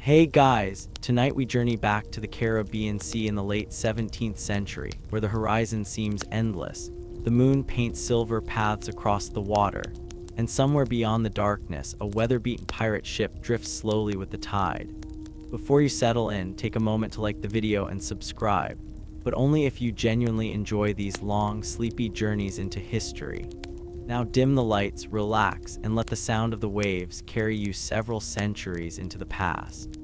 Hey guys, tonight we journey back to the Caribbean Sea in the late 17th century, where the horizon seems endless. The moon paints silver paths across the water, and somewhere beyond the darkness, a weather-beaten pirate ship drifts slowly with the tide. Before you settle in, take a moment to like the video and subscribe, but only if you genuinely enjoy these long, sleepy journeys into history. Now dim the lights, relax, and let the sound of the waves carry you several centuries into the past.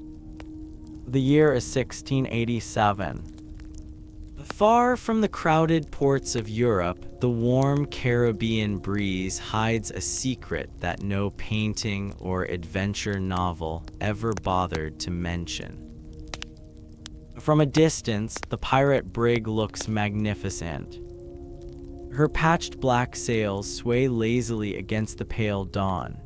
The year is 1687. Far from the crowded ports of Europe, the warm Caribbean breeze hides a secret that no painting or adventure novel ever bothered to mention. From a distance, the pirate brig looks magnificent. Her patched black sails sway lazily against the pale dawn.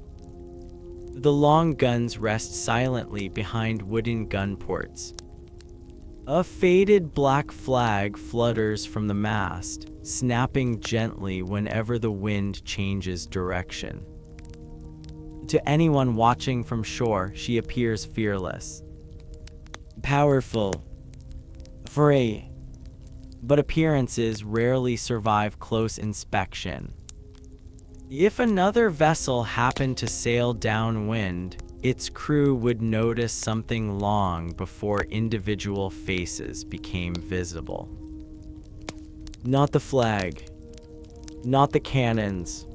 The long guns rest silently behind wooden gun ports. A faded black flag flutters from the mast, snapping gently whenever the wind changes direction. To anyone watching from shore, she appears fearless, powerful, free. But appearances rarely survive close inspection. If another vessel happened to sail downwind, its crew would notice something long before individual faces became visible. Not the flag, not the cannons,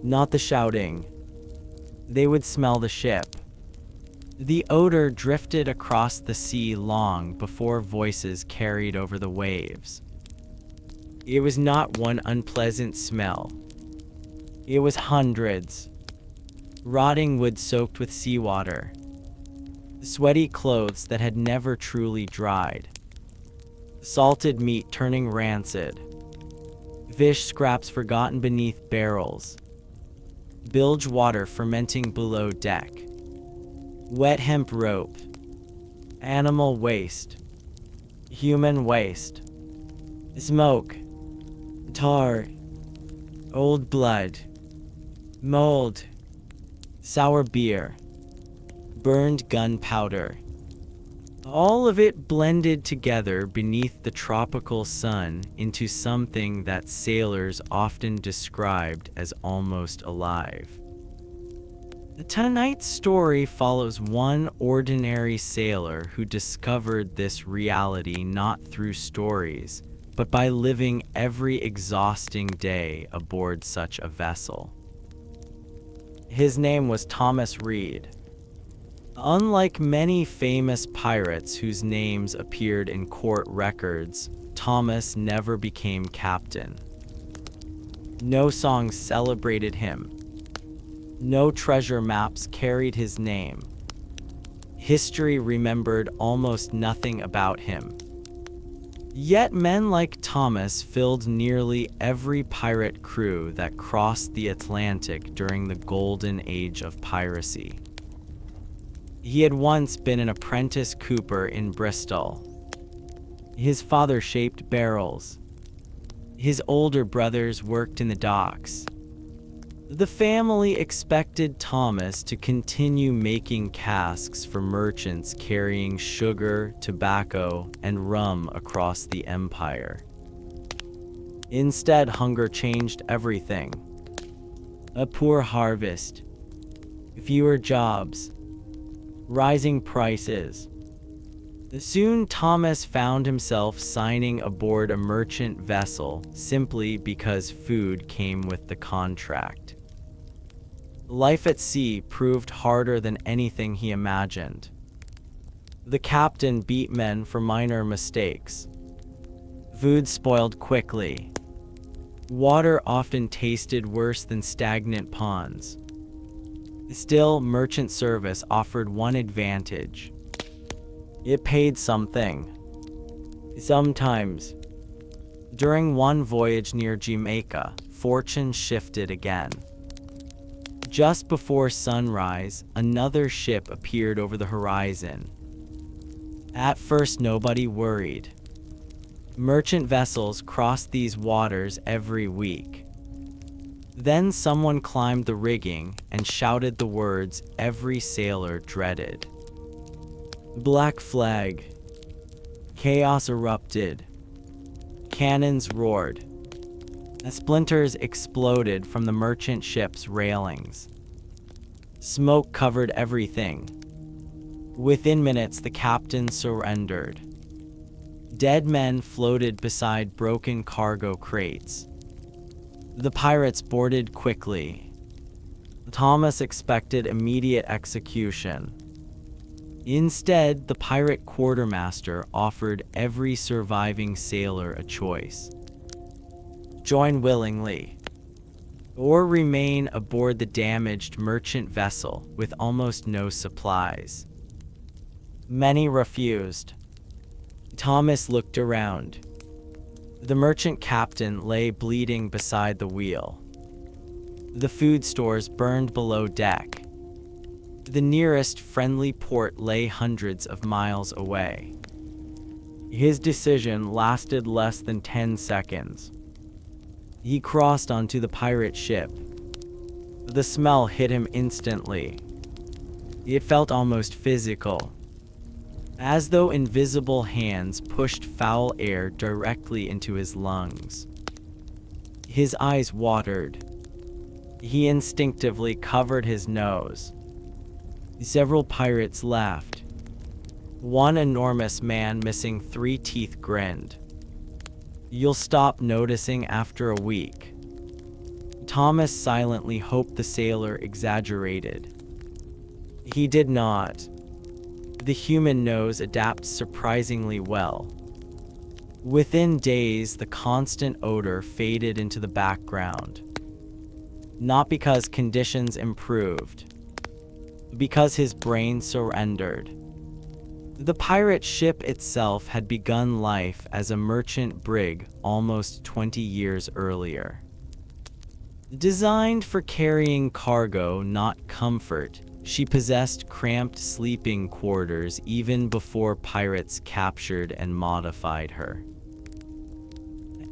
not the shouting. They would smell the ship. The odor drifted across the sea long before voices carried over the waves. It was not one unpleasant smell. It was hundreds. Rotting wood soaked with seawater. Sweaty clothes that had never truly dried. Salted meat turning rancid. Fish scraps forgotten beneath barrels. Bilge water fermenting below deck. Wet hemp rope. Animal waste. Human waste. Smoke. Tar. Old blood. Mold. Sour beer. Burned gunpowder. All of it blended together beneath the tropical sun into something that sailors often described as almost alive. Tonight's story follows one ordinary sailor who discovered this reality not through stories, but by living every exhausting day aboard such a vessel. His name was Thomas Reed. Unlike many famous pirates whose names appeared in court records, Thomas never became captain. No songs celebrated him. No treasure maps carried his name. History remembered almost nothing about him. Yet men like Thomas filled nearly every pirate crew that crossed the Atlantic during the golden age of piracy. He had once been an apprentice cooper in Bristol. His father shaped barrels. His older brothers worked in the docks. The family expected Thomas to continue making casks for merchants carrying sugar, tobacco, and rum across the empire. Instead, hunger changed everything. A poor harvest, fewer jobs, rising prices. Soon Thomas found himself signing aboard a merchant vessel simply because food came with the contract. Life at sea proved harder than anything he imagined. The captain beat men for minor mistakes. Food spoiled quickly. Water often tasted worse than stagnant ponds. Still, merchant service offered one advantage. It paid something. Sometimes. During one voyage near Jamaica, fortune shifted again. Just before sunrise, another ship appeared over the horizon. At first, nobody worried. Merchant vessels crossed these waters every week. Then someone climbed the rigging and shouted the words every sailor dreaded. Black flag. Chaos erupted. Cannons roared. Splinters exploded from the merchant ship's railings. Smoke covered everything. Within minutes, the captain surrendered. Dead men floated beside broken cargo crates. The pirates boarded quickly. Thomas expected immediate execution. Instead, the pirate quartermaster offered every surviving sailor a choice: join willingly, or remain aboard the damaged merchant vessel with almost no supplies. Many refused. Thomas looked around. The merchant captain lay bleeding beside the wheel. The food stores burned below deck. The nearest friendly port lay hundreds of miles away. His decision lasted less than 10 seconds. He crossed onto the pirate ship. The smell hit him instantly. It felt almost physical, as though invisible hands pushed foul air directly into his lungs. His eyes watered. He instinctively covered his nose. Several pirates laughed. One enormous man missing 3 teeth grinned. "You'll stop noticing after a week." Thomas silently hoped the sailor exaggerated. He did not. The human nose adapts surprisingly well. Within days, the constant odor faded into the background. Not because conditions improved, because his brain surrendered. The pirate ship itself had begun life as a merchant brig almost 20 years earlier. Designed for carrying cargo, not comfort, she possessed cramped sleeping quarters even before pirates captured and modified her.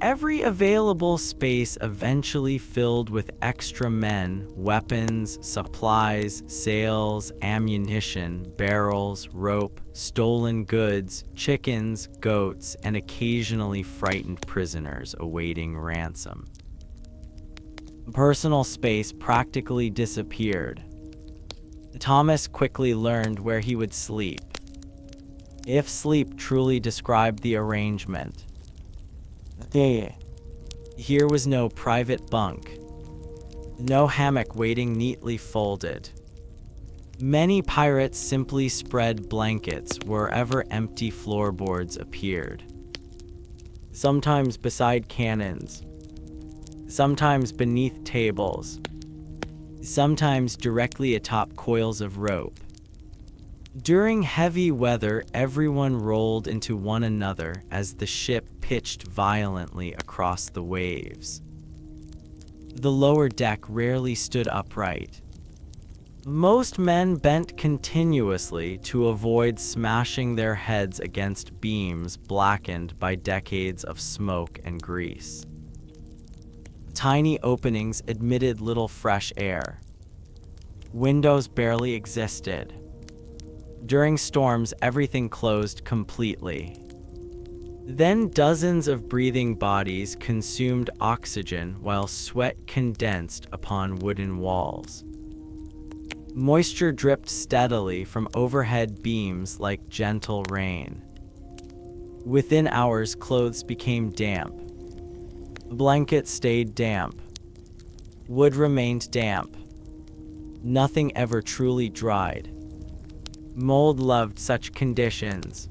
Every available space eventually filled with extra men, weapons, supplies, sails, ammunition, barrels, rope, stolen goods, chickens, goats, and occasionally frightened prisoners awaiting ransom. Personal space practically disappeared. Thomas quickly learned where he would sleep, if sleep truly described the arrangement. Here was no private bunk, no hammock waiting neatly folded. Many pirates simply spread blankets wherever empty floorboards appeared. Sometimes beside cannons, sometimes beneath tables, sometimes directly atop coils of rope. During heavy weather, everyone rolled into one another as the ship pitched violently across the waves. The lower deck rarely stood upright. Most men bent continuously to avoid smashing their heads against beams blackened by decades of smoke and grease. Tiny openings admitted little fresh air. Windows barely existed. During storms, everything closed completely. Then dozens of breathing bodies consumed oxygen while sweat condensed upon wooden walls. Moisture dripped steadily from overhead beams like gentle rain. Within hours, clothes became damp. Blankets stayed damp. Wood remained damp. Nothing ever truly dried. Mold loved such conditions.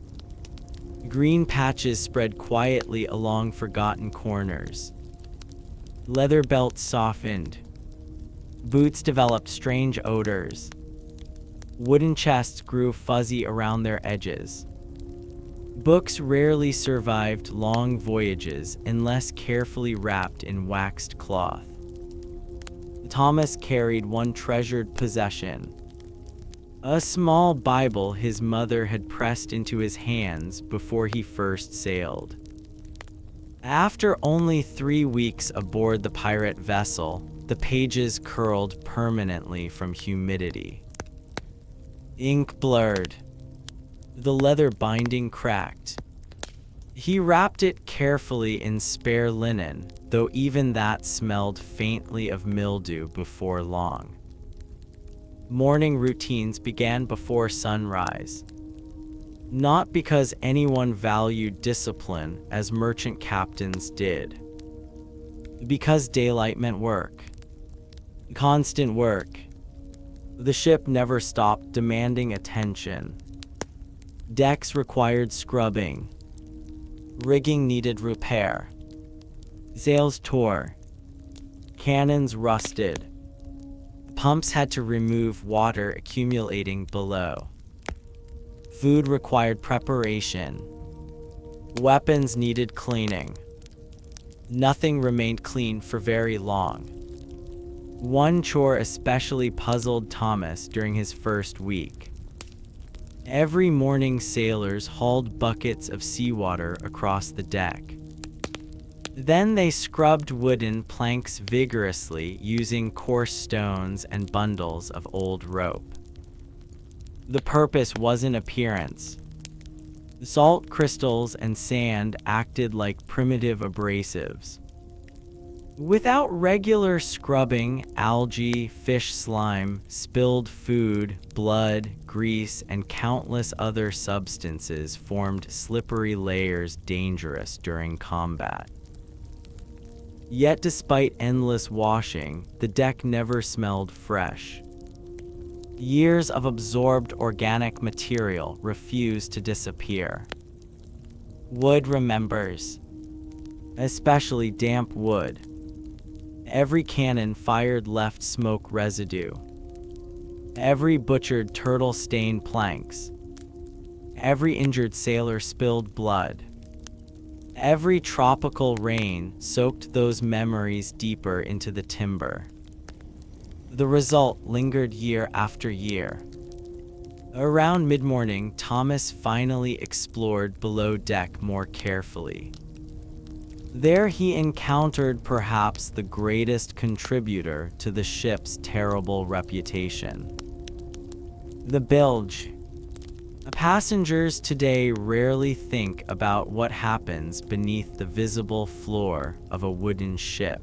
Green patches spread quietly along forgotten corners. Leather belts softened. Boots developed strange odors. Wooden chests grew fuzzy around their edges. Books rarely survived long voyages unless carefully wrapped in waxed cloth. Thomas carried one treasured possession: a small Bible his mother had pressed into his hands before he first sailed. After only 3 weeks aboard the pirate vessel, the pages curled permanently from humidity. Ink blurred. The leather binding cracked. He wrapped it carefully in spare linen, though even that smelled faintly of mildew before long. Morning routines began before sunrise. Not because anyone valued discipline as merchant captains did. Because daylight meant work. Constant work. The ship never stopped demanding attention. Decks required scrubbing. Rigging needed repair. Sails tore. Cannons rusted. Pumps had to remove water accumulating below. Food required preparation. Weapons needed cleaning. Nothing remained clean for very long. One chore especially puzzled Thomas during his first week. Every morning sailors hauled buckets of seawater across the deck. Then they scrubbed wooden planks vigorously using coarse stones and bundles of old rope. The purpose wasn't appearance. Salt crystals and sand acted like primitive abrasives. Without regular scrubbing, algae, fish slime, spilled food, blood, grease, and countless other substances formed slippery layers dangerous during combat. Yet despite endless washing, the deck never smelled fresh. Years of absorbed organic material refused to disappear. Wood remembers, especially damp wood. Every cannon fired left smoke residue. Every butchered turtle stained planks. Every injured sailor spilled blood. Every tropical rain soaked those memories deeper into the timber. The result lingered year after year. Around mid-morning, Thomas finally explored below deck more carefully. There he encountered perhaps the greatest contributor to the ship's terrible reputation. The bilge. Passengers today rarely think about what happens beneath the visible floor of a wooden ship.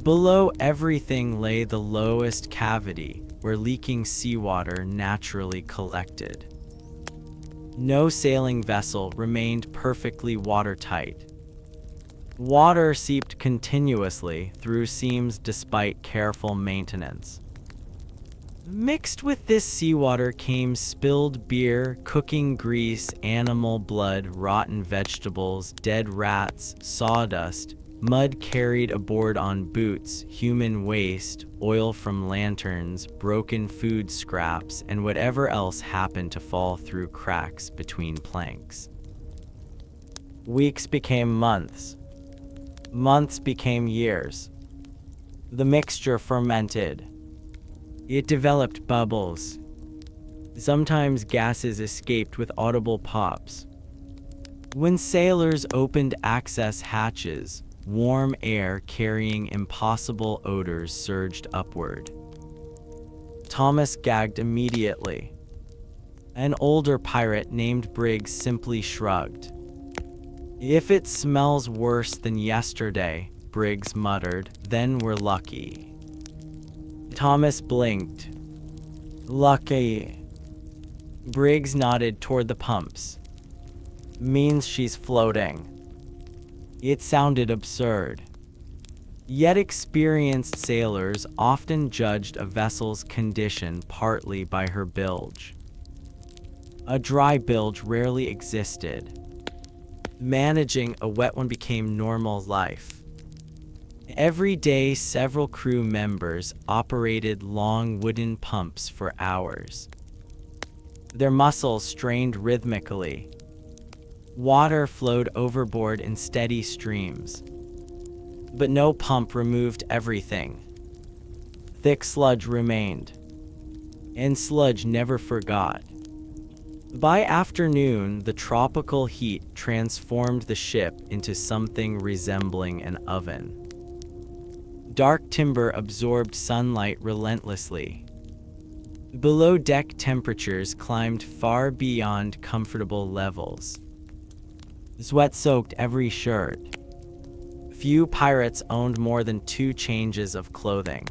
Below everything lay the lowest cavity where leaking seawater naturally collected. No sailing vessel remained perfectly watertight. Water seeped continuously through seams despite careful maintenance. Mixed with this seawater came spilled beer, cooking grease, animal blood, rotten vegetables, dead rats, sawdust, mud carried aboard on boots, human waste, oil from lanterns, broken food scraps, and whatever else happened to fall through cracks between planks. Weeks became months. Months became years. The mixture fermented. It developed bubbles. Sometimes gases escaped with audible pops. When sailors opened access hatches, warm air carrying impossible odors surged upward. Thomas gagged immediately. An older pirate named Briggs simply shrugged. "If it smells worse than yesterday," Briggs muttered, "then we're lucky." Thomas blinked. "Lucky." Briggs nodded toward the pumps. "Means she's floating." It sounded absurd. Yet experienced sailors often judged a vessel's condition partly by her bilge. A dry bilge rarely existed. Managing a wet one became normal life. Every day, several crew members operated long wooden pumps for hours. Their muscles strained rhythmically. Water flowed overboard in steady streams. But no pump removed everything. Thick sludge remained. And sludge never forgot. By afternoon, the tropical heat transformed the ship into something resembling an oven. Dark timber absorbed sunlight relentlessly. Below-deck temperatures climbed far beyond comfortable levels. Sweat soaked every shirt. Few pirates owned more than 2 changes of clothing.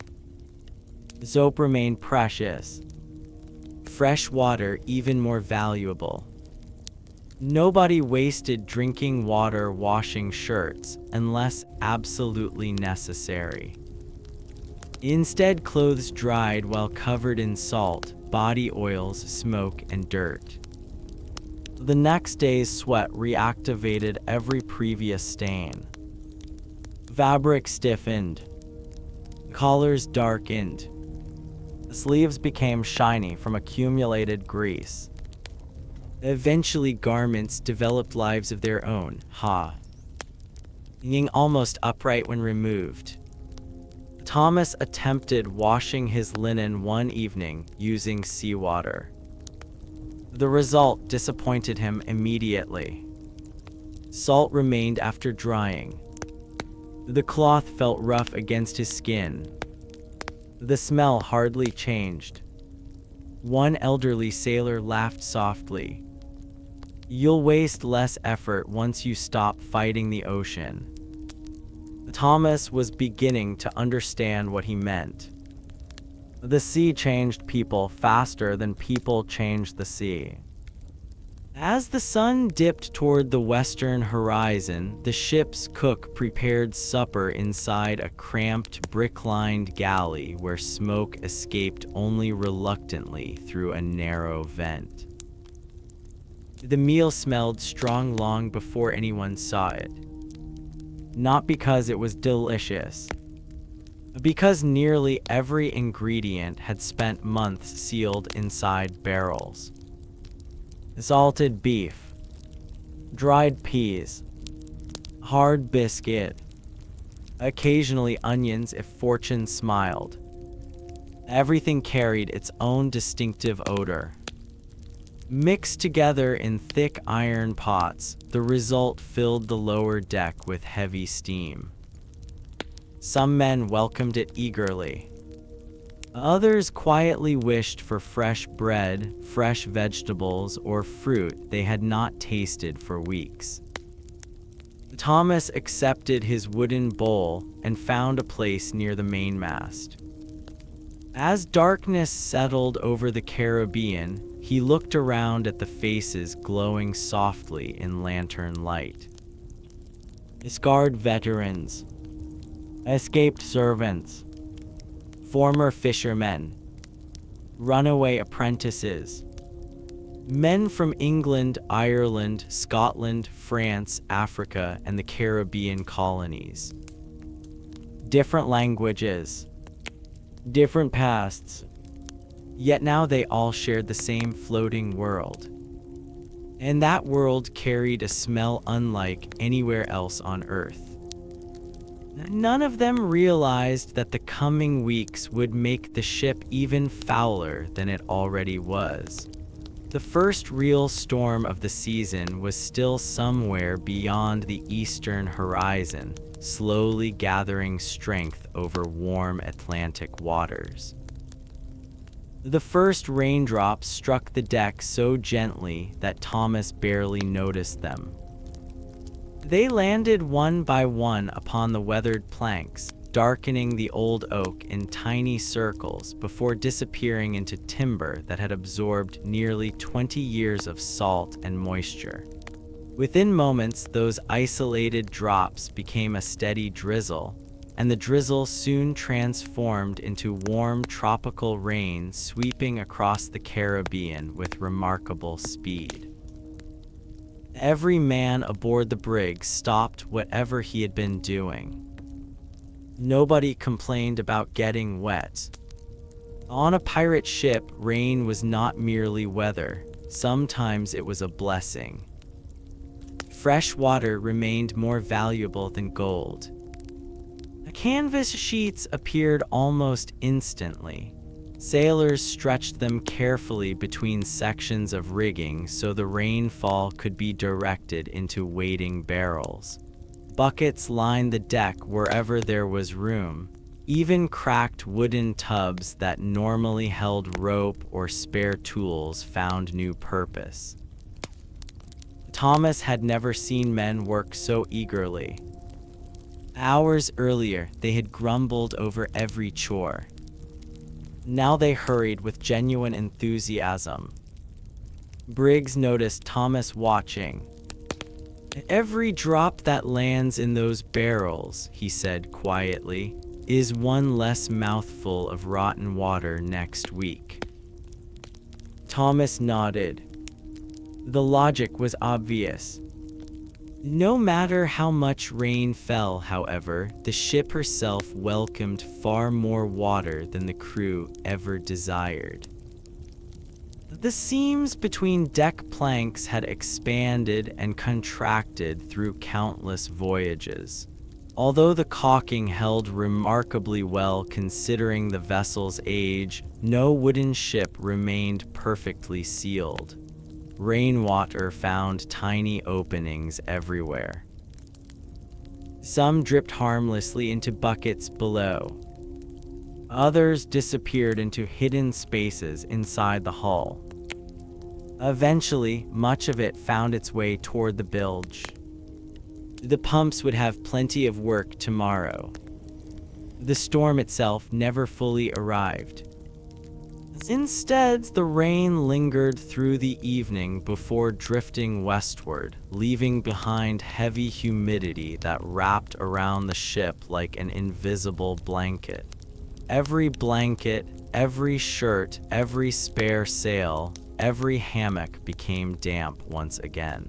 Soap remained precious. Fresh water even more valuable. Nobody wasted drinking water washing shirts unless absolutely necessary. Instead, clothes dried while covered in salt, body oils, smoke, and dirt. The next day's sweat reactivated every previous stain. Fabric stiffened. Collars darkened. Sleeves became shiny from accumulated grease. Eventually, garments developed lives of their own, hanging almost upright when removed. Thomas attempted washing his linen one evening using seawater. The result disappointed him immediately. Salt remained after drying. The cloth felt rough against his skin. The smell hardly changed. One elderly sailor laughed softly. "You'll waste less effort once you stop fighting the ocean." Thomas was beginning to understand what he meant. The sea changed people faster than people changed the sea. As the sun dipped toward the western horizon, the ship's cook prepared supper inside a cramped, brick-lined galley where smoke escaped only reluctantly through a narrow vent. The meal smelled strong long before anyone saw it. Not because it was delicious, but because nearly every ingredient had spent months sealed inside barrels. Salted beef, dried peas, hard biscuit, occasionally onions if fortune smiled. Everything carried its own distinctive odor. Mixed together in thick iron pots, the result filled the lower deck with heavy steam. Some men welcomed it eagerly. Others quietly wished for fresh bread, fresh vegetables, or fruit they had not tasted for weeks. Thomas accepted his wooden bowl and found a place near the mainmast. As darkness settled over the Caribbean, he looked around at the faces glowing softly in lantern light. Scarred veterans, escaped servants, former fishermen, runaway apprentices, men from England, Ireland, Scotland, France, Africa, and the Caribbean colonies. Different languages, different pasts, yet now they all shared the same floating world. And that world carried a smell unlike anywhere else on Earth. None of them realized that the coming weeks would make the ship even fouler than it already was. The first real storm of the season was still somewhere beyond the eastern horizon, slowly gathering strength over warm Atlantic waters. The first raindrops struck the deck so gently that Thomas barely noticed them. They landed one by one upon the weathered planks, darkening the old oak in tiny circles before disappearing into timber that had absorbed nearly 20 years of salt and moisture. Within moments, those isolated drops became a steady drizzle, and the drizzle soon transformed into warm tropical rain sweeping across the Caribbean with remarkable speed. Every man aboard the brig stopped whatever he had been doing. Nobody complained about getting wet. On a pirate ship, rain was not merely weather, sometimes it was a blessing. Fresh water remained more valuable than gold. Canvas sheets appeared almost instantly. Sailors stretched them carefully between sections of rigging so the rainfall could be directed into waiting barrels. Buckets lined the deck wherever there was room, Even cracked wooden tubs that normally held rope or spare tools found new purpose. Thomas had never seen men work so eagerly. Hours earlier, they had grumbled over every chore. Now they hurried with genuine enthusiasm. Briggs noticed Thomas watching. "Every drop that lands in those barrels," he said quietly, "is one less mouthful of rotten water next week." Thomas nodded. The logic was obvious. No matter how much rain fell, however, the ship herself welcomed far more water than the crew ever desired. The seams between deck planks had expanded and contracted through countless voyages. Although the caulking held remarkably well considering the vessel's age, no wooden ship remained perfectly sealed. Rainwater found tiny openings everywhere. Some dripped harmlessly into buckets below. Others disappeared into hidden spaces inside the hull. Eventually, much of it found its way toward the bilge. The pumps would have plenty of work tomorrow. The storm itself never fully arrived. Instead, the rain lingered through the evening before drifting westward, leaving behind heavy humidity that wrapped around the ship like an invisible blanket. Every blanket, every shirt, every spare sail, every hammock became damp once again.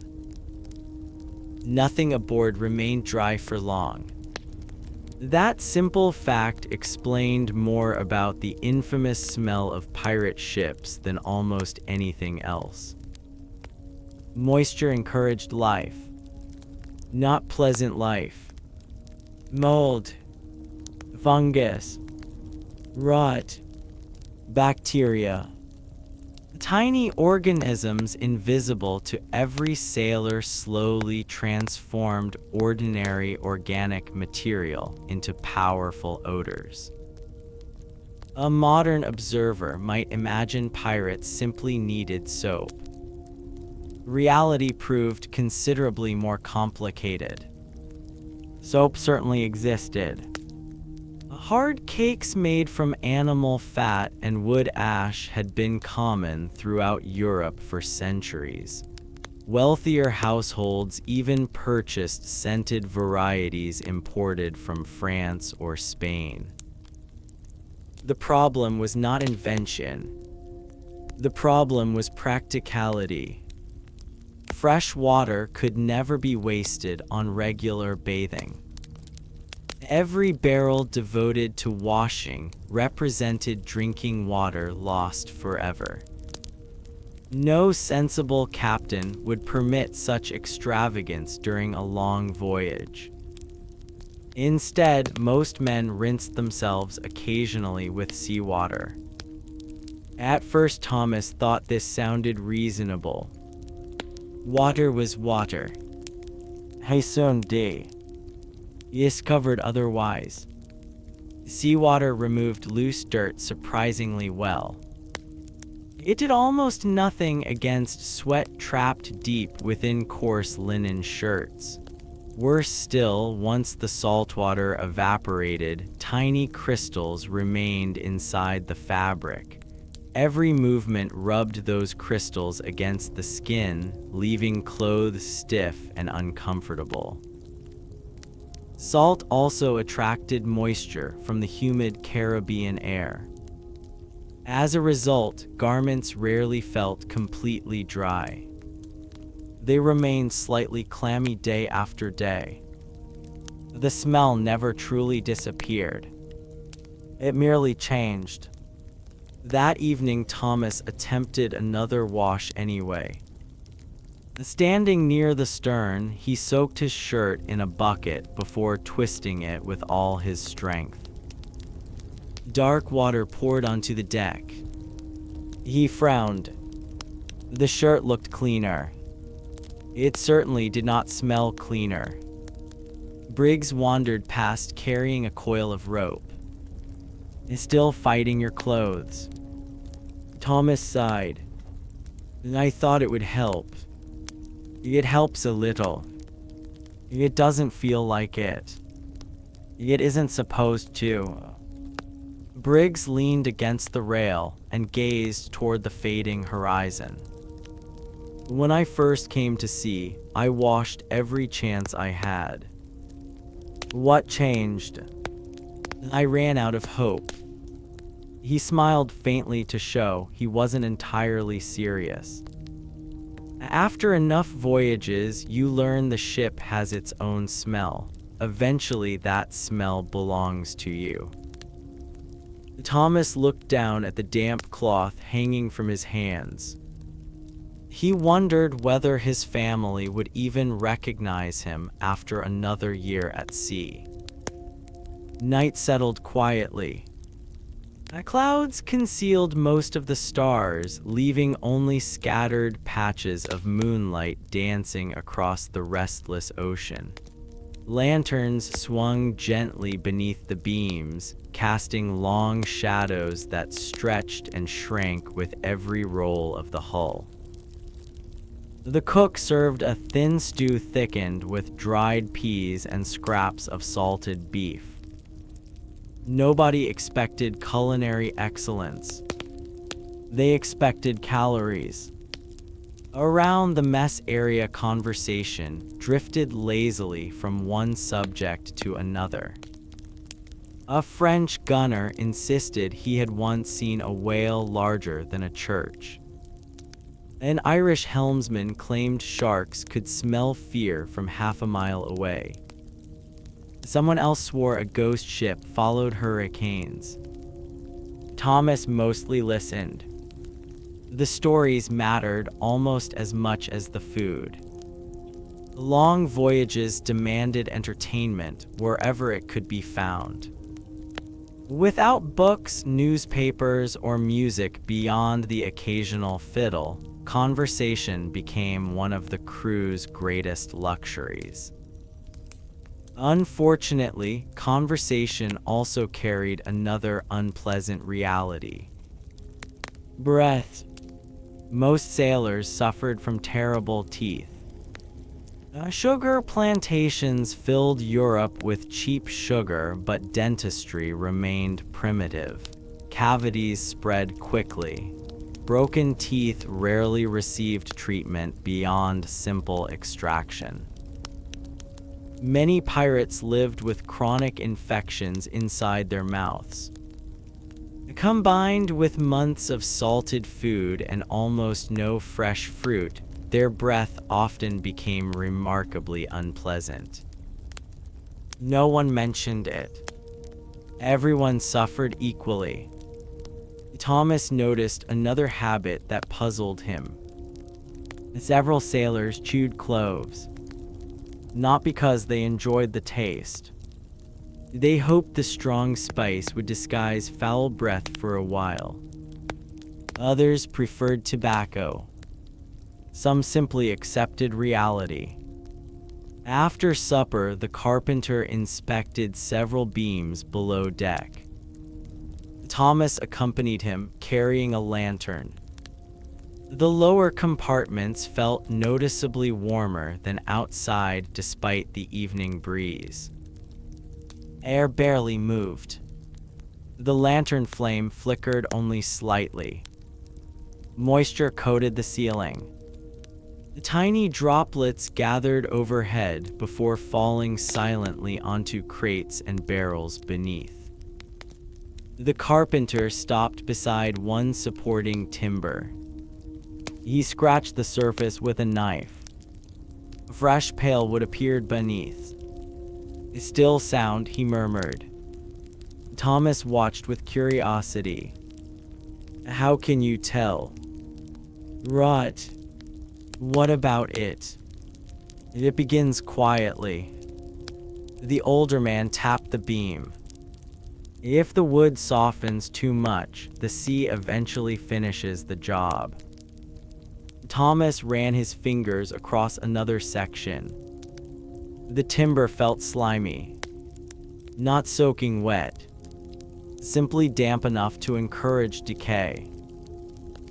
Nothing aboard remained dry for long. That simple fact explained more about the infamous smell of pirate ships than almost anything else. Moisture encouraged life. Not pleasant life. Mold, fungus, rot, bacteria. Tiny organisms invisible to every sailor slowly transformed ordinary organic material into powerful odors. A modern observer might imagine pirates simply needed soap. Reality proved considerably more complicated. Soap certainly existed. Hard cakes made from animal fat and wood ash had been common throughout Europe for centuries. Wealthier households even purchased scented varieties imported from France or Spain. The problem was not invention. The problem was practicality. Fresh water could never be wasted on regular bathing. Every barrel devoted to washing represented drinking water lost forever. No sensible captain would permit such extravagance during a long voyage. Instead, most men rinsed themselves occasionally with seawater. At first, Thomas thought this sounded reasonable. Water was water. He soon discovered otherwise. Seawater removed loose dirt surprisingly well. It did almost nothing against sweat trapped deep within coarse linen shirts. Worse still, once the saltwater evaporated, tiny crystals remained inside the fabric. Every movement rubbed those crystals against the skin, leaving clothes stiff and uncomfortable. Salt also attracted moisture from the humid Caribbean air. As a result, garments rarely felt completely dry. They remained slightly clammy day after day. The smell never truly disappeared. It merely changed. That evening, Thomas attempted another wash anyway. Standing near the stern, he soaked his shirt in a bucket before twisting it with all his strength. Dark water poured onto the deck. He frowned. The shirt looked cleaner. It certainly did not smell cleaner. Briggs wandered past carrying a coil of rope. is still fighting your clothes. Thomas sighed. I thought it would help. It helps a little. It doesn't feel like it. It isn't supposed to. Briggs leaned against the rail and gazed toward the fading horizon. When I first came to sea, I washed every chance I had. What changed? I ran out of hope. He smiled faintly to show he wasn't entirely serious. After enough voyages, you learn the ship has its own smell. Eventually, that smell belongs to you. Thomas looked down at the damp cloth hanging from his hands. He wondered whether his family would even recognize him after another year at sea. Night settled quietly. Clouds concealed most of the stars, leaving only scattered patches of moonlight dancing across the restless ocean. Lanterns swung gently beneath the beams, casting long shadows that stretched and shrank with every roll of the hull. The cook served a thin stew thickened with dried peas and scraps of salted beef. Nobody expected culinary excellence. They expected calories. Around the mess area, conversation drifted lazily from one subject to another. A French gunner insisted he had once seen a whale larger than a church. An Irish helmsman claimed sharks could smell fear from half a mile away. Someone else swore a ghost ship followed hurricanes. Thomas mostly listened. The stories mattered almost as much as the food. Long voyages demanded entertainment wherever it could be found. Without books, newspapers, or music beyond the occasional fiddle, conversation became one of the crew's greatest luxuries. Unfortunately, conversation also carried another unpleasant reality. Breath. Most sailors suffered from terrible teeth. Sugar plantations filled Europe with cheap sugar, but dentistry remained primitive. Cavities spread quickly. Broken teeth rarely received treatment beyond simple extraction. Many pirates lived with chronic infections inside their mouths. Combined with months of salted food and almost no fresh fruit, their breath often became remarkably unpleasant. No one mentioned it. Everyone suffered equally. Thomas noticed another habit that puzzled him. Several sailors chewed cloves. Not because they enjoyed the taste. They hoped the strong spice would disguise foul breath for a while. Others preferred tobacco. Some simply accepted reality. After supper, the carpenter inspected several beams below deck. Thomas accompanied him, carrying a lantern. The lower compartments felt noticeably warmer than outside despite the evening breeze. Air barely moved. The lantern flame flickered only slightly. Moisture coated the ceiling. Tiny droplets gathered overhead before falling silently onto crates and barrels beneath. The carpenter stopped beside one supporting timber. He scratched the surface with a knife. Fresh pale wood appeared beneath. Still sound, he murmured. Thomas watched with curiosity. How can you tell? Rot. What about it? It begins quietly. The older man tapped the beam. If the wood softens too much, the sea eventually finishes the job. Thomas ran his fingers across another section. The timber felt slimy. Not soaking wet. simply damp enough to encourage decay.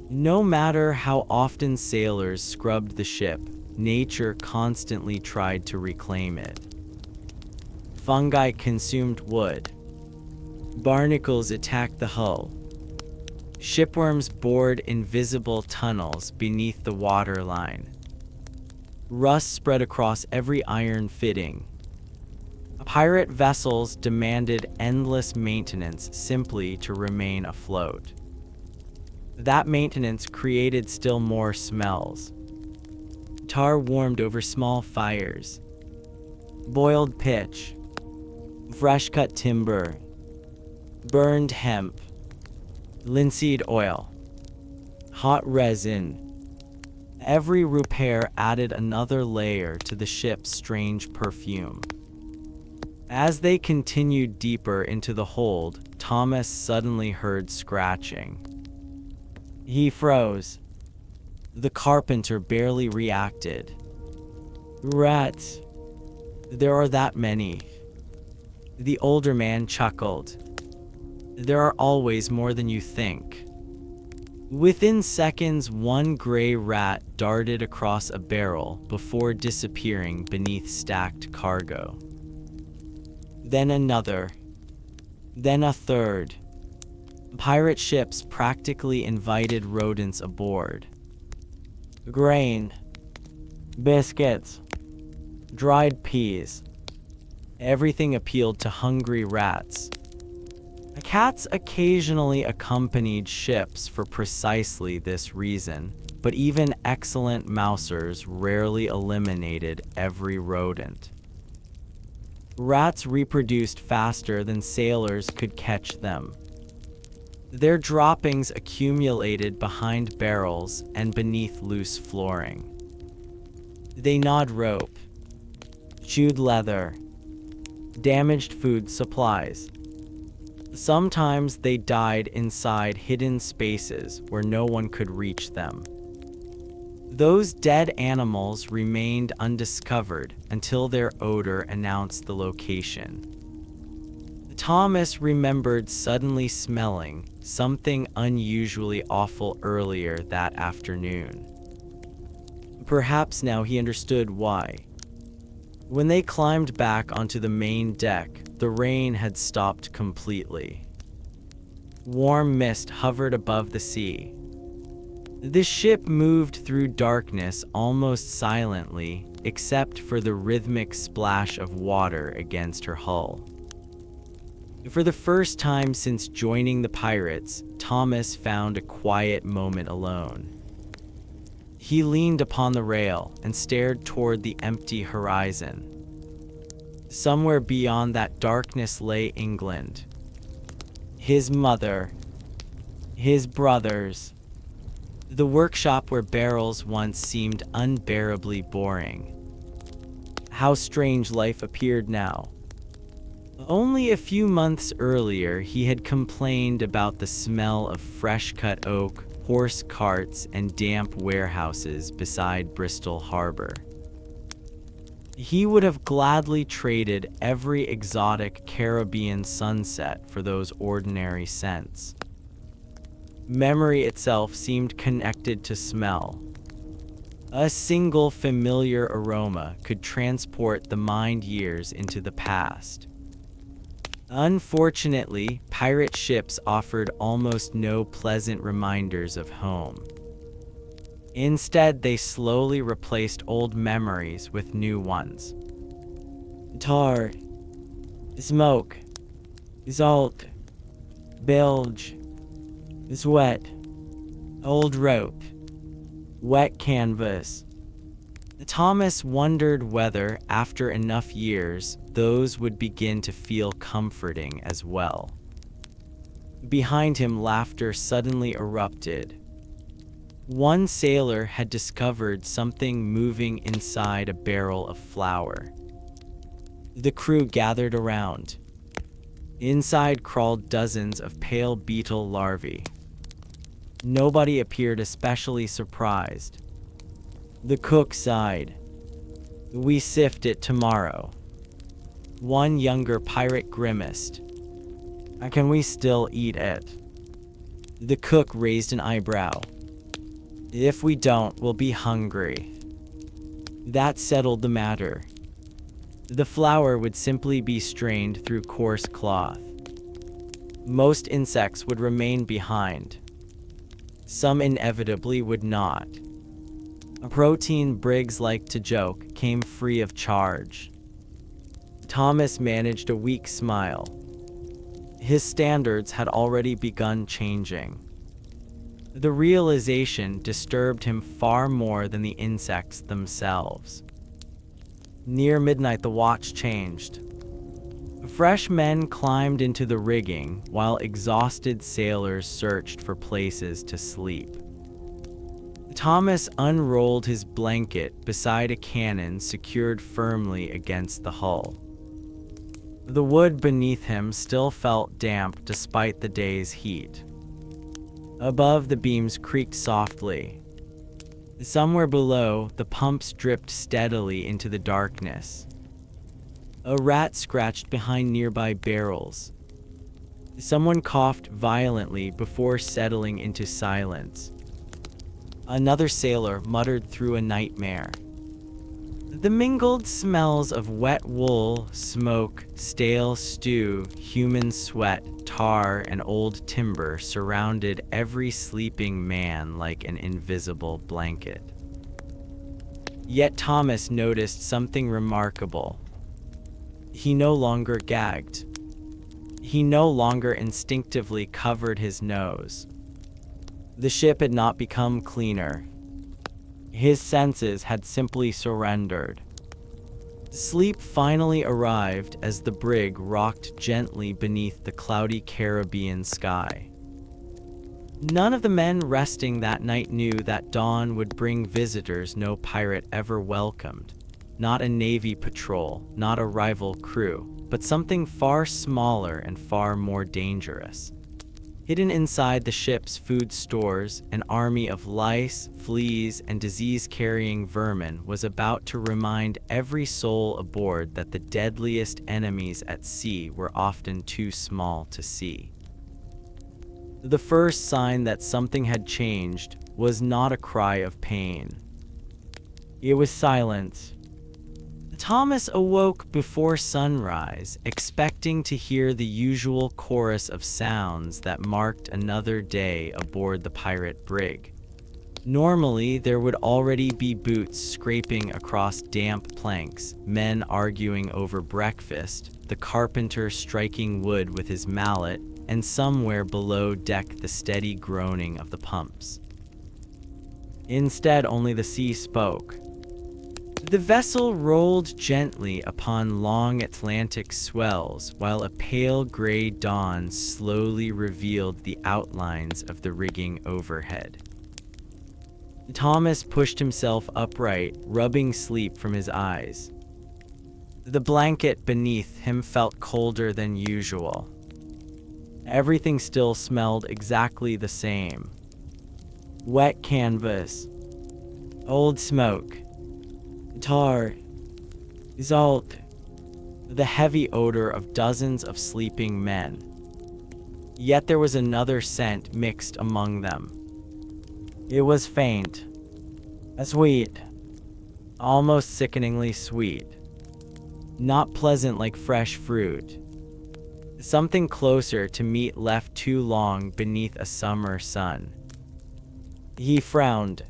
No matter how often sailors scrubbed the ship, nature constantly tried to reclaim it. Fungi consumed wood. Barnacles attacked the hull. Shipworms bored invisible tunnels beneath the waterline. Rust spread across every iron fitting. Pirate vessels demanded endless maintenance simply to remain afloat. That maintenance created still more smells. Tar warmed over small fires. Boiled pitch. Fresh-cut timber. Burned hemp. Linseed oil. Hot resin. Every repair added another layer to the ship's strange perfume. As they continued deeper into the hold, Thomas suddenly heard scratching. He froze. The carpenter barely reacted. Rats. There are that many. The older man chuckled. There are always more than you think. Within seconds, one gray rat darted across a barrel before disappearing beneath stacked cargo. Then another. Then a third. Pirate ships practically invited rodents aboard. Grain. Biscuits. Dried peas. Everything appealed to hungry rats. Cats occasionally accompanied ships for precisely this reason, but even excellent mousers rarely eliminated every rodent. Rats reproduced faster than sailors could catch them. Their droppings accumulated behind barrels and beneath loose flooring. They gnawed rope, chewed leather, damaged food supplies. Sometimes they died inside hidden spaces where no one could reach them. Those dead animals remained undiscovered until their odor announced the location. Thomas remembered suddenly smelling something unusually awful earlier that afternoon. Perhaps now he understood why. When they climbed back onto the main deck, the rain had stopped completely. Warm mist hovered above the sea. The ship moved through darkness almost silently, except for the rhythmic splash of water against her hull. For the first time since joining the pirates, Thomas found a quiet moment alone. He leaned upon the rail and stared toward the empty horizon. Somewhere beyond that darkness lay England. His mother. His brothers. The workshop where barrels once seemed unbearably boring. How strange life appeared now. Only a few months earlier, he had complained about the smell of fresh-cut oak, horse carts, and damp warehouses beside Bristol Harbor. He would have gladly traded every exotic Caribbean sunset for those ordinary scents. Memory itself seemed connected to smell. A single familiar aroma could transport the mind years into the past. Unfortunately, pirate ships offered almost no pleasant reminders of home. Instead, they slowly replaced old memories with new ones. Tar, smoke, salt, bilge, sweat, old rope, wet canvas. Thomas wondered whether, after enough years, those would begin to feel comforting as well. Behind him, laughter suddenly erupted. One sailor had discovered something moving inside a barrel of flour. The crew gathered around. Inside crawled dozens of pale beetle larvae. Nobody appeared especially surprised. The cook sighed. "We sift it tomorrow." One younger pirate grimaced. Can we still eat it? The cook raised an eyebrow. If we don't, we'll be hungry. That settled the matter. The flour would simply be strained through coarse cloth. Most insects would remain behind. Some inevitably would not. A protein, Briggs liked to joke, came free of charge. Thomas managed a weak smile. His standards had already begun changing. The realization disturbed him far more than the insects themselves. Near midnight, the watch changed. Fresh men climbed into the rigging, while exhausted sailors searched for places to sleep. Thomas unrolled his blanket beside a cannon secured firmly against the hull. The wood beneath him still felt damp despite the day's heat. Above, the beams creaked softly. Somewhere below, the pumps dripped steadily into the darkness. A rat scratched behind nearby barrels. Someone coughed violently before settling into silence. Another sailor muttered through a nightmare. The mingled smells of wet wool, smoke, stale stew, human sweat, tar, and old timber surrounded every sleeping man like an invisible blanket. Yet Thomas noticed something remarkable. He no longer gagged. He no longer instinctively covered his nose. The ship had not become cleaner. His senses had simply surrendered. Sleep finally arrived as the brig rocked gently beneath the cloudy Caribbean sky. None of the men resting that night knew that dawn would bring visitors no pirate ever welcomed. Not a Navy patrol, not a rival crew, but something far smaller and far more dangerous. Hidden inside the ship's food stores, an army of lice, fleas, and disease-carrying vermin was about to remind every soul aboard that the deadliest enemies at sea were often too small to see. The first sign that something had changed was not a cry of pain. It was silence. Thomas awoke before sunrise, expecting to hear the usual chorus of sounds that marked another day aboard the pirate brig. Normally, there would already be boots scraping across damp planks, men arguing over breakfast, the carpenter striking wood with his mallet, and somewhere below deck the steady groaning of the pumps. Instead, only the sea spoke. The vessel rolled gently upon long Atlantic swells, while a pale gray dawn slowly revealed the outlines of the rigging overhead. Thomas pushed himself upright, rubbing sleep from his eyes. The blanket beneath him felt colder than usual. Everything still smelled exactly the same. Wet canvas, old smoke, tar, salt, the heavy odor of dozens of sleeping men. Yet there was another scent mixed among them. It was faint, sweet, almost sickeningly sweet. Not pleasant like fresh fruit. Something closer to meat left too long beneath a summer sun. He frowned.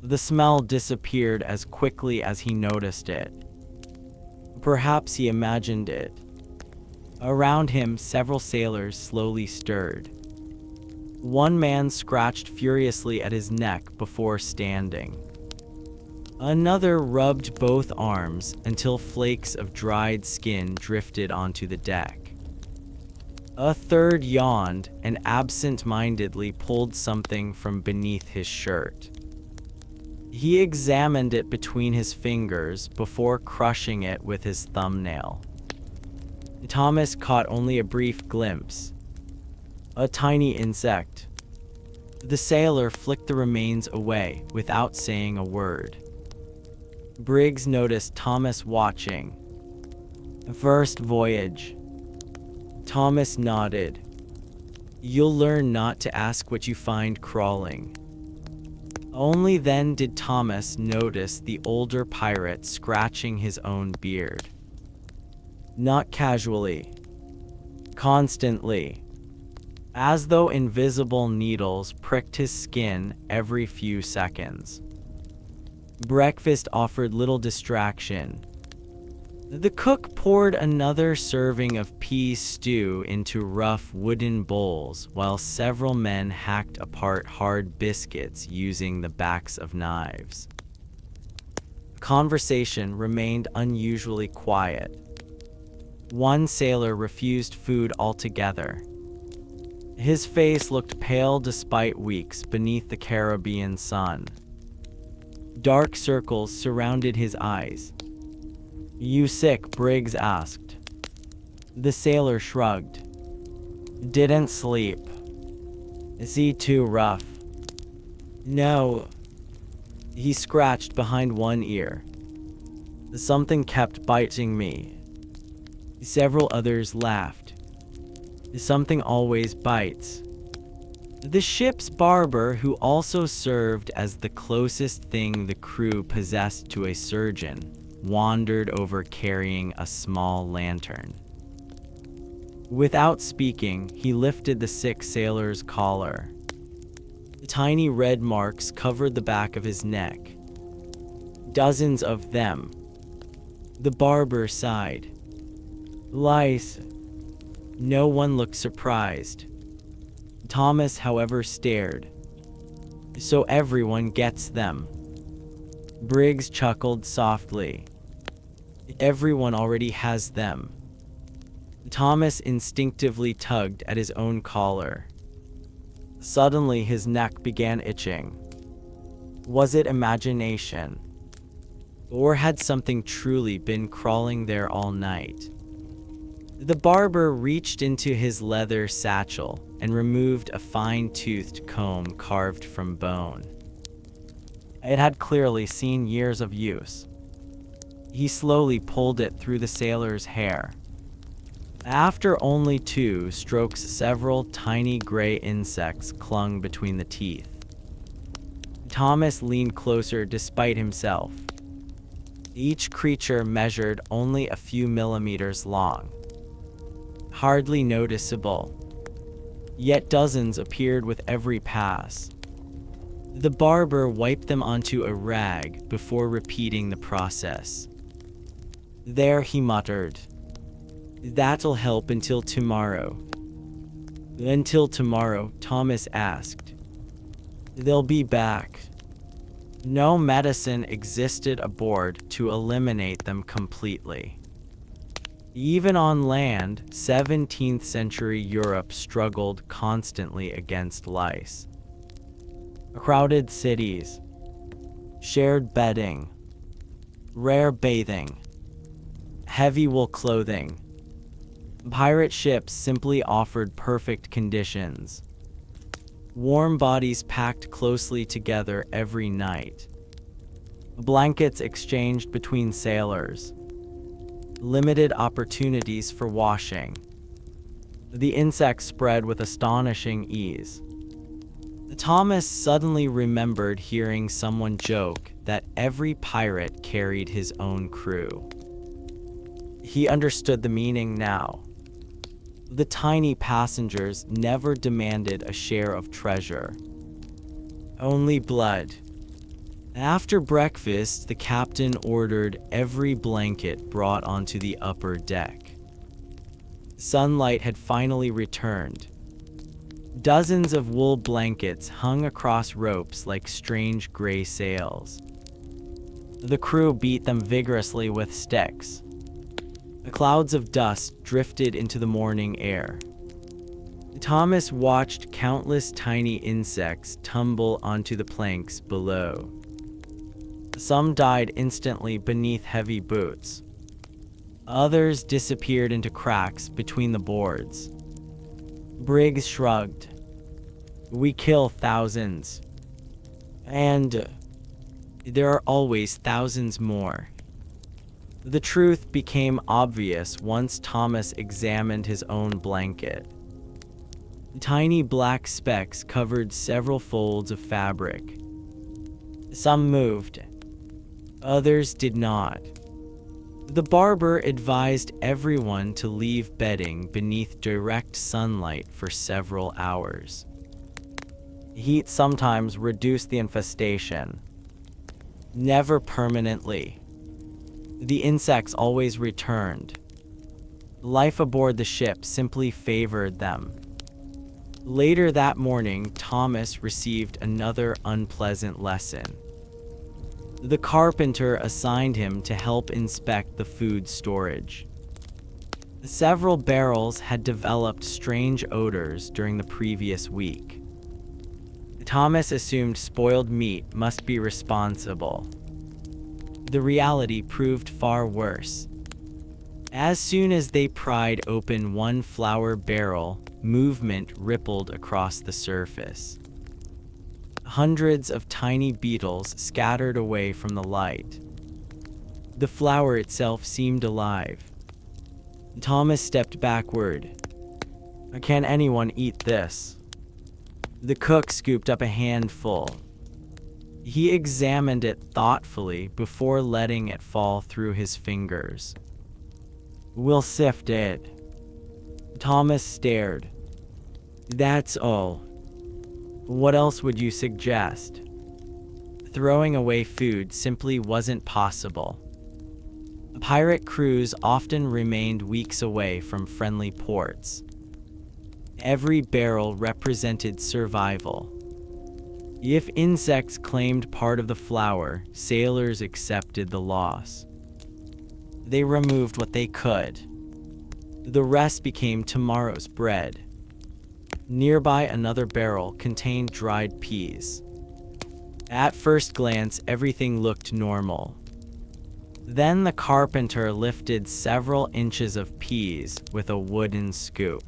The smell disappeared as quickly as he noticed it. Perhaps he imagined it. Around him, several sailors slowly stirred. One man scratched furiously at his neck before standing. Another rubbed both arms until flakes of dried skin drifted onto the deck. A third yawned and absent-mindedly pulled something from beneath his shirt. He examined it between his fingers before crushing it with his thumbnail. Thomas caught only a brief glimpse. A tiny insect. The sailor flicked the remains away without saying a word. Briggs noticed Thomas watching. First voyage. Thomas nodded. You'll learn not to ask what you find crawling. Only then did Thomas notice the older pirate scratching his own beard. Not casually. Constantly. As though invisible needles pricked his skin every few seconds. Breakfast offered little distraction. The cook poured another serving of pea stew into rough wooden bowls while several men hacked apart hard biscuits using the backs of knives. Conversation remained unusually quiet. One sailor refused food altogether. His face looked pale despite weeks beneath the Caribbean sun. Dark circles surrounded his eyes. You sick? Briggs asked. The sailor shrugged. Didn't sleep. Sea too rough? No. He scratched behind one ear. Something kept biting me. Several others laughed. Something always bites. The ship's barber, who also served as the closest thing the crew possessed to a surgeon, wandered over carrying a small lantern. Without speaking, he lifted the sick sailor's collar. Tiny red marks covered the back of his neck. Dozens of them. The barber sighed. Lice. No one looked surprised. Thomas, however, stared. So everyone gets them. Briggs chuckled softly. Everyone already has them. Thomas instinctively tugged at his own collar. Suddenly his neck began itching. Was it imagination? Or had something truly been crawling there all night? The barber reached into his leather satchel and removed a fine-toothed comb carved from bone. It had clearly seen years of use. He slowly pulled it through the sailor's hair. After only 2 strokes, several tiny gray insects clung between the teeth. Thomas leaned closer despite himself. Each creature measured only a few millimeters long. Hardly noticeable. Yet dozens appeared with every pass. The barber wiped them onto a rag before repeating the process. There, he muttered. That'll help until tomorrow. Until tomorrow, Thomas asked. They'll be back. No medicine existed aboard to eliminate them completely. Even on land, 17th-century Europe struggled constantly against lice. Crowded cities, shared bedding, rare bathing, heavy wool clothing. Pirate ships simply offered perfect conditions. Warm bodies packed closely together every night. Blankets exchanged between sailors. Limited opportunities for washing. The insects spread with astonishing ease. Thomas suddenly remembered hearing someone joke that every pirate carried his own crew. He understood the meaning now. The tiny passengers never demanded a share of treasure. Only blood. After breakfast, the captain ordered every blanket brought onto the upper deck. Sunlight had finally returned. Dozens of wool blankets hung across ropes like strange gray sails. The crew beat them vigorously with sticks. Clouds of dust drifted into the morning air. Thomas watched countless tiny insects tumble onto the planks below. Some died instantly beneath heavy boots. Others disappeared into cracks between the boards. Briggs shrugged. We kill thousands. And there are always thousands more. The truth became obvious once Thomas examined his own blanket. Tiny black specks covered several folds of fabric. Some moved, others did not. The barber advised everyone to leave bedding beneath direct sunlight for several hours. Heat sometimes reduced the infestation, never permanently. The insects always returned. Life aboard the ship simply favored them. Later that morning, Thomas received another unpleasant lesson. The carpenter assigned him to help inspect the food storage. Several barrels had developed strange odors during the previous week. Thomas assumed spoiled meat must be responsible. The reality proved far worse. As soon as they pried open one flour barrel, movement rippled across the surface. Hundreds of tiny beetles scattered away from the light. The flour itself seemed alive. Thomas stepped backward. Can anyone eat this? The cook scooped up a handful. He examined it thoughtfully before letting it fall through his fingers. We'll sift it. Thomas stared. That's all. What else would you suggest? Throwing away food simply wasn't possible. Pirate crews often remained weeks away from friendly ports. Every barrel represented survival. If insects claimed part of the flour, sailors accepted the loss. They removed what they could. The rest became tomorrow's bread. Nearby, another barrel contained dried peas. At first glance, everything looked normal. Then the carpenter lifted several inches of peas with a wooden scoop.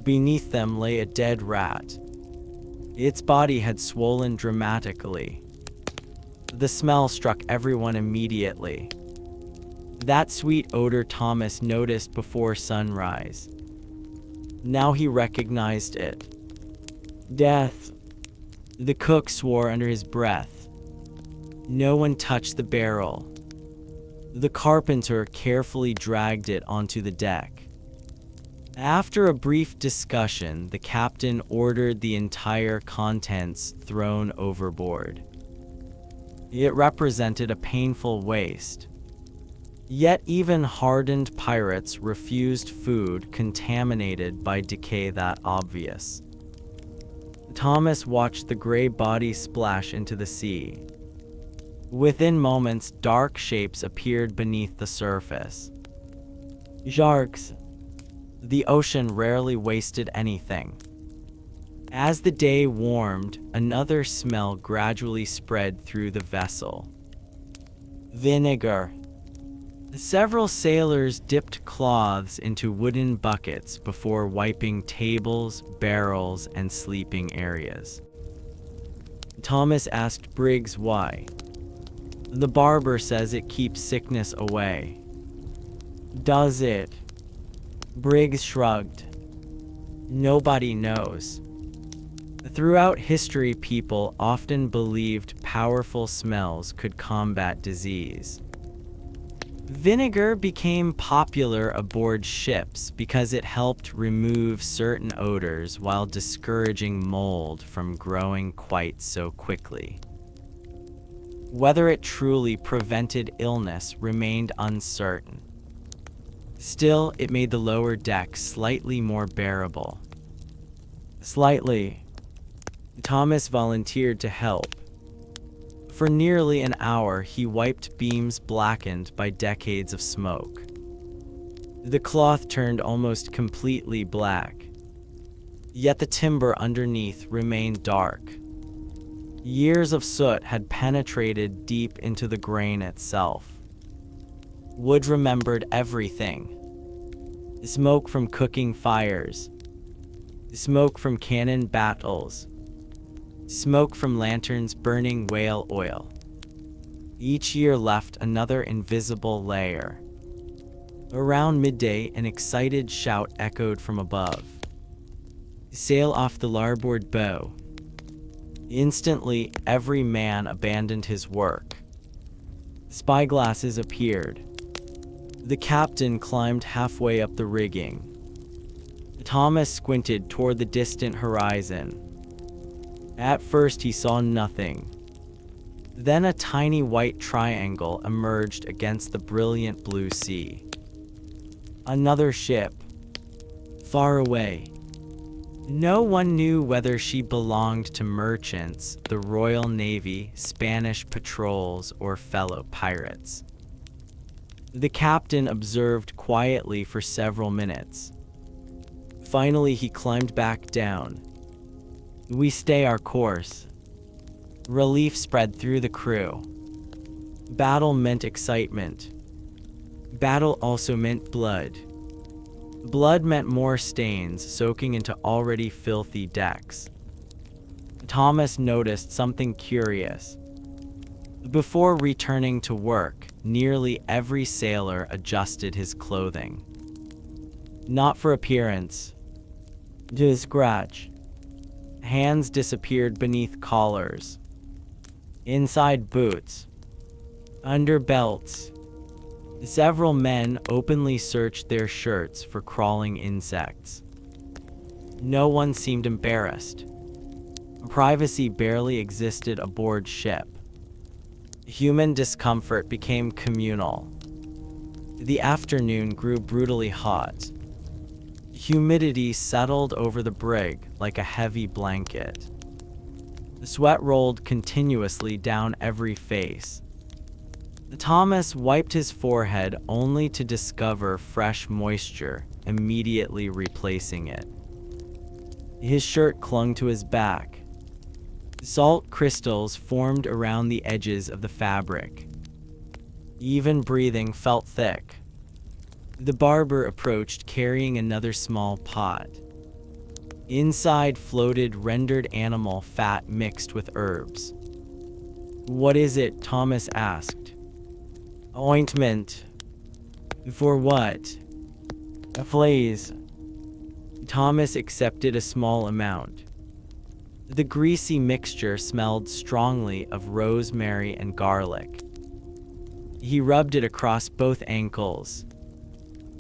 Beneath them lay a dead rat. Its body had swollen dramatically. The smell struck everyone immediately. That sweet odor Thomas noticed before sunrise. Now he recognized it. Death. The cook swore under his breath. No one touched the barrel. The carpenter carefully dragged it onto the deck. After a brief discussion, the captain ordered the entire contents thrown overboard. It represented a painful waste. Yet even hardened pirates refused food contaminated by decay that obvious. Thomas watched the gray body splash into the sea. Within moments, dark shapes appeared beneath the surface. Sharks. The ocean rarely wasted anything. As the day warmed, another smell gradually spread through the vessel. Vinegar. Several sailors dipped cloths into wooden buckets before wiping tables, barrels, and sleeping areas. Thomas asked Briggs why. The barber says it keeps sickness away. Does it? Briggs shrugged. Nobody knows. Throughout history, people often believed powerful smells could combat disease. Vinegar became popular aboard ships because it helped remove certain odors while discouraging mold from growing quite so quickly. Whether it truly prevented illness remained uncertain. Still, it made the lower deck slightly more bearable. Slightly. Thomas volunteered to help. For nearly an hour, he wiped beams blackened by decades of smoke. The cloth turned almost completely black. Yet the timber underneath remained dark. Years of soot had penetrated deep into the grain itself. Wood remembered everything. Smoke from cooking fires. Smoke from cannon battles. Smoke from lanterns burning whale oil. Each year left another invisible layer. Around midday, an excited shout echoed from above. "Sail off the larboard bow." Instantly, every man abandoned his work. Spyglasses appeared. The captain climbed halfway up the rigging. Thomas squinted toward the distant horizon. At first, he saw nothing. Then a tiny white triangle emerged against the brilliant blue sea. Another ship. Far away. No one knew whether she belonged to merchants, the Royal Navy, Spanish patrols, or fellow pirates. The captain observed quietly for several minutes. Finally, he climbed back down. "We stay our course." Relief spread through the crew. Battle meant excitement. Battle also meant blood. Blood meant more stains soaking into already filthy decks. Thomas noticed something curious. Before returning to work, nearly every sailor adjusted his clothing. Not for appearance, to scratch. Hands disappeared beneath collars. Inside boots. Under belts. Several men openly searched their shirts for crawling insects. No one seemed embarrassed. Privacy barely existed aboard ship. Human discomfort became communal. The afternoon grew brutally hot. Humidity settled over the brig like a heavy blanket. The sweat rolled continuously down every face. Thomas wiped his forehead only to discover fresh moisture immediately replacing it. His shirt clung to his back. Salt crystals formed around the edges of the fabric. Even breathing felt thick. The barber approached carrying another small pot. Inside floated rendered animal fat mixed with herbs. "What is it?" Thomas asked. "Ointment." "For what?" "Fleas." Thomas accepted a small amount. The greasy mixture smelled strongly of rosemary and garlic. He rubbed it across both ankles.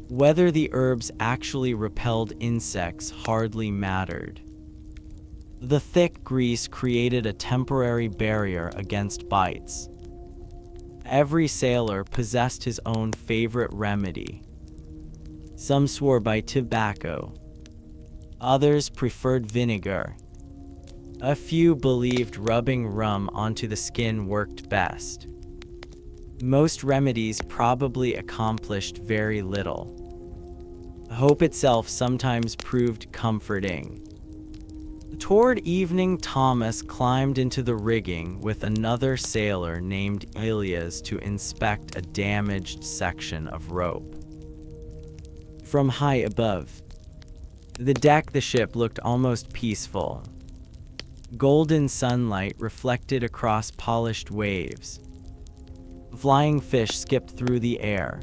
Whether the herbs actually repelled insects hardly mattered. The thick grease created a temporary barrier against bites. Every sailor possessed his own favorite remedy. Some swore by tobacco. Others preferred vinegar. A few believed rubbing rum onto the skin worked best. Most remedies probably accomplished very little. Hope itself sometimes proved comforting. Toward evening, Thomas climbed into the rigging with another sailor named Elias to inspect a damaged section of rope. From high above the deck, the ship looked almost peaceful. Golden sunlight reflected across polished waves. Flying fish skipped through the air.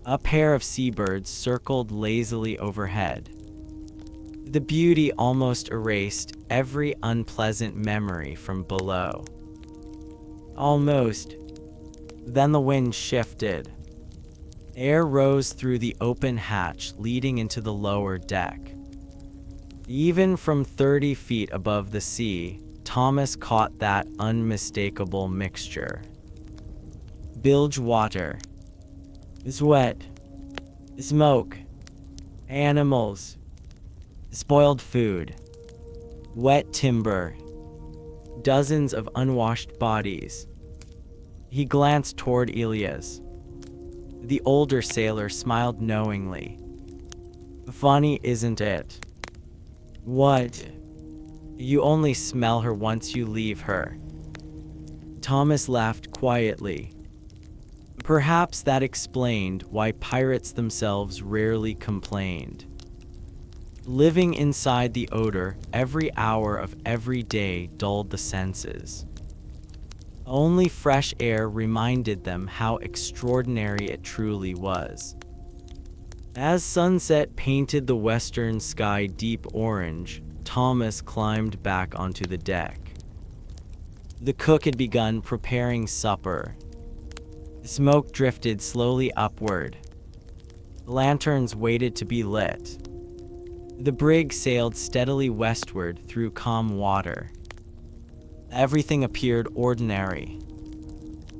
A pair of seabirds circled lazily overhead. The beauty almost erased every unpleasant memory from below. Almost. Then the wind shifted. Air rose through the open hatch leading into the lower deck. Even from 30 feet above the sea, Thomas caught that unmistakable mixture. Bilge water. Sweat. Smoke. Animals. Spoiled food. Wet timber. Dozens of unwashed bodies. He glanced toward Elias. The older sailor smiled knowingly. "Funny, isn't it?" "What?" "You only smell her once you leave her." Thomas laughed quietly. Perhaps that explained why pirates themselves rarely complained. Living inside the odor every hour of every day dulled the senses. Only fresh air reminded them how extraordinary it truly was. As sunset painted the western sky deep orange, Thomas climbed back onto the deck. The cook had begun preparing supper. Smoke drifted slowly upward. Lanterns waited to be lit. The brig sailed steadily westward through calm water. Everything appeared ordinary.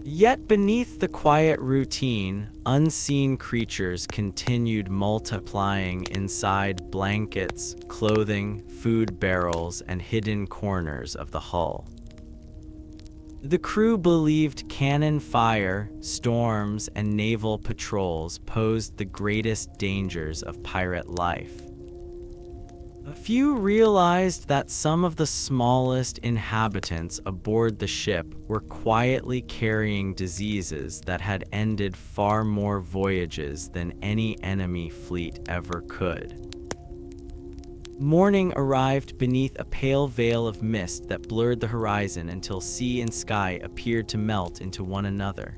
Yet beneath the quiet routine, unseen creatures continued multiplying inside blankets, clothing, food barrels, and hidden corners of the hull. The crew believed cannon fire, storms, and naval patrols posed the greatest dangers of pirate life. A few realized that some of the smallest inhabitants aboard the ship were quietly carrying diseases that had ended far more voyages than any enemy fleet ever could. Morning arrived beneath a pale veil of mist that blurred the horizon until sea and sky appeared to melt into one another.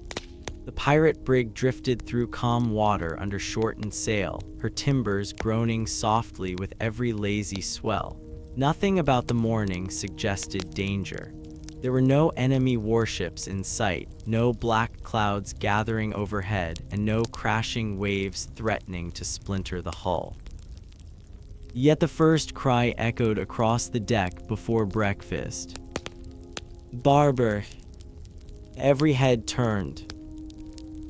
The pirate brig drifted through calm water under shortened sail, her timbers groaning softly with every lazy swell. Nothing about the morning suggested danger. There were no enemy warships in sight, no black clouds gathering overhead, and no crashing waves threatening to splinter the hull. Yet the first cry echoed across the deck before breakfast. "Barber!" Every head turned.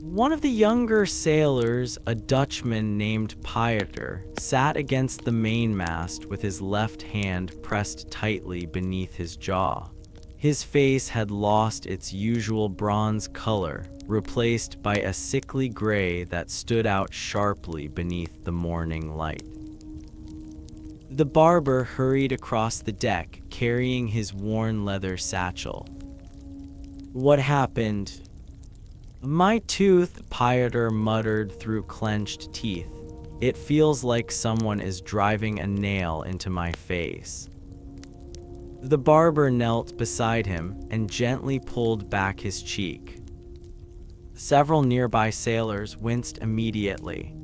One of the younger sailors, a Dutchman named Pieter, sat against the mainmast with his left hand pressed tightly beneath his jaw. His face had lost its usual bronze color, replaced by a sickly gray that stood out sharply beneath the morning light. The barber hurried across the deck, carrying his worn leather satchel. "What happened?" "My tooth," Pieter muttered through clenched teeth. "It feels like someone is driving a nail into my face." The barber knelt beside him and gently pulled back his cheek. Several nearby sailors winced immediately.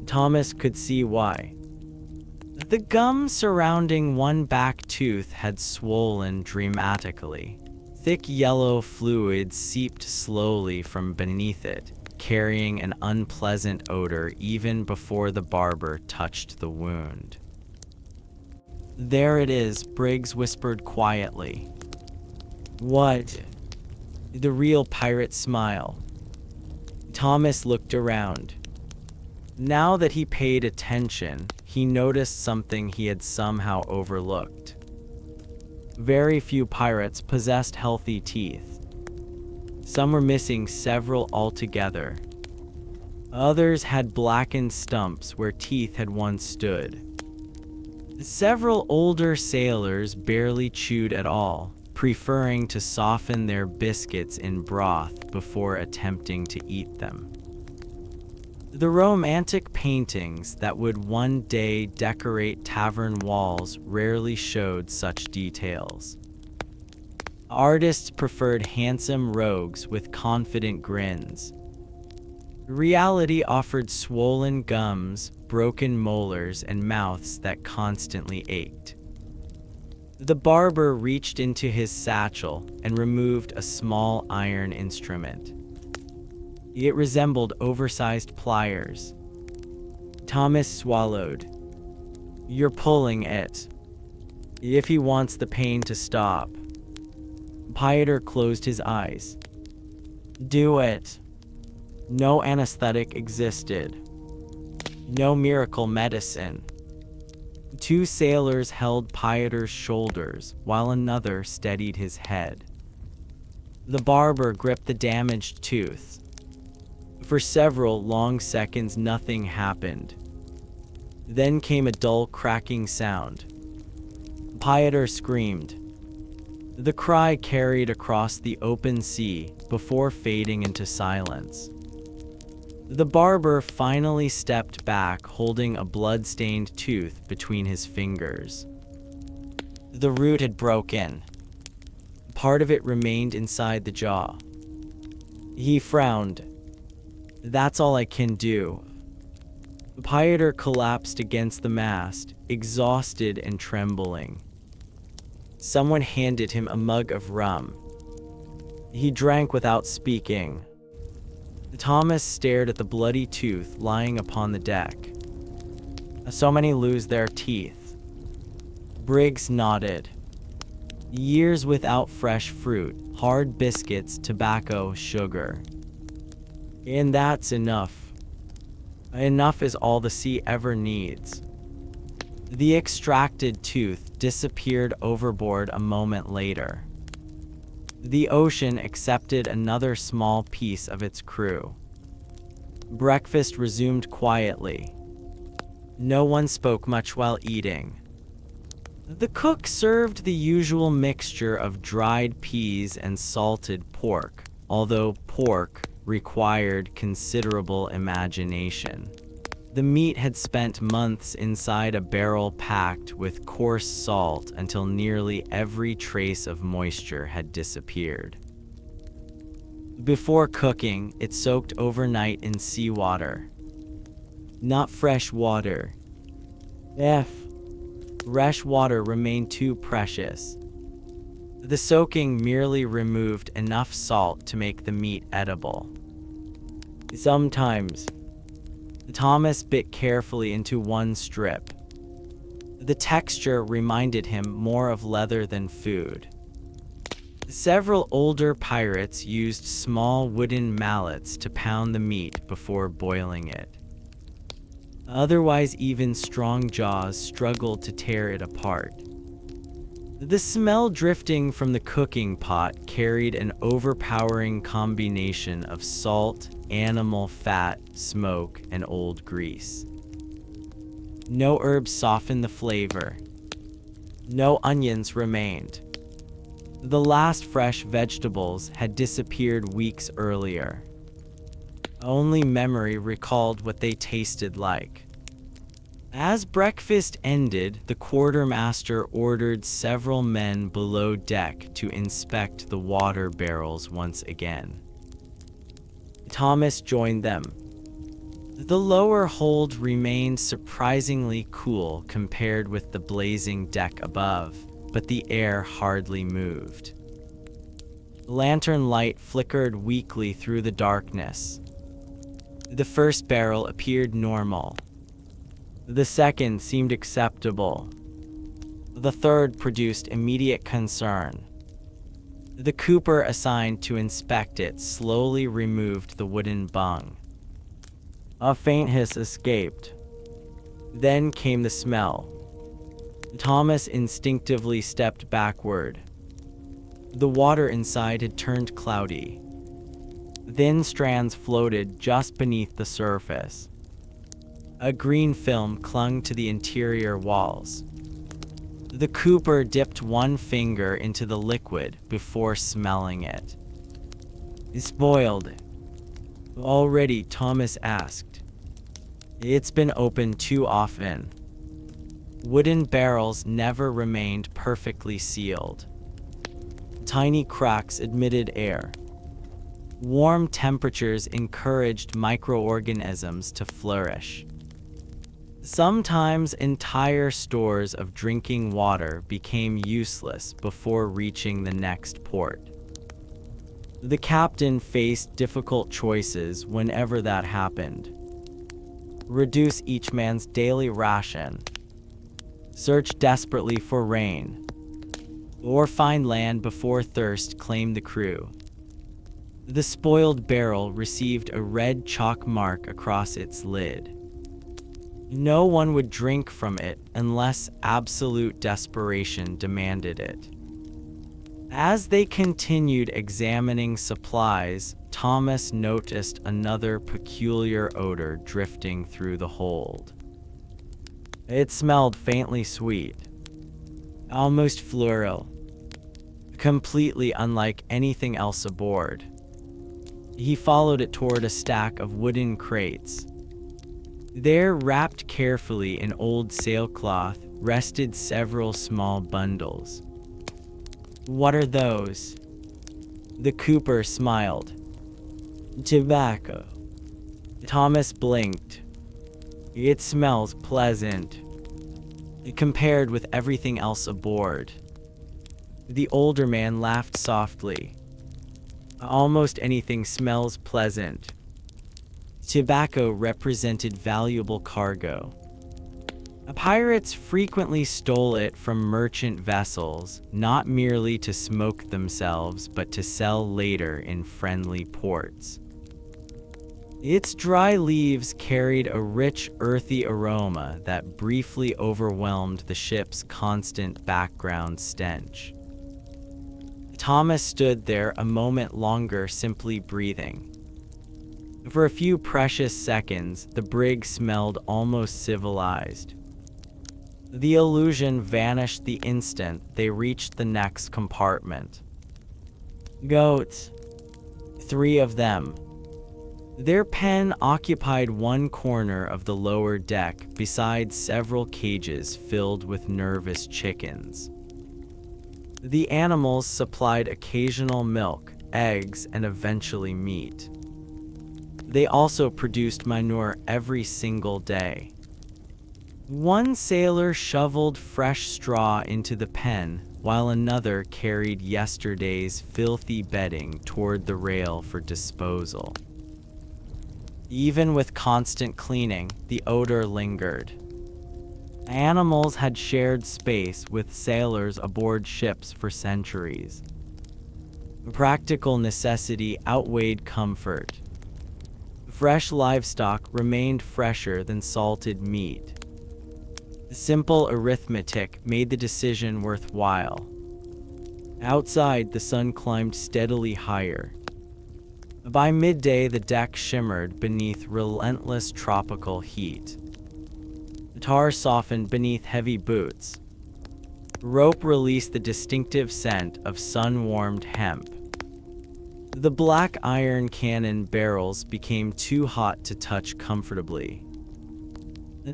Thomas could see why. The gum surrounding one back tooth had swollen dramatically. Thick yellow fluid seeped slowly from beneath it, carrying an unpleasant odor even before the barber touched the wound. "There it is," Briggs whispered quietly. "What?" The real pirate smile. Thomas looked around. Now that he paid attention, he noticed something he had somehow overlooked. Very few pirates possessed healthy teeth. Some were missing several altogether. Others had blackened stumps where teeth had once stood. Several older sailors barely chewed at all, preferring to soften their biscuits in broth before attempting to eat them. The romantic paintings that would one day decorate tavern walls rarely showed such details. Artists preferred handsome rogues with confident grins. Reality offered swollen gums, broken molars, and mouths that constantly ached. The barber reached into his satchel and removed a small iron instrument. It resembled oversized pliers. Thomas swallowed. "You're pulling it." "If he wants the pain to stop." Pieter closed his eyes. "Do it." No anesthetic existed. No miracle medicine. Two sailors held Pieter's shoulders while another steadied his head. The barber gripped the damaged tooth. For several long seconds, nothing happened. Then came a dull cracking sound. Pieter screamed. The cry carried across the open sea before fading into silence. The barber finally stepped back, holding a blood-stained tooth between his fingers. The root had broken. Part of it remained inside the jaw. He frowned. "That's all I can do." Pieter collapsed against the mast, exhausted and trembling. Someone handed him a mug of rum. He drank without speaking. Thomas stared at the bloody tooth lying upon the deck. So many lose their teeth. Briggs nodded. Years without fresh fruit, hard biscuits, tobacco, sugar. And that's enough. Enough is all the sea ever needs. The extracted tooth disappeared overboard a moment later. The ocean accepted another small piece of its crew. Breakfast resumed quietly. No one spoke much while eating. The cook served the usual mixture of dried peas and salted pork, although pork required considerable imagination. The meat had spent months inside a barrel packed with coarse salt until nearly every trace of moisture had disappeared. Before cooking, it soaked overnight in seawater. Not fresh water. Fresh water remained too precious. The soaking merely removed enough salt to make the meat edible. Sometimes, Thomas bit carefully into one strip. The texture reminded him more of leather than food. Several older pirates used small wooden mallets to pound the meat before boiling it. Otherwise, even strong jaws struggled to tear it apart. The smell drifting from the cooking pot carried an overpowering combination of salt, animal fat, smoke, and old grease. No herbs softened the flavor. No onions remained. The last fresh vegetables had disappeared weeks earlier. Only memory recalled what they tasted like. As breakfast ended, the quartermaster ordered several men below deck to inspect the water barrels once again. Thomas joined them. The lower hold remained surprisingly cool compared with the blazing deck above, but the air hardly moved. Lantern light flickered weakly through the darkness. The first barrel appeared normal. The second seemed acceptable. The third produced immediate concern. The cooper assigned to inspect it slowly removed the wooden bung. A faint hiss escaped. Then came the smell. Thomas instinctively stepped backward. The water inside had turned cloudy. Thin strands floated just beneath the surface. A green film clung to the interior walls. The cooper dipped one finger into the liquid before smelling it. "Spoiled already?" Thomas asked. "It's been opened too often." Wooden barrels never remained perfectly sealed. Tiny cracks admitted air. Warm temperatures encouraged microorganisms to flourish. Sometimes entire stores of drinking water became useless before reaching the next port. The captain faced difficult choices whenever that happened. Reduce each man's daily ration, search desperately for rain, or find land before thirst claimed the crew. The spoiled barrel received a red chalk mark across its lid. No one would drink from it unless absolute desperation demanded it. As they continued examining supplies, Thomas noticed another peculiar odor drifting through the hold. It smelled faintly sweet, almost floral, completely unlike anything else aboard. He followed it toward a stack of wooden crates. There, wrapped carefully in old sailcloth, rested several small bundles. "What are those?" The cooper smiled. "Tobacco." Thomas blinked. "It smells pleasant." Compared with everything else aboard. The older man laughed softly. "Almost anything smells pleasant." Tobacco represented valuable cargo. Pirates frequently stole it from merchant vessels, not merely to smoke themselves but to sell later in friendly ports. Its dry leaves carried a rich, earthy aroma that briefly overwhelmed the ship's constant background stench. Thomas stood there a moment longer, simply breathing. For a few precious seconds, the brig smelled almost civilized. The illusion vanished the instant they reached the next compartment. Goats. 3 of them. Their pen occupied one corner of the lower deck, besides several cages filled with nervous chickens. The animals supplied occasional milk, eggs, and eventually meat. They also produced manure every single day. One sailor shoveled fresh straw into the pen, while another carried yesterday's filthy bedding toward the rail for disposal. Even with constant cleaning, the odor lingered. Animals had shared space with sailors aboard ships for centuries. Practical necessity outweighed comfort. Fresh livestock remained fresher than salted meat. Simple arithmetic made the decision worthwhile. Outside, the sun climbed steadily higher. By midday, the deck shimmered beneath relentless tropical heat. Tar softened beneath heavy boots. Rope released the distinctive scent of sun-warmed hemp. The black iron cannon barrels became too hot to touch comfortably.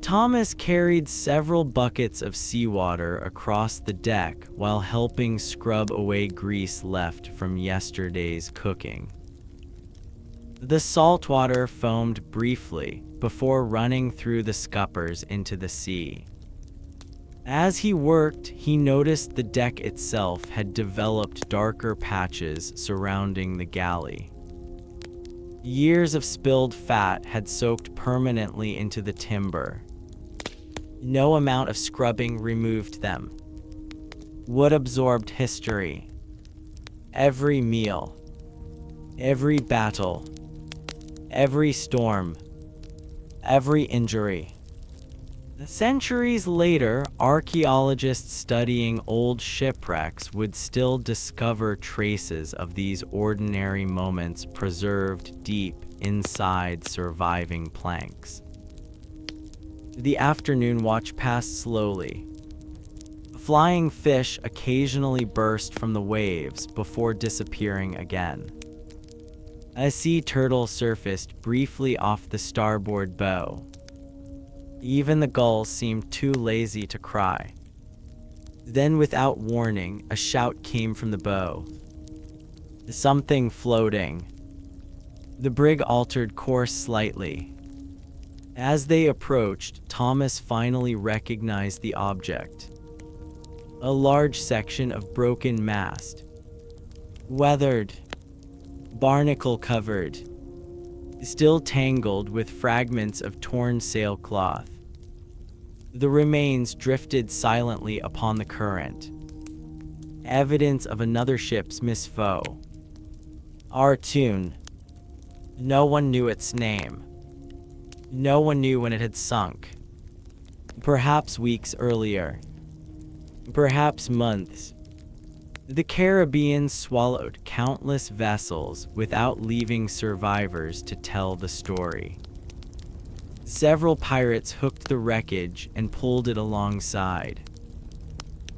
Thomas carried several buckets of seawater across the deck while helping scrub away grease left from yesterday's cooking. The saltwater foamed briefly before running through the scuppers into the sea. As he worked, he noticed the deck itself had developed darker patches surrounding the galley. Years of spilled fat had soaked permanently into the timber. No amount of scrubbing removed them. Wood absorbed history. Every meal. Every battle. Every storm. Every injury. Centuries later, archaeologists studying old shipwrecks would still discover traces of these ordinary moments preserved deep inside surviving planks. The afternoon watch passed slowly. Flying fish occasionally burst from the waves before disappearing again. A sea turtle surfaced briefly off the starboard bow. Even the gulls seemed too lazy to cry. Then, without warning, a shout came from the bow. Something floating. The brig altered course slightly. As they approached, Thomas finally recognized the object. A large section of broken mast. Weathered. Barnacle-covered. Still tangled with fragments of torn sailcloth. The remains drifted silently upon the current. Evidence of another ship's misfoe. Artoon. No one knew its name. No one knew when it had sunk. Perhaps weeks earlier. Perhaps months. The Caribbean swallowed countless vessels without leaving survivors to tell the story. Several pirates hooked the wreckage and pulled it alongside.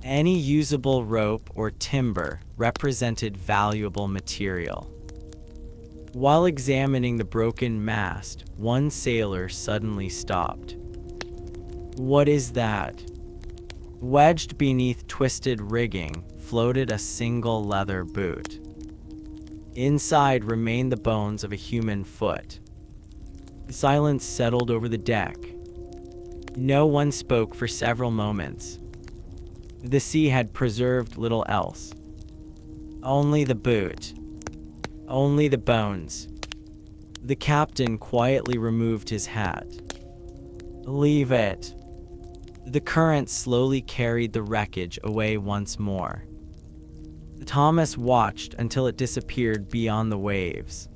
Any usable rope or timber represented valuable material. While examining the broken mast, one sailor suddenly stopped. "What is that?" Wedged beneath twisted rigging, floated a single leather boot. Inside remained the bones of a human foot. Silence settled over the deck. No one spoke for several moments. The sea had preserved little else. Only the boot. Only the bones. The captain quietly removed his hat. "Leave it." The current slowly carried the wreckage away once more. Thomas watched until it disappeared beyond the waves.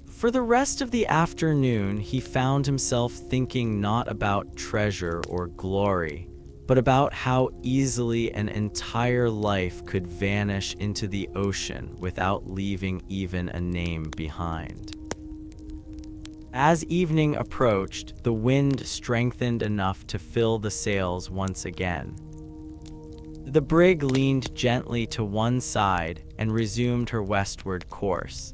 For the rest of the afternoon, he found himself thinking not about treasure or glory, but about how easily an entire life could vanish into the ocean without leaving even a name behind. As evening approached, the wind strengthened enough to fill the sails once again. The brig leaned gently to one side and resumed her westward course.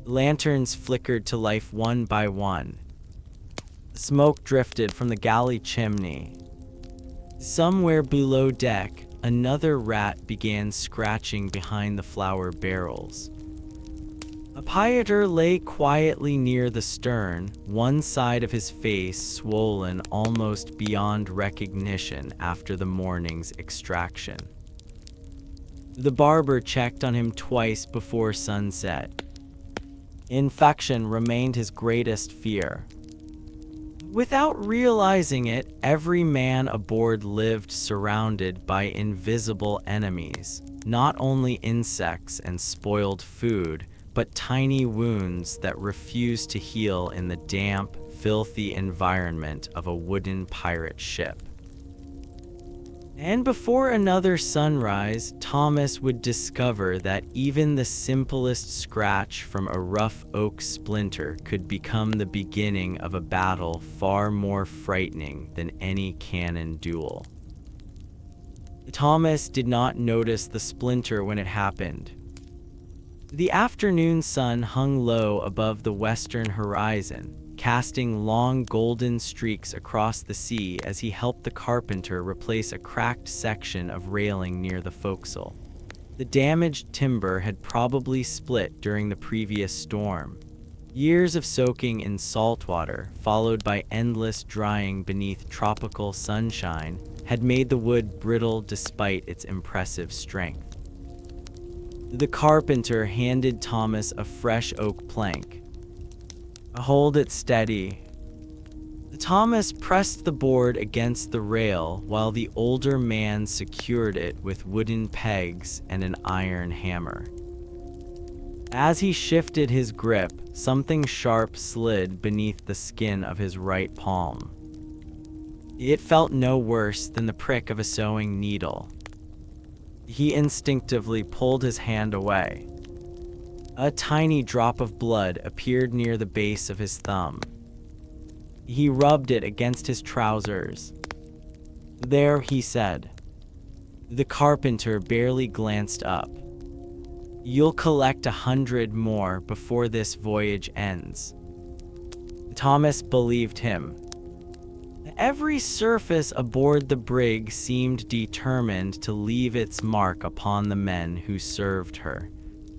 Lanterns flickered to life one by one. Smoke drifted from the galley chimney. Somewhere below deck, another rat began scratching behind the flour barrels. A pirater lay quietly near the stern, one side of his face swollen almost beyond recognition after the morning's extraction. The barber checked on him twice before sunset. Infection remained his greatest fear. Without realizing it, every man aboard lived surrounded by invisible enemies, not only insects and spoiled food, but tiny wounds that refused to heal in the damp, filthy environment of a wooden pirate ship. And before another sunrise, Thomas would discover that even the simplest scratch from a rough oak splinter could become the beginning of a battle far more frightening than any cannon duel. Thomas did not notice the splinter when it happened. The afternoon sun hung low above the western horizon, casting long golden streaks across the sea as he helped the carpenter replace a cracked section of railing near the forecastle. The damaged timber had probably split during the previous storm. Years of soaking in saltwater, followed by endless drying beneath tropical sunshine, had made the wood brittle despite its impressive strength. The carpenter handed Thomas a fresh oak plank. "Hold it steady." Thomas pressed the board against the rail while the older man secured it with wooden pegs and an iron hammer. As he shifted his grip, something sharp slid beneath the skin of his right palm. It felt no worse than the prick of a sewing needle. He instinctively pulled his hand away. A tiny drop of blood appeared near the base of his thumb. He rubbed it against his trousers. "There," he said. The carpenter barely glanced up. "You'll collect 100 more before this voyage ends." Thomas believed him. Every surface aboard the brig seemed determined to leave its mark upon the men who served her.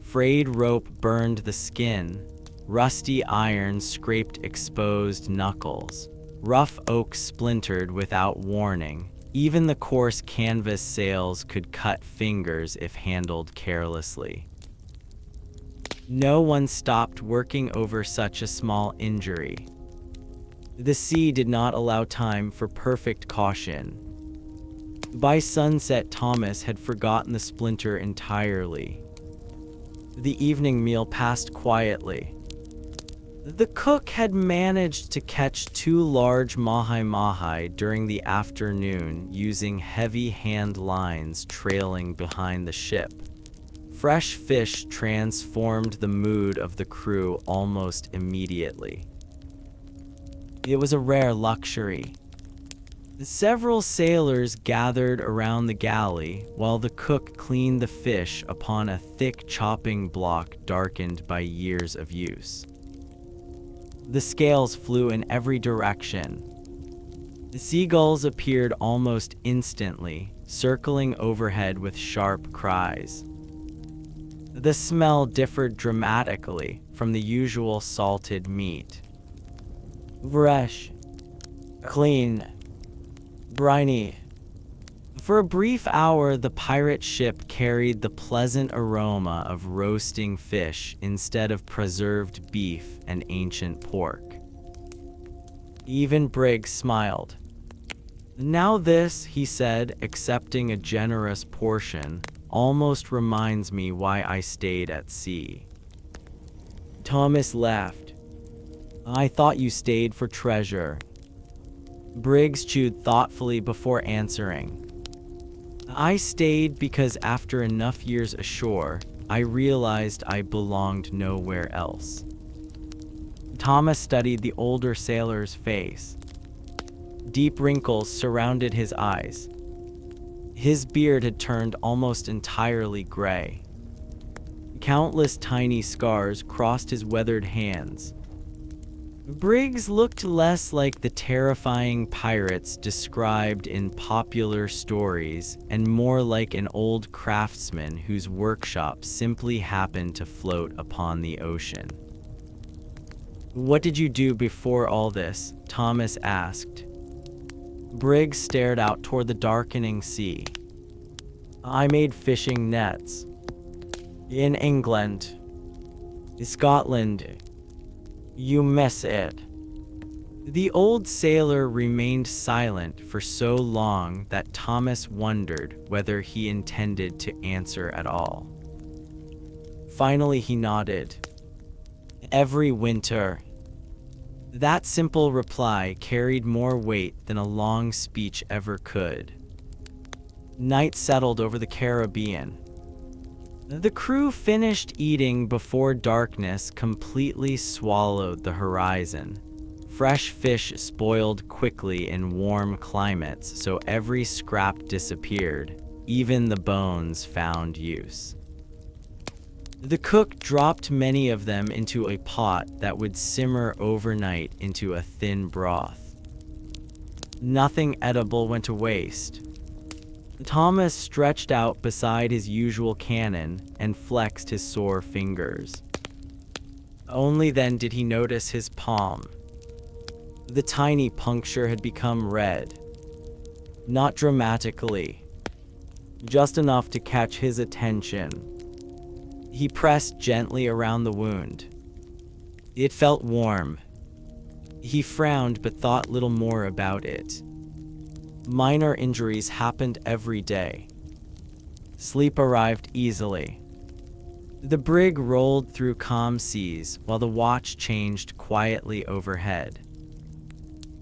Frayed rope burned the skin. Rusty iron scraped exposed knuckles. Rough oak splintered without warning. Even the coarse canvas sails could cut fingers if handled carelessly. No one stopped working over such a small injury. The sea did not allow time for perfect caution. By sunset, Thomas had forgotten the splinter entirely. The evening meal passed quietly. The cook had managed to catch 2 large mahi-mahi during the afternoon using heavy hand lines trailing behind the ship. Fresh fish transformed the mood of the crew almost immediately. It was a rare luxury. Several sailors gathered around the galley while the cook cleaned the fish upon a thick chopping block darkened by years of use. The scales flew in every direction. The seagulls appeared almost instantly, circling overhead with sharp cries. The smell differed dramatically from the usual salted meat. Fresh, clean, briny. For a brief hour, the pirate ship carried the pleasant aroma of roasting fish instead of preserved beef and ancient pork. Even Briggs smiled. Now this, he said, accepting a generous portion, almost reminds me why I stayed at sea. Thomas laughed. I thought you stayed for treasure. Briggs chewed thoughtfully before answering. I stayed because after enough years ashore, I realized I belonged nowhere else. Thomas studied the older sailor's face. Deep wrinkles surrounded his eyes. His beard had turned almost entirely gray. Countless tiny scars crossed his weathered hands. Briggs looked less like the terrifying pirates described in popular stories and more like an old craftsman whose workshop simply happened to float upon the ocean. What did you do before all this? Thomas asked. Briggs stared out toward the darkening sea. I made fishing nets. In England. Scotland. You miss it. The old sailor remained silent for so long that Thomas wondered whether he intended to answer at all. Finally, he nodded. Every winter. That simple reply carried more weight than a long speech ever could. Night settled over the Caribbean. The crew finished eating before darkness completely swallowed the horizon. Fresh fish spoiled quickly in warm climates, so every scrap disappeared. Even the bones found use. The cook dropped many of them into a pot that would simmer overnight into a thin broth. Nothing edible went to waste. Thomas stretched out beside his usual cannon and flexed his sore fingers. Only then did he notice his palm. The tiny puncture had become red. Not dramatically, just enough to catch his attention. He pressed gently around the wound. It felt warm. He frowned but thought little more about it. Minor injuries happened every day. Sleep arrived easily. The brig rolled through calm seas while the watch changed quietly overhead.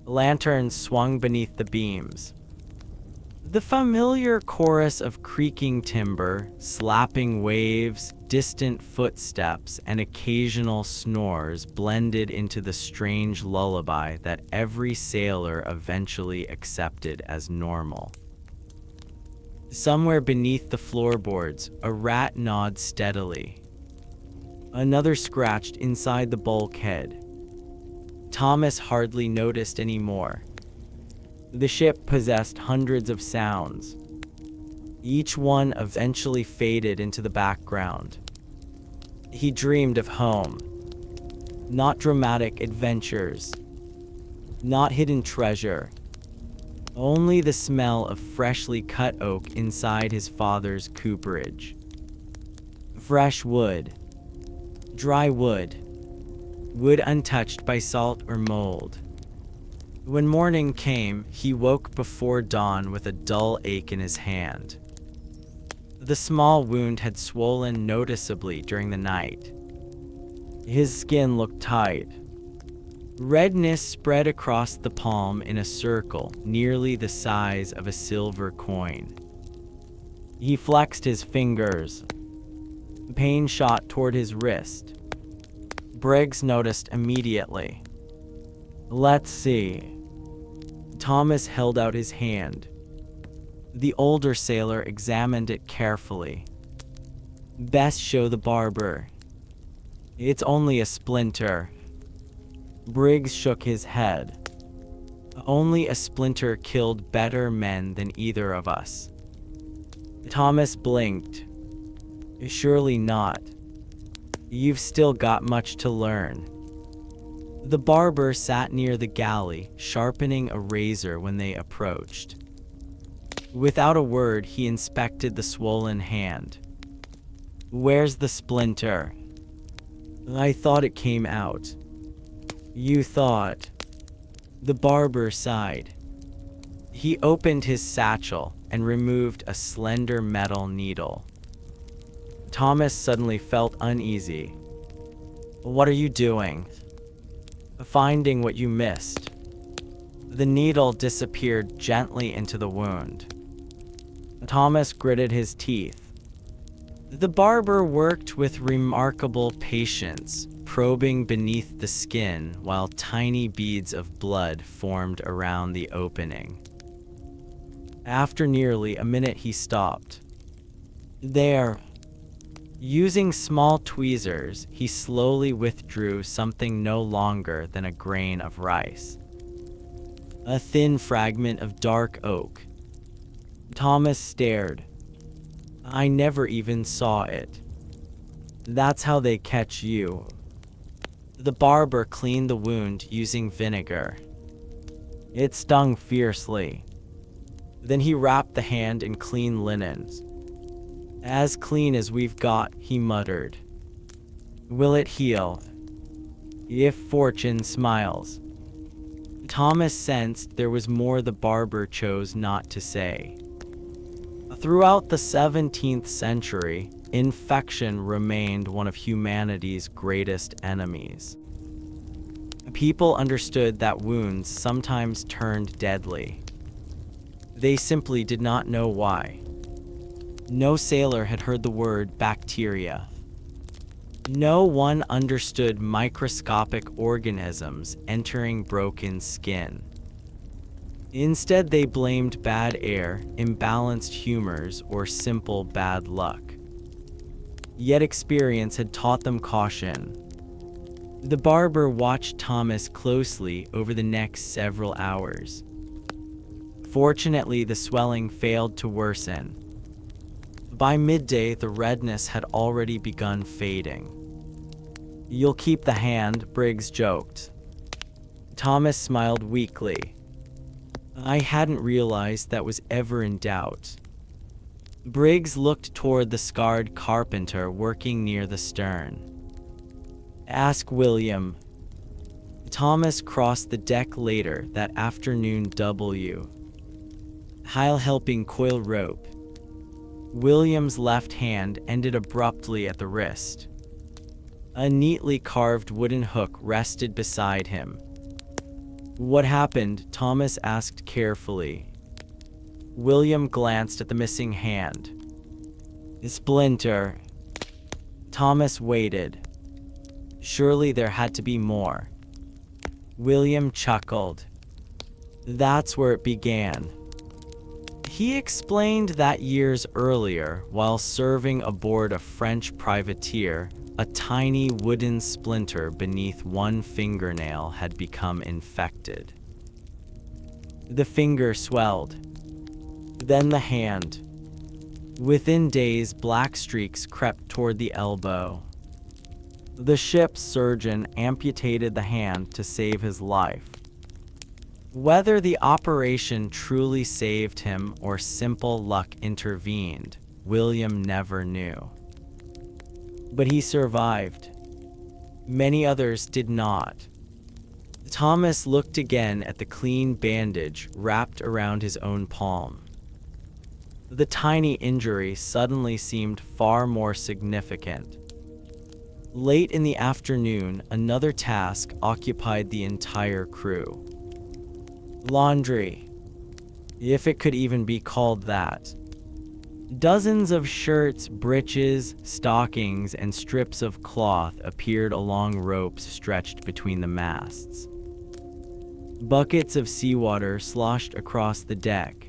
Lanterns swung beneath the beams. The familiar chorus of creaking timber, slapping waves, distant footsteps, and occasional snores blended into the strange lullaby that every sailor eventually accepted as normal. Somewhere beneath the floorboards, a rat gnawed steadily. Another scratched inside the bulkhead. Thomas hardly noticed anymore. The ship possessed hundreds of sounds. Each one eventually faded into the background. He dreamed of home. Not dramatic adventures. Not hidden treasure. Only the smell of freshly cut oak inside his father's cooperage. Fresh wood. Dry wood. Wood untouched by salt or mold. When morning came, he woke before dawn with a dull ache in his hand. The small wound had swollen noticeably during the night. His skin looked tight. Redness spread across the palm in a circle nearly the size of a silver coin. He flexed his fingers. Pain shot toward his wrist. Briggs noticed immediately. Let's see. Thomas held out his hand. The older sailor examined it carefully. Best show the barber. It's only a splinter. Briggs shook his head. Only a splinter killed better men than either of us. Thomas blinked. Surely not. You've still got much to learn. The barber sat near the galley, sharpening a razor when they approached. Without a word, he inspected the swollen hand. Where's the splinter? I thought it came out. You thought? The barber sighed. He opened his satchel and removed a slender metal needle. Thomas suddenly felt uneasy. What are you doing? Finding what you missed. The needle disappeared gently into the wound. Thomas gritted his teeth. The barber worked with remarkable patience, probing beneath the skin while tiny beads of blood formed around the opening. After nearly a minute, he stopped. There. Using small tweezers, he slowly withdrew something no longer than a grain of rice. A thin fragment of dark oak. Thomas stared. I never even saw it. That's how they catch you. The barber cleaned the wound using vinegar. It stung fiercely. Then he wrapped the hand in clean linens. As clean as we've got, he muttered. Will it heal? If fortune smiles. Thomas sensed there was more the barber chose not to say. Throughout the 17th century, infection remained one of humanity's greatest enemies. People understood that wounds sometimes turned deadly. They simply did not know why. No sailor had heard the word bacteria. No one understood microscopic organisms entering broken skin. Instead, they blamed bad air, imbalanced humors, or simple bad luck. Yet experience had taught them caution. The barber watched Thomas closely over the next several hours. Fortunately, the swelling failed to worsen. By midday, the redness had already begun fading. You'll keep the hand, Briggs joked. Thomas smiled weakly. I hadn't realized that was ever in doubt. Briggs looked toward the scarred carpenter working near the stern. Ask William. Thomas crossed the deck later that afternoon. He'll helping coil rope. William's left hand ended abruptly at the wrist. A neatly carved wooden hook rested beside him. What happened? Thomas asked carefully. William glanced at the missing hand. A splinter. Thomas waited. Surely there had to be more. William chuckled. That's where it began. He explained that years earlier, while serving aboard a French privateer, a tiny wooden splinter beneath one fingernail had become infected. The finger swelled. Then the hand. Within days, black streaks crept toward the elbow. The ship's surgeon amputated the hand to save his life. Whether the operation truly saved him or simple luck intervened, William never knew. But he survived. Many others did not. Thomas looked again at the clean bandage wrapped around his own palm. The tiny injury suddenly seemed far more significant. Late in the afternoon, another task occupied the entire crew. Laundry, if it could even be called that. Dozens of shirts, breeches, stockings, and strips of cloth appeared along ropes stretched between the masts. Buckets of seawater sloshed across the deck.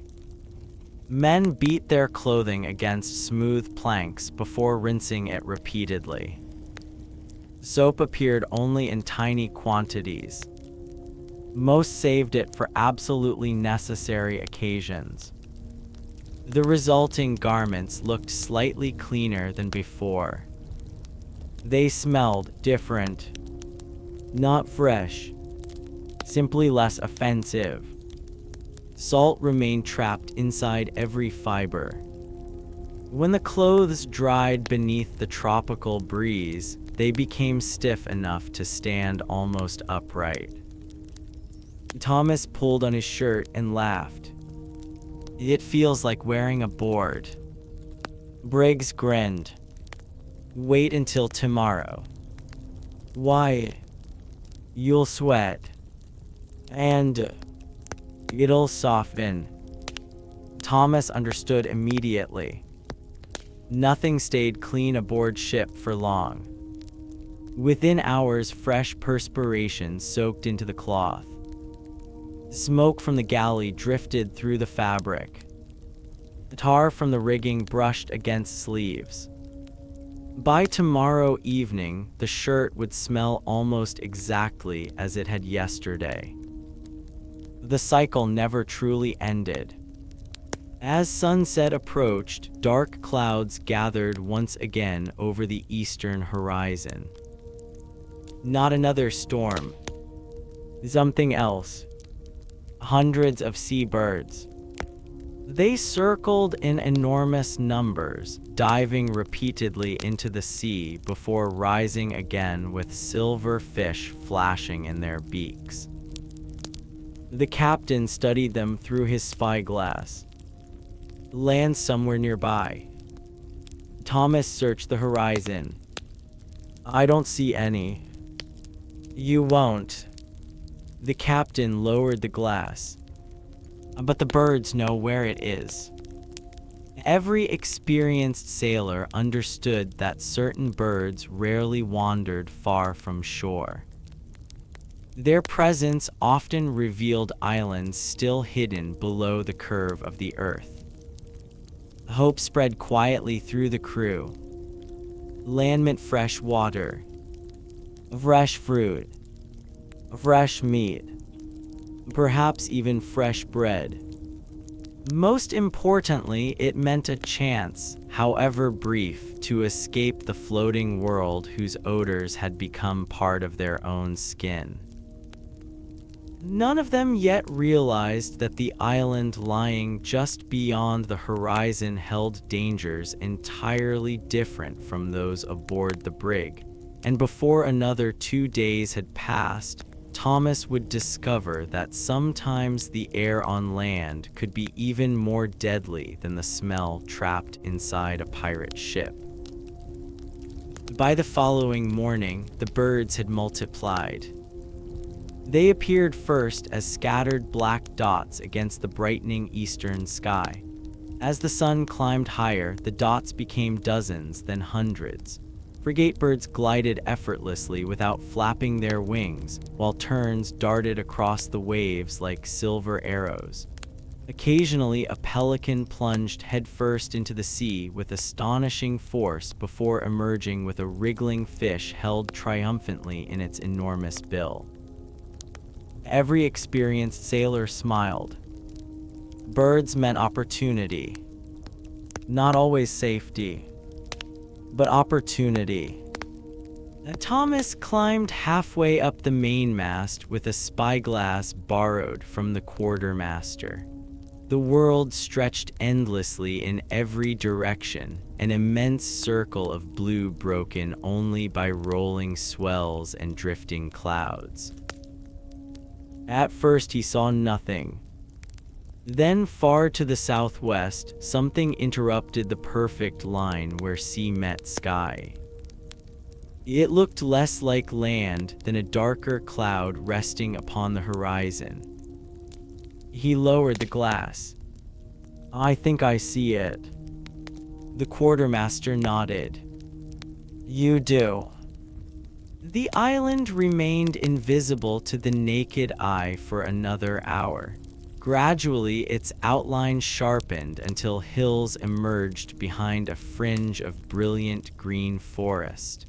Men beat their clothing against smooth planks before rinsing it repeatedly. Soap appeared only in tiny quantities. Most saved it for absolutely necessary occasions. The resulting garments looked slightly cleaner than before. They smelled different. Not fresh, simply less offensive. Salt remained trapped inside every fiber. When the clothes dried beneath the tropical breeze, they became stiff enough to stand almost upright. Thomas pulled on his shirt and laughed. It feels like wearing a board. Briggs grinned. Wait until tomorrow. Why? You'll sweat. And it'll soften. Thomas understood immediately. Nothing stayed clean aboard ship for long. Within hours, fresh perspiration soaked into the cloth. Smoke from the galley drifted through the fabric. Tar from the rigging brushed against sleeves. By tomorrow evening, the shirt would smell almost exactly as it had yesterday. The cycle never truly ended. As sunset approached, dark clouds gathered once again over the eastern horizon. Not another storm. Something else. Hundreds of seabirds. They circled in enormous numbers, diving repeatedly into the sea before rising again with silver fish flashing in their beaks. The captain studied them through his spyglass. Land somewhere nearby. Thomas searched the horizon. I don't see any. You won't. The captain lowered the glass. But the birds know where it is. Every experienced sailor understood that certain birds rarely wandered far from shore. Their presence often revealed islands still hidden below the curve of the earth. Hope spread quietly through the crew. Land meant fresh water, fresh fruit, fresh meat, perhaps even fresh bread. Most importantly, it meant a chance, however brief, to escape the floating world whose odors had become part of their own skin. None of them yet realized that the island lying just beyond the horizon held dangers entirely different from those aboard the brig, and before another 2 days had passed, Thomas would discover that sometimes the air on land could be even more deadly than the smell trapped inside a pirate ship. By the following morning, the birds had multiplied. They appeared first as scattered black dots against the brightening eastern sky. As the sun climbed higher, the dots became dozens, then hundreds. Frigate birds glided effortlessly without flapping their wings, while terns darted across the waves like silver arrows. Occasionally, a pelican plunged headfirst into the sea with astonishing force before emerging with a wriggling fish held triumphantly in its enormous bill. Every experienced sailor smiled. Birds meant opportunity. Not always safety, but opportunity. Thomas climbed halfway up the mainmast with a spyglass borrowed from the quartermaster. The world stretched endlessly in every direction, an immense circle of blue broken only by rolling swells and drifting clouds. At first he saw nothing. Then, far to the southwest, something interrupted the perfect line where sea met sky. It looked less like land than a darker cloud resting upon the horizon. He lowered the glass. I think I see it. The quartermaster nodded. You do. The island remained invisible to the naked eye for another hour. Gradually, its outline sharpened until hills emerged behind a fringe of brilliant green forest.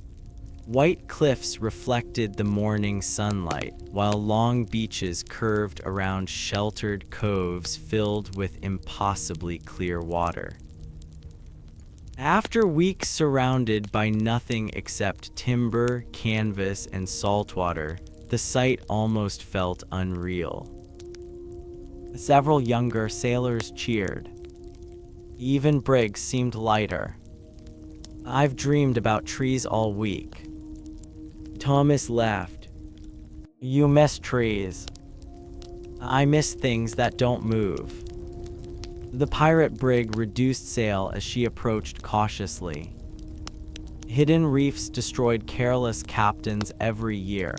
White cliffs reflected the morning sunlight, while long beaches curved around sheltered coves filled with impossibly clear water. After weeks surrounded by nothing except timber, canvas, and saltwater, the sight almost felt unreal. Several younger sailors cheered. Even Briggs seemed lighter. "I've dreamed about trees all week." Thomas laughed. "You miss trees." "I miss things that don't move." The pirate brig reduced sail as she approached cautiously. Hidden reefs destroyed careless captains every year.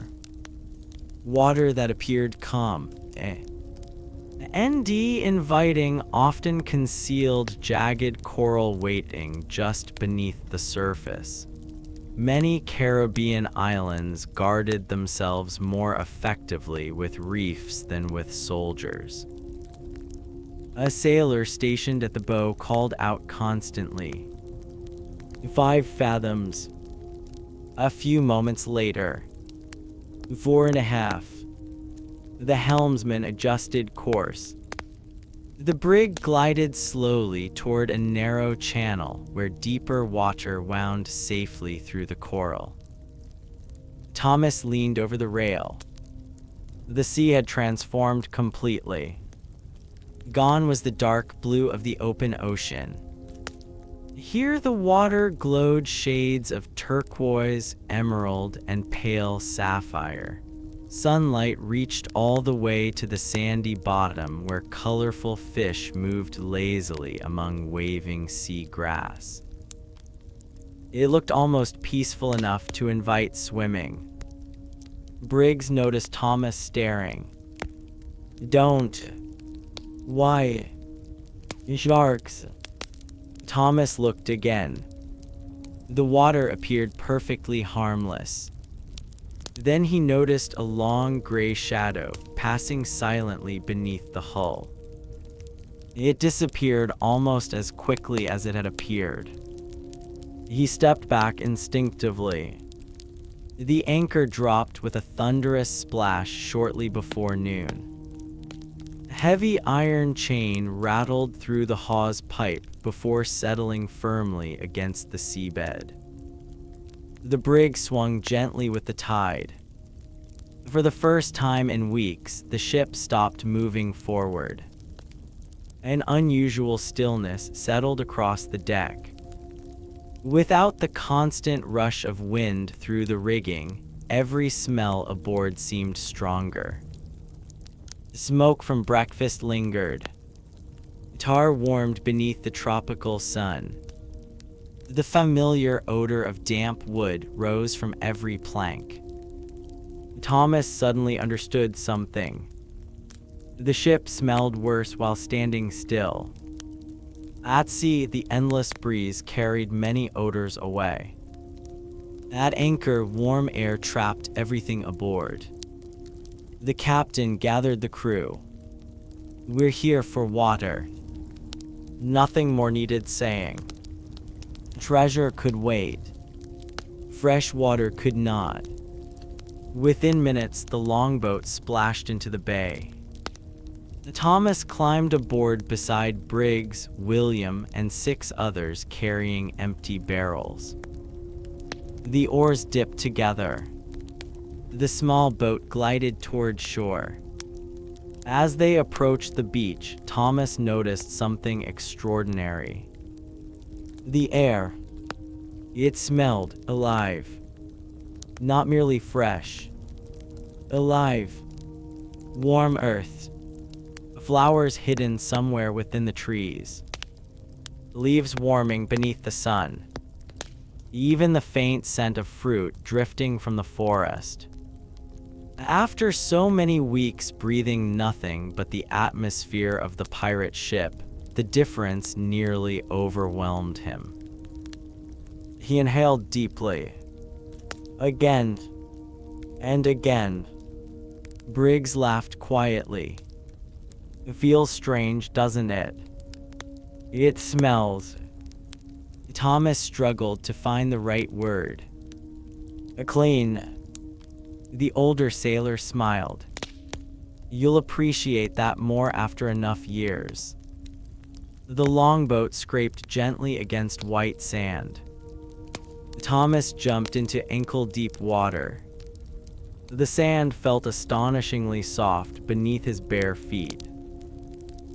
Water that appeared calm, and inviting, often concealed jagged coral waiting just beneath the surface. Many Caribbean islands guarded themselves more effectively with reefs than with soldiers. A sailor stationed at the bow called out constantly, "5 fathoms." A few moments later, 4.5. The helmsman adjusted course. The brig glided slowly toward a narrow channel where deeper water wound safely through the coral. Thomas leaned over the rail. The sea had transformed completely. Gone was the dark blue of the open ocean. Here the water glowed shades of turquoise, emerald, and pale sapphire. Sunlight reached all the way to the sandy bottom where colorful fish moved lazily among waving sea grass. It looked almost peaceful enough to invite swimming. Briggs noticed Thomas staring. "Don't." "Why?" "Sharks." Thomas looked again. The water appeared perfectly harmless. Then he noticed a long gray shadow passing silently beneath the hull. It disappeared almost as quickly as it had appeared. He stepped back instinctively. The anchor dropped with a thunderous splash shortly before noon. A heavy iron chain rattled through the hawse pipe before settling firmly against the seabed. The brig swung gently with the tide. For the first time in weeks, the ship stopped moving forward. An unusual stillness settled across the deck. Without the constant rush of wind through the rigging, every smell aboard seemed stronger. Smoke from breakfast lingered. Tar warmed beneath the tropical sun. The familiar odor of damp wood rose from every plank. Thomas suddenly understood something. The ship smelled worse while standing still. At sea, the endless breeze carried many odors away. At anchor, warm air trapped everything aboard. The captain gathered the crew. "We're here for water." Nothing more needed saying. Treasure could wait. Fresh water could not. Within minutes, the longboat splashed into the bay. Thomas climbed aboard beside Briggs, William, and 6 others carrying empty barrels. The oars dipped together. The small boat glided toward shore. As they approached the beach, Thomas noticed something extraordinary. The air. It smelled alive. Not merely fresh. Alive. Warm earth. Flowers hidden somewhere within the trees. Leaves warming beneath the sun. Even the faint scent of fruit drifting from the forest. After so many weeks breathing nothing but the atmosphere of the pirate ship, the difference nearly overwhelmed him. He inhaled deeply. Again. And again. Briggs laughed quietly. "It feels strange, doesn't it?" "It smells." Thomas struggled to find the right word. Clean. The older sailor smiled. You'll appreciate that more after enough years. The longboat scraped gently against white sand. Thomas jumped into ankle-deep water. The sand felt astonishingly soft beneath his bare feet.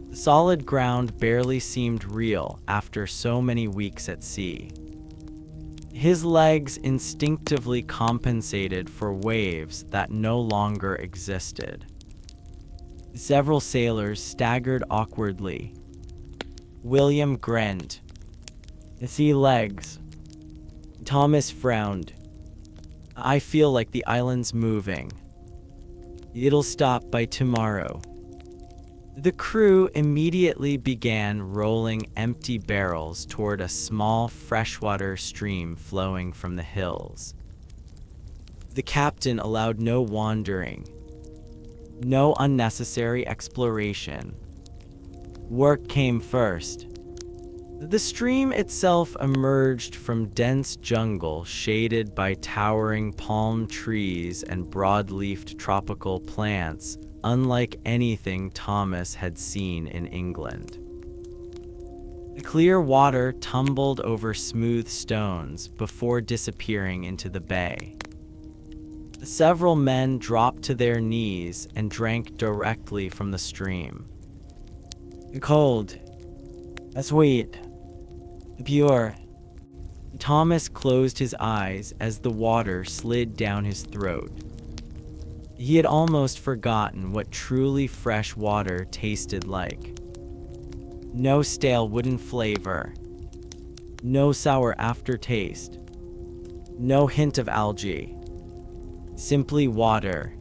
The solid ground barely seemed real after so many weeks at sea. His legs instinctively compensated for waves that no longer existed. Several sailors staggered awkwardly. William grinned. "See legs." Thomas frowned. "I feel like the island's moving. It'll stop by tomorrow." The crew immediately began rolling empty barrels toward a small freshwater stream flowing from the hills. The captain allowed no wandering, no unnecessary exploration. Work came first. The stream itself emerged from dense jungle shaded by towering palm trees and broad-leafed tropical plants, unlike anything Thomas had seen in England. The clear water tumbled over smooth stones before disappearing into the bay. Several men dropped to their knees and drank directly from the stream. Cold, sweet, pure. Thomas closed his eyes as the water slid down his throat. He had almost forgotten what truly fresh water tasted like. No stale wooden flavor, no sour aftertaste, no hint of algae. Simply water.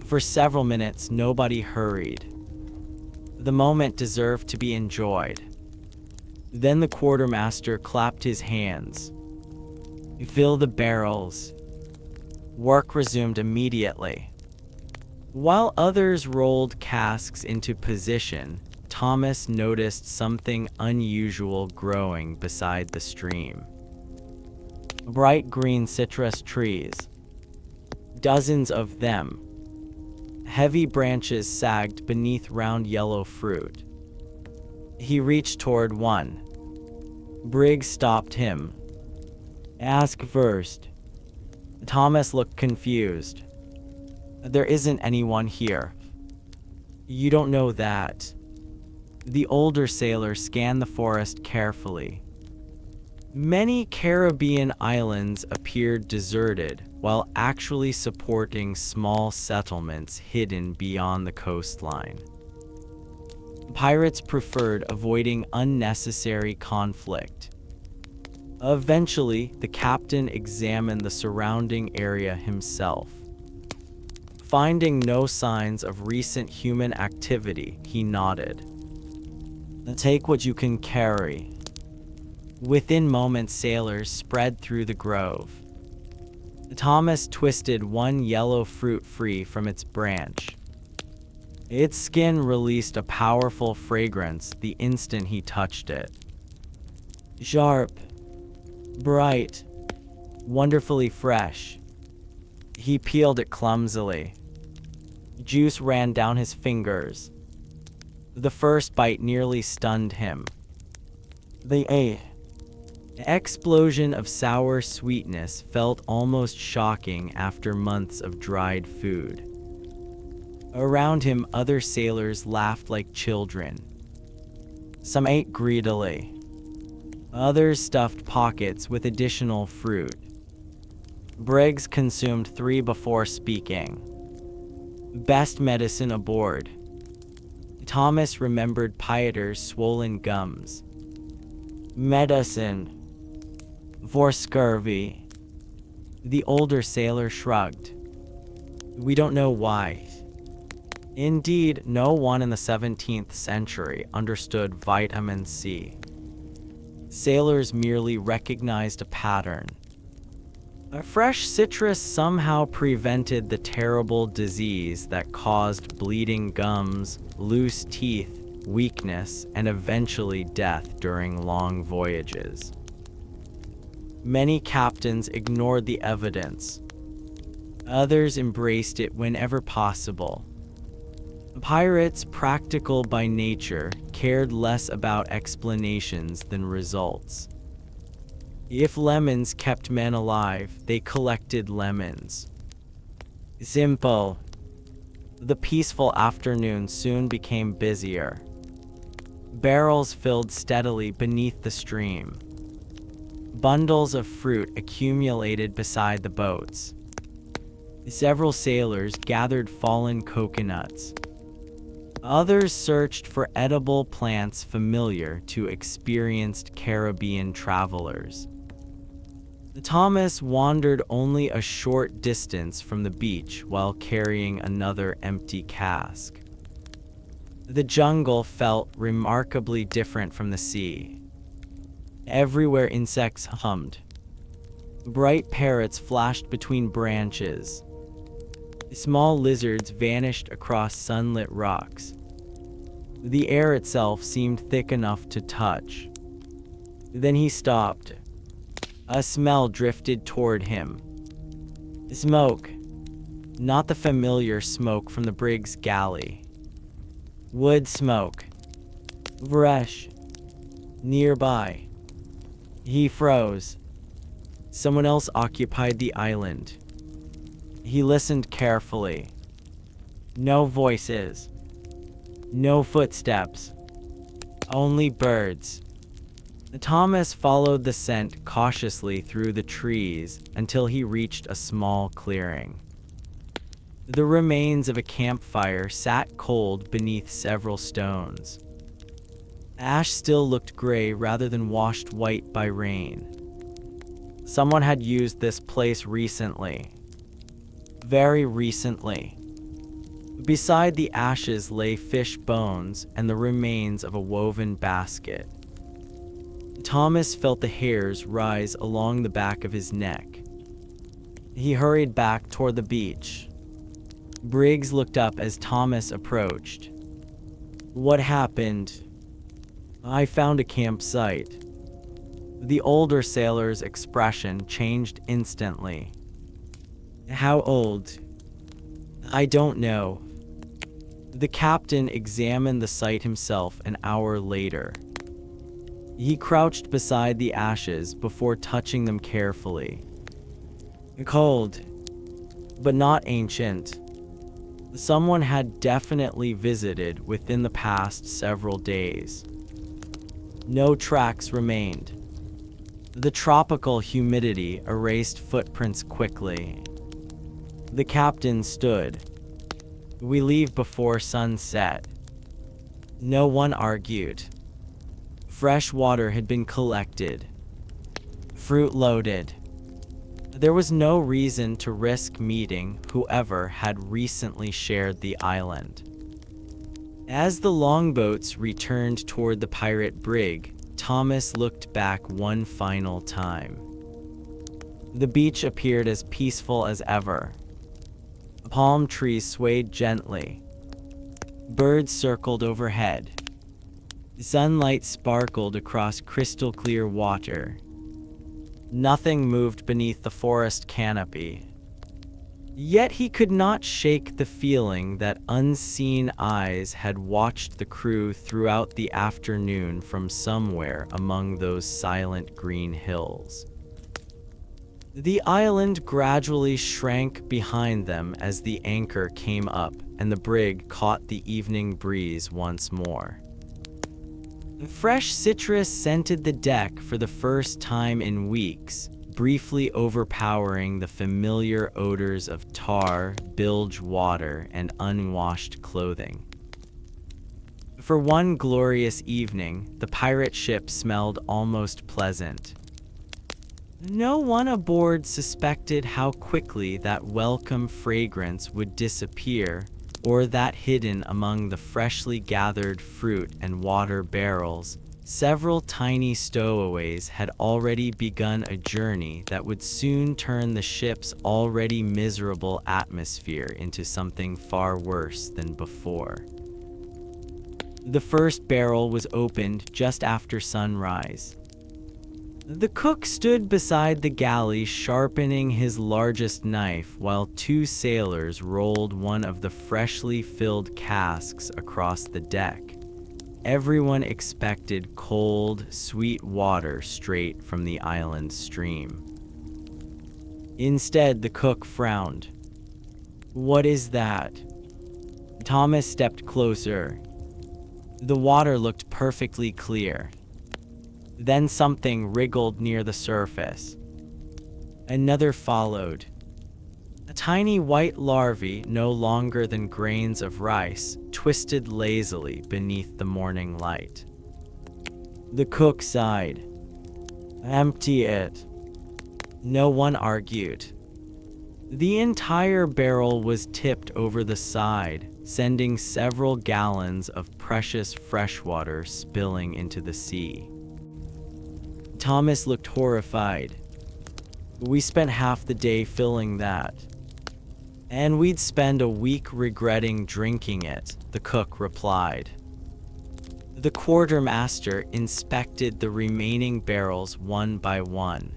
For several minutes, nobody hurried. The moment deserved to be enjoyed. Then the quartermaster clapped his hands. "Fill the barrels." Work resumed immediately. While others rolled casks into position, Thomas noticed something unusual growing beside the stream. Bright green citrus trees. Dozens of them. Heavy branches sagged beneath round yellow fruit. He reached toward one. Briggs stopped him. "Ask first." Thomas looked confused. "There isn't anyone here." "You don't know that." The older sailor scanned the forest carefully. Many Caribbean islands appeared deserted, while actually supporting small settlements hidden beyond the coastline. Pirates preferred avoiding unnecessary conflict. Eventually, the captain examined the surrounding area himself. Finding no signs of recent human activity, he nodded. "Take what you can carry." Within moments, sailors spread through the grove. Thomas twisted one yellow fruit free from its branch. Its skin released a powerful fragrance the instant he touched it. Sharp, bright, wonderfully fresh. He peeled it clumsily. Juice ran down his fingers. The first bite nearly stunned him. The explosion of sour sweetness felt almost shocking after months of dried food. Around him, other sailors laughed like children. Some ate greedily. Others stuffed pockets with additional fruit. Briggs consumed 3 before speaking. Best medicine aboard. Thomas remembered Pieter's swollen gums. Medicine. For scurvy. The older sailor shrugged. We don't know why. Indeed, no one in the 17th century understood vitamin C. Sailors merely recognized a pattern. A fresh citrus somehow prevented the terrible disease that caused bleeding gums, loose teeth, weakness, and eventually death during long voyages. Many captains ignored the evidence. Others embraced it whenever possible. Pirates, practical by nature, cared less about explanations than results. If lemons kept men alive, they collected lemons. Simple. The peaceful afternoon soon became busier. Barrels filled steadily beneath the stream. Bundles of fruit accumulated beside the boats. Several sailors gathered fallen coconuts. Others searched for edible plants familiar to experienced Caribbean travelers. Thomas wandered only a short distance from the beach while carrying another empty cask. The jungle felt remarkably different from the sea. Everywhere insects hummed. Bright parrots flashed between branches. Small lizards vanished across sunlit rocks. The air itself seemed thick enough to touch. Then he stopped. A smell drifted toward him. Smoke. Not the familiar smoke from the brig's galley. Wood smoke. Fresh. Nearby. He froze. Someone else occupied the island. He listened carefully. No voices. No footsteps. Only birds. Thomas followed the scent cautiously through the trees until he reached a small clearing. The remains of a campfire sat cold beneath several stones. Ash still looked gray rather than washed white by rain. Someone had used this place recently. Very recently. Beside the ashes lay fish bones and the remains of a woven basket. Thomas felt the hairs rise along the back of his neck. He hurried back toward the beach. Briggs looked up as Thomas approached. What happened? I found a campsite. The older sailor's expression changed instantly. How old? I don't know. The captain examined the site himself an hour later. He crouched beside the ashes before touching them carefully. Cold, but not ancient. Someone had definitely visited within the past several days. No tracks remained. The tropical humidity erased footprints quickly. The captain stood. We leave before sunset. No one argued. Fresh water had been collected. Fruit loaded. There was no reason to risk meeting whoever had recently shared the island. As the longboats returned toward the pirate brig, Thomas looked back one final time. The beach appeared as peaceful as ever. Palm trees swayed gently. Birds circled overhead. Sunlight sparkled across crystal clear water. Nothing moved beneath the forest canopy. Yet he could not shake the feeling that unseen eyes had watched the crew throughout the afternoon from somewhere among those silent green hills. The island gradually shrank behind them as the anchor came up and the brig caught the evening breeze once more. Fresh citrus scented the deck for the first time in weeks, briefly overpowering the familiar odors of tar, bilge water, and unwashed clothing. For one glorious evening, the pirate ship smelled almost pleasant. No one aboard suspected how quickly that welcome fragrance would disappear, or that hidden among the freshly gathered fruit and water barrels, several tiny stowaways had already begun a journey that would soon turn the ship's already miserable atmosphere into something far worse than before. The first barrel was opened just after sunrise. The cook stood beside the galley sharpening his largest knife while two sailors rolled one of the freshly filled casks across the deck. Everyone expected cold, sweet water straight from the island stream. Instead, the cook frowned. "What is that?" Thomas stepped closer. The water looked perfectly clear. Then something wriggled near the surface. Another followed. A tiny white larvae, no longer than grains of rice, twisted lazily beneath the morning light. The cook sighed. "Empty it." No one argued. The entire barrel was tipped over the side, sending several gallons of precious freshwater spilling into the sea. Thomas looked horrified. "We spent half the day filling that. And we'd spend a week regretting drinking it," the cook replied. The quartermaster inspected the remaining barrels one by one.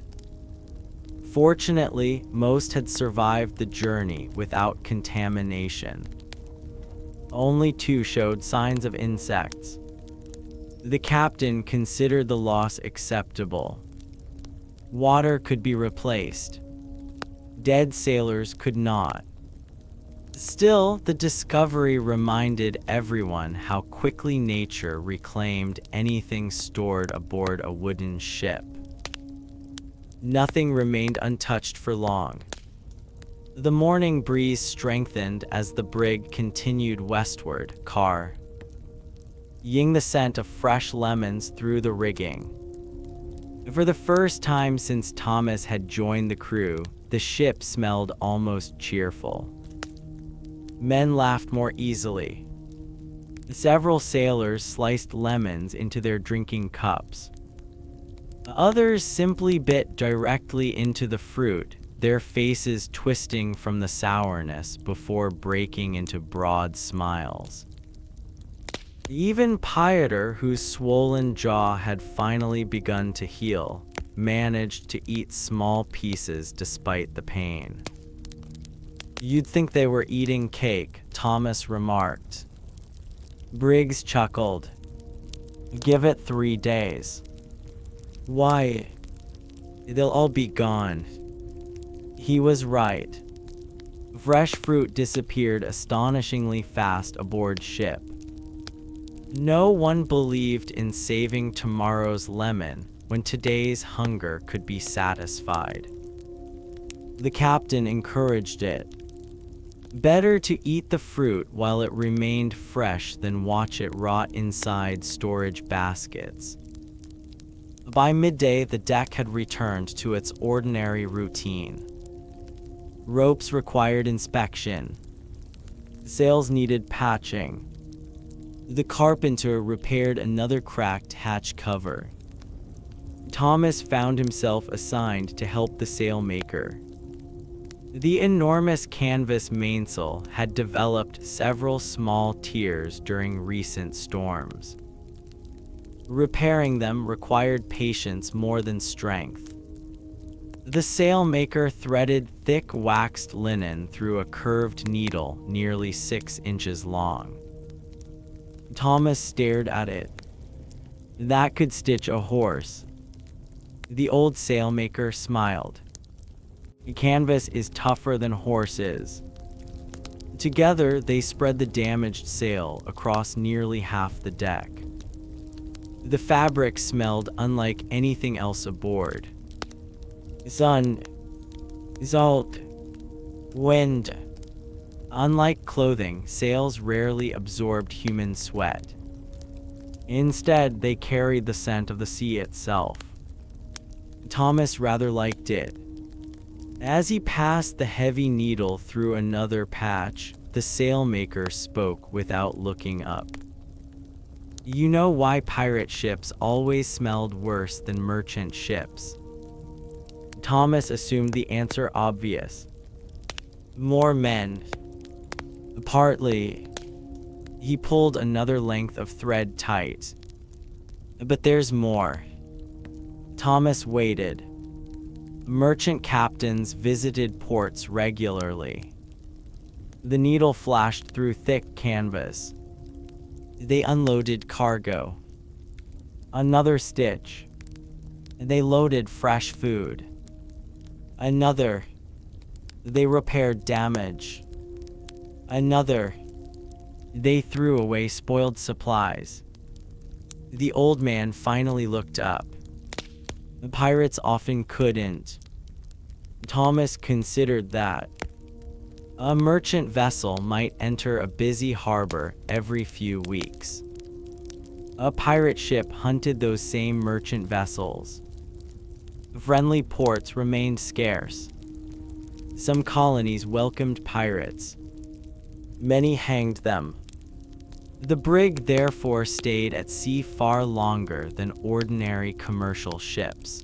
Fortunately, most had survived the journey without contamination. Only two showed signs of insects. The captain considered the loss acceptable. Water could be replaced. Dead sailors could not. Still, the discovery reminded everyone how quickly nature reclaimed anything stored aboard a wooden ship. Nothing remained untouched for long. The morning breeze strengthened as the brig continued westward, carrying the scent of fresh lemons through the rigging. For the first time since Thomas had joined the crew, the ship smelled almost cheerful. Men laughed more easily. Several sailors sliced lemons into their drinking cups. Others simply bit directly into the fruit, their faces twisting from the sourness before breaking into broad smiles. Even Pieter, whose swollen jaw had finally begun to heal, managed to eat small pieces despite the pain. "You'd think they were eating cake," Thomas remarked. Briggs chuckled. "Give it 3 days. Why, they'll all be gone." He was right. Fresh fruit disappeared astonishingly fast aboard ship. No one believed in saving tomorrow's lemon when today's hunger could be satisfied. The captain encouraged it. Better to eat the fruit while it remained fresh than watch it rot inside storage baskets. By midday, the deck had returned to its ordinary routine. Ropes required inspection. Sails needed patching. The carpenter repaired another cracked hatch cover. Thomas found himself assigned to help the sailmaker. The enormous canvas mainsail had developed several small tears during recent storms. Repairing them required patience more than strength. The sailmaker threaded thick waxed linen through a curved needle nearly 6 inches long. Thomas stared at it. That could stitch a horse. The old sailmaker smiled. Canvas is tougher than horse is. Together, they spread the damaged sail across nearly half the deck. The fabric smelled unlike anything else aboard. Sun, salt, wind. Unlike clothing, sails rarely absorbed human sweat. Instead, they carried the scent of the sea itself. Thomas rather liked it. As he passed the heavy needle through another patch, the sailmaker spoke without looking up. "You know why pirate ships always smelled worse than merchant ships?" Thomas assumed the answer obvious. "More men." "Partly." He pulled another length of thread tight. "But there's more." Thomas waited. Merchant captains visited ports regularly. The needle flashed through thick canvas. They unloaded cargo. Another stitch. They loaded fresh food. Another. They repaired damage. Another. They threw away spoiled supplies. The old man finally looked up. The pirates often couldn't. Thomas considered that a merchant vessel might enter a busy harbor every few weeks. A pirate ship hunted those same merchant vessels. Friendly ports remained scarce. Some colonies welcomed pirates. Many hanged them. The brig therefore stayed at sea far longer than ordinary commercial ships.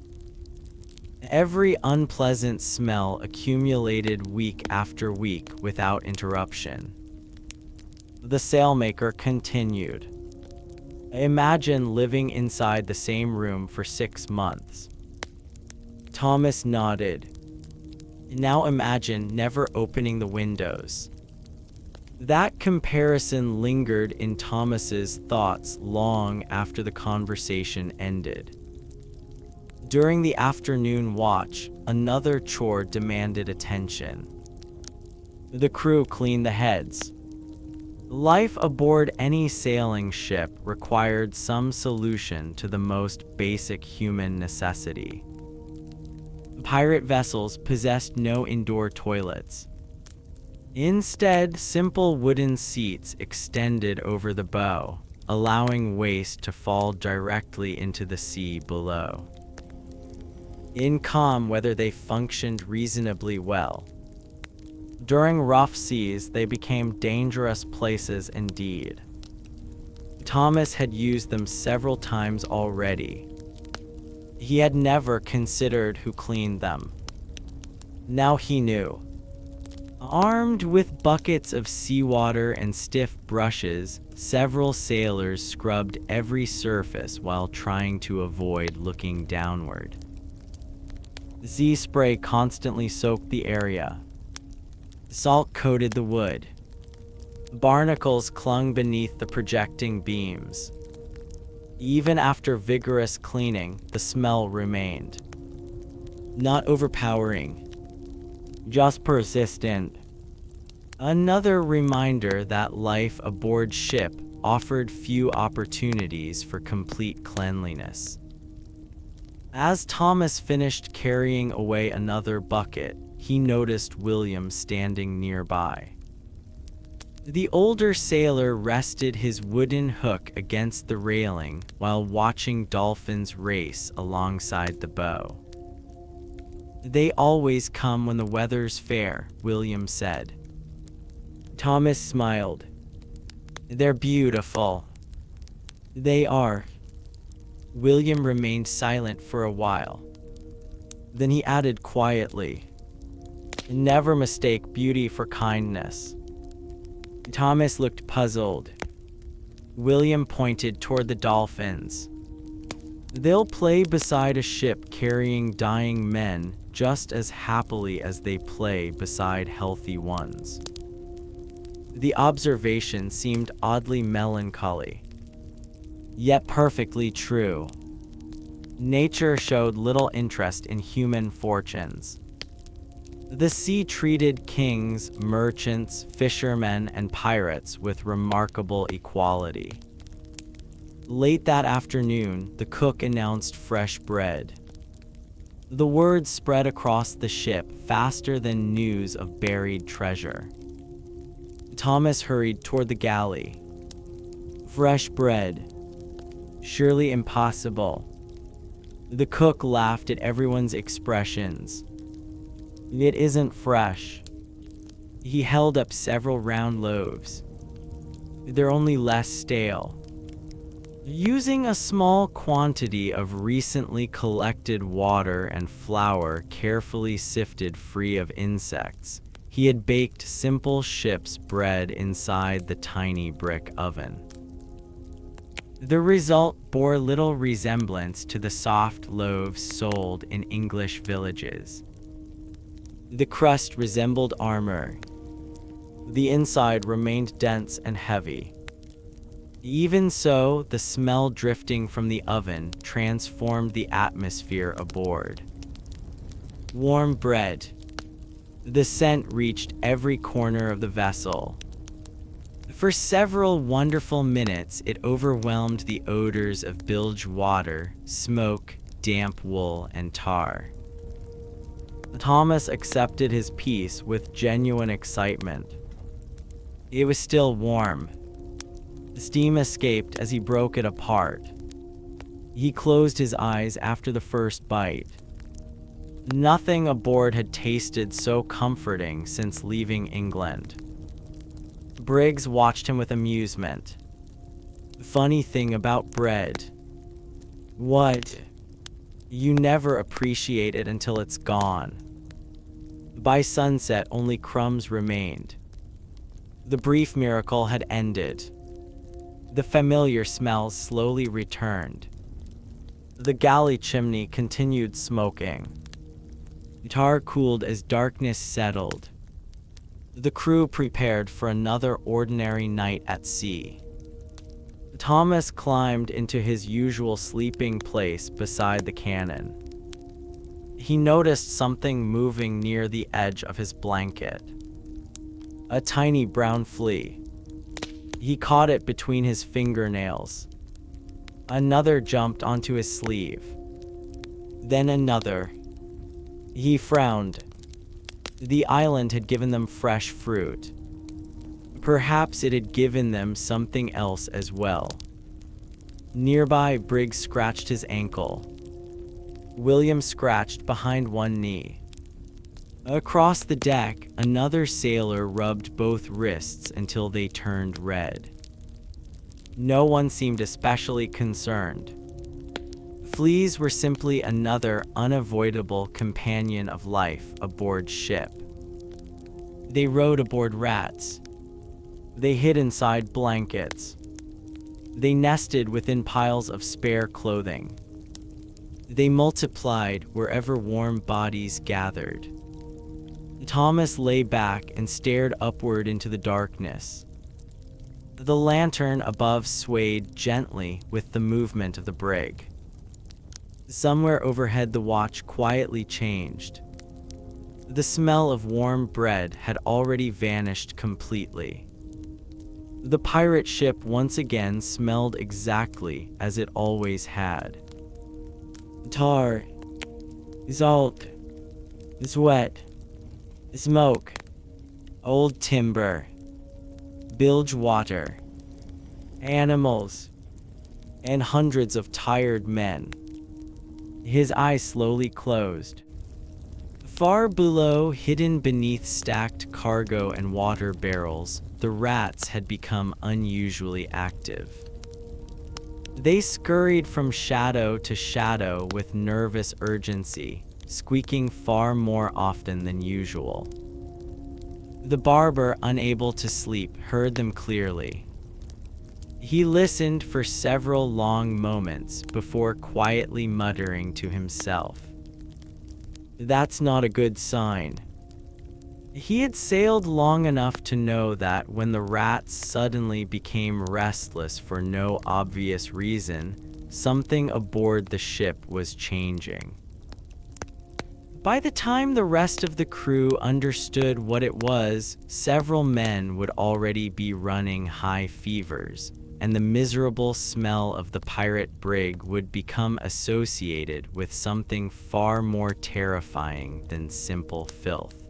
Every unpleasant smell accumulated week after week without interruption. The sailmaker continued. Imagine living inside the same room for 6 months. Thomas nodded. Now imagine never opening the windows. That comparison lingered in Thomas's thoughts long after the conversation ended. During the afternoon watch, another chore demanded attention. The crew cleaned the heads. Life aboard any sailing ship required some solution to the most basic human necessity. Pirate vessels possessed no indoor toilets. Instead, simple wooden seats extended over the bow, allowing waste to fall directly into the sea below. In calm weather, they functioned reasonably well. During rough seas, they became dangerous places indeed. Thomas had used them several times already. He had never considered who cleaned them. Now he knew. Armed with buckets of seawater and stiff brushes, several sailors scrubbed every surface while trying to avoid looking downward. Sea spray constantly soaked the area. Salt coated the wood. Barnacles clung beneath the projecting beams. Even after vigorous cleaning, the smell remained. Not overpowering, just persistent. Another reminder that life aboard ship offered few opportunities for complete cleanliness. As Thomas finished carrying away another bucket, he noticed William standing nearby. The older sailor rested his wooden hook against the railing while watching dolphins race alongside the bow. They always come when the weather's fair, William said. Thomas smiled. They're beautiful. They are. William remained silent for a while. Then he added quietly, never mistake beauty for kindness. Thomas looked puzzled. William pointed toward the dolphins. They'll play beside a ship carrying dying men just as happily as they play beside healthy ones. The observation seemed oddly melancholy, yet perfectly true. Nature showed little interest in human fortunes. The sea treated kings, merchants, fishermen, and pirates with remarkable equality. Late that afternoon, the cook announced fresh bread. The word spread across the ship faster than news of buried treasure. Thomas hurried toward the galley. Fresh bread. Surely impossible. The cook laughed at everyone's expressions. It isn't fresh. He held up several round loaves. They're only less stale. Using a small quantity of recently collected water and flour carefully sifted free of insects, he had baked simple ship's bread inside the tiny brick oven. The result bore little resemblance to the soft loaves sold in English villages. The crust resembled armor. The inside remained dense and heavy. Even so, the smell drifting from the oven transformed the atmosphere aboard. Warm bread. The scent reached every corner of the vessel. For several wonderful minutes, it overwhelmed the odors of bilge water, smoke, damp wool, and tar. Thomas accepted his peace with genuine excitement. It was still warm. Steam escaped as he broke it apart. He closed his eyes after the first bite. Nothing aboard had tasted so comforting since leaving England. Briggs watched him with amusement. Funny thing about bread. What? You never appreciate it until it's gone. By sunset, only crumbs remained. The brief miracle had ended. The familiar smells slowly returned. The galley chimney continued smoking. Tar cooled as darkness settled. The crew prepared for another ordinary night at sea. Thomas climbed into his usual sleeping place beside the cannon. He noticed something moving near the edge of his blanket. A tiny brown flea. He caught it between his fingernails. Another jumped onto his sleeve. Then another. He frowned. The island had given them fresh fruit. Perhaps it had given them something else as well. Nearby, Briggs scratched his ankle. William scratched behind one knee. Across the deck, another sailor rubbed both wrists until they turned red. No one seemed especially concerned. Fleas were simply another unavoidable companion of life aboard ship. They rode aboard rats. They hid inside blankets. They nested within piles of spare clothing. They multiplied wherever warm bodies gathered. Thomas lay back and stared upward into the darkness. The lantern above swayed gently with the movement of the brig. Somewhere overhead, the watch quietly changed. The smell of warm bread had already vanished completely. The pirate ship once again smelled exactly as it always had. Tar, salt, sweat, smoke, old timber, bilge water, animals, and hundreds of tired men. His eyes slowly closed. Far below, hidden beneath stacked cargo and water barrels, the rats had become unusually active. They scurried from shadow to shadow with nervous urgency, squeaking far more often than usual. The barber, unable to sleep, heard them clearly. He listened for several long moments before quietly muttering to himself, "That's not a good sign." He had sailed long enough to know that when the rats suddenly became restless for no obvious reason, something aboard the ship was changing. By the time the rest of the crew understood what it was, several men would already be running high fevers, and the miserable smell of the pirate brig would become associated with something far more terrifying than simple filth.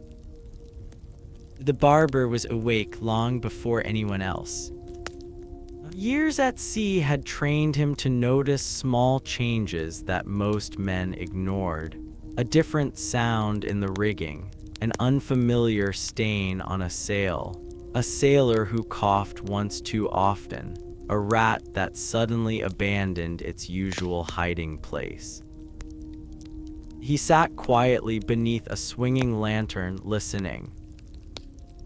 The barber was awake long before anyone else. Years at sea had trained him to notice small changes that most men ignored. A different sound in the rigging, an unfamiliar stain on a sail, a sailor who coughed once too often, a rat that suddenly abandoned its usual hiding place. He sat quietly beneath a swinging lantern, listening.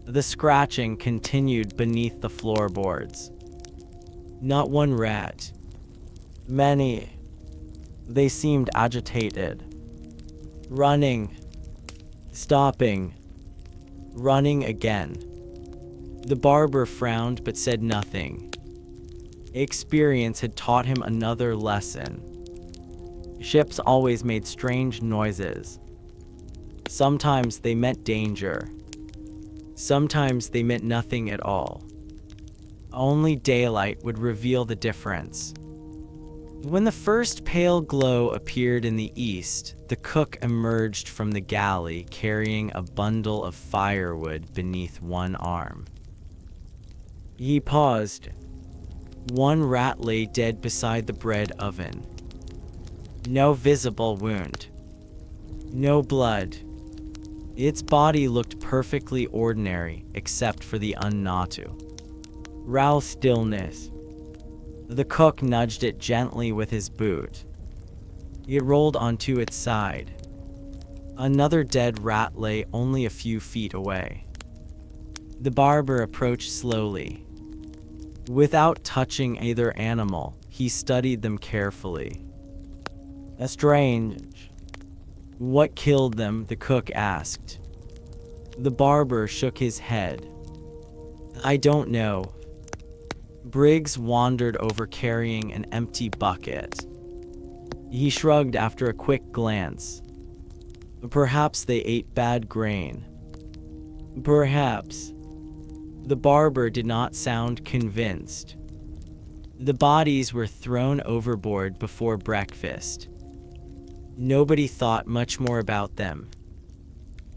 The scratching continued beneath the floorboards. Not one rat. Many. They seemed agitated. Running. Stopping. Running again. The barber frowned but said nothing. Experience had taught him another lesson. Ships always made strange noises. Sometimes they meant danger. Sometimes they meant nothing at all. Only daylight would reveal the difference. When the first pale glow appeared in the east, the cook emerged from the galley carrying a bundle of firewood beneath one arm. He paused. One rat lay dead beside the bread oven. No visible wound. No blood. Its body looked perfectly ordinary, except for the unnatu. Raw stillness. The cook nudged it gently with his boot. It rolled onto its side. Another dead rat lay only a few feet away. The barber approached slowly. Without touching either animal, he studied them carefully. Strange. What killed them? The cook asked. The barber shook his head. I don't know. Briggs wandered over carrying an empty bucket. He shrugged after a quick glance. Perhaps they ate bad grain. Perhaps. The barber did not sound convinced. The bodies were thrown overboard before breakfast. Nobody thought much more about them.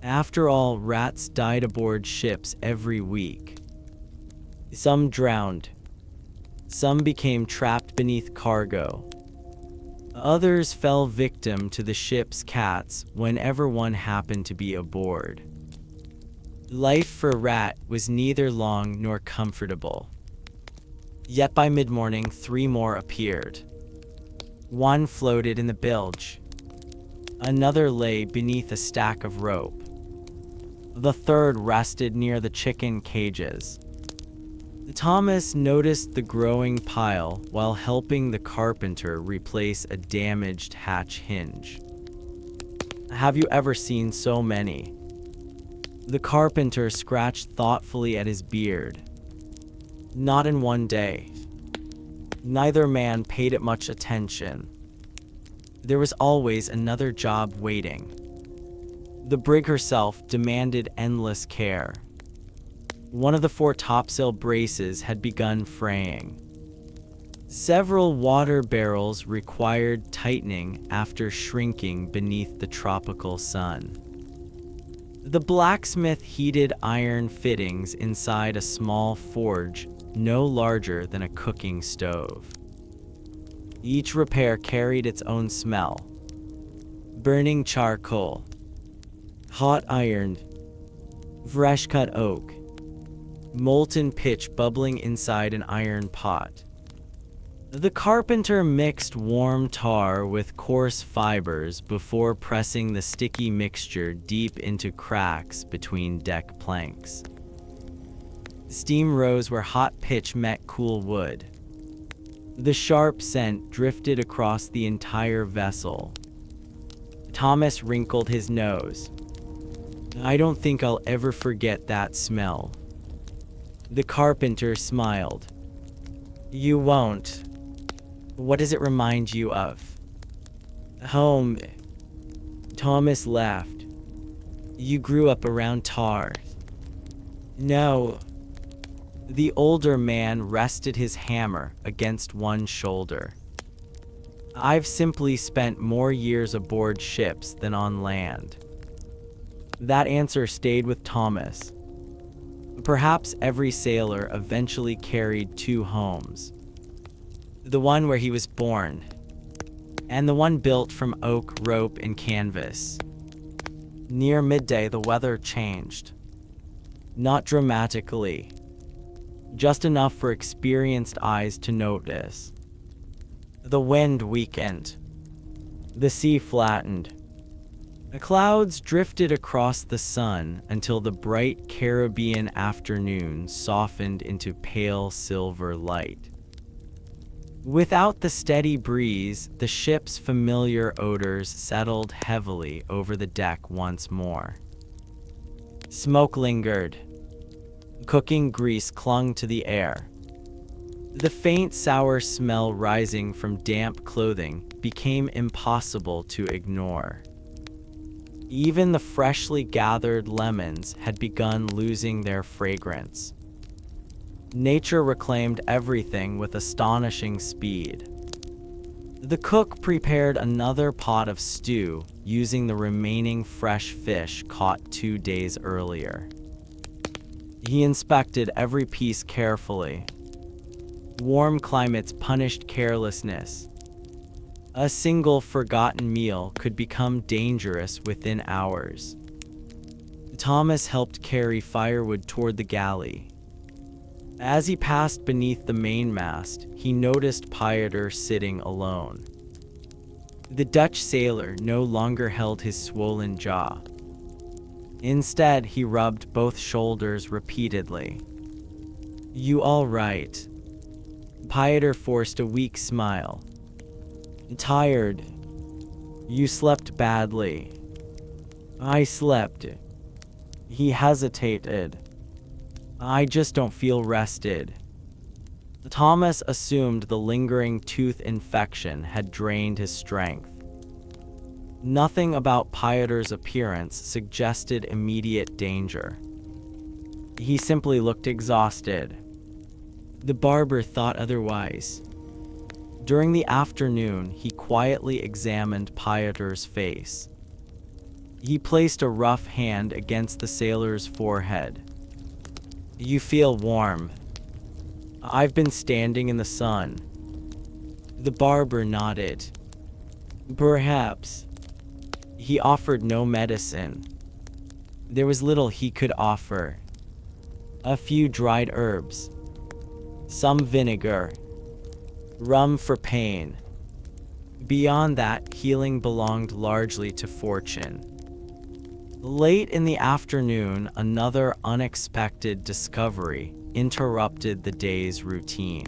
After all, rats died aboard ships every week. Some drowned. Some became trapped beneath cargo. Others fell victim to the ship's cats whenever one happened to be aboard. Life for a rat was neither long nor comfortable. Yet by mid-morning, 3 more appeared. One floated in the bilge. Another lay beneath a stack of rope. The third rested near the chicken cages. Thomas noticed the growing pile while helping the carpenter replace a damaged hatch hinge. Have you ever seen so many? The carpenter scratched thoughtfully at his beard. Not in one day. Neither man paid it much attention. There was always another job waiting. The brig herself demanded endless care. One of the 4 topsail braces had begun fraying. Several water barrels required tightening after shrinking beneath the tropical sun. The blacksmith heated iron fittings inside a small forge no larger than a cooking stove. Each repair carried its own smell. Burning charcoal, hot iron, fresh-cut oak, molten pitch bubbling inside an iron pot. The carpenter mixed warm tar with coarse fibers before pressing the sticky mixture deep into cracks between deck planks. Steam rose where hot pitch met cool wood. The sharp scent drifted across the entire vessel. Thomas wrinkled his nose. I don't think I'll ever forget that smell. The carpenter smiled. You won't. What does it remind you of? Home. Thomas laughed. You grew up around tar. No. The older man rested his hammer against one shoulder. I've simply spent more years aboard ships than on land. That answer stayed with Thomas. Perhaps every sailor eventually carried 2 homes. The one where he was born, and the one built from oak, rope, and canvas. Near midday, the weather changed. Not dramatically, just enough for experienced eyes to notice. The wind weakened. The sea flattened. The clouds drifted across the sun until the bright Caribbean afternoon softened into pale silver light. Without the steady breeze, the ship's familiar odors settled heavily over the deck once more. Smoke lingered. Cooking grease clung to the air. The faint sour smell rising from damp clothing became impossible to ignore. Even the freshly gathered lemons had begun losing their fragrance. Nature reclaimed everything with astonishing speed. The cook prepared another pot of stew using the remaining fresh fish caught 2 days earlier. He inspected every piece carefully. Warm climates punished carelessness. A single forgotten meal could become dangerous within hours. Thomas helped carry firewood toward the galley. As he passed beneath the mainmast, he noticed Pieter sitting alone. The Dutch sailor no longer held his swollen jaw. Instead, he rubbed both shoulders repeatedly. "You all right?" Pieter forced a weak smile. "Tired. You slept badly." "I slept." He hesitated. "I just don't feel rested." Thomas assumed the lingering tooth infection had drained his strength. Nothing about Pieter's appearance suggested immediate danger. He simply looked exhausted. The barber thought otherwise. During the afternoon, he quietly examined Pieter's face. He placed a rough hand against the sailor's forehead. "You feel warm." "I've been standing in the sun." The barber nodded. "Perhaps." He offered no medicine. There was little he could offer. A few dried herbs. Some vinegar. Rum for pain. Beyond that, healing belonged largely to fortune. Late in the afternoon, another unexpected discovery interrupted the day's routine.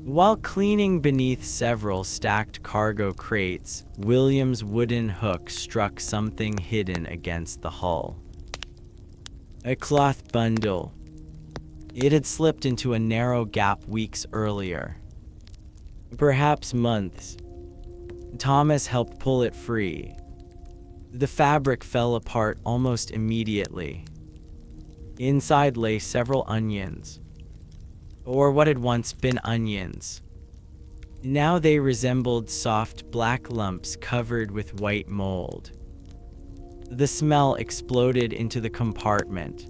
While cleaning beneath several stacked cargo crates, William's wooden hook struck something hidden against the hull. A cloth bundle. It had slipped into a narrow gap weeks earlier. Perhaps months. Thomas helped pull it free. The fabric fell apart almost immediately. Inside lay several onions. Or what had once been onions. Now they resembled soft black lumps covered with white mold. The smell exploded into the compartment.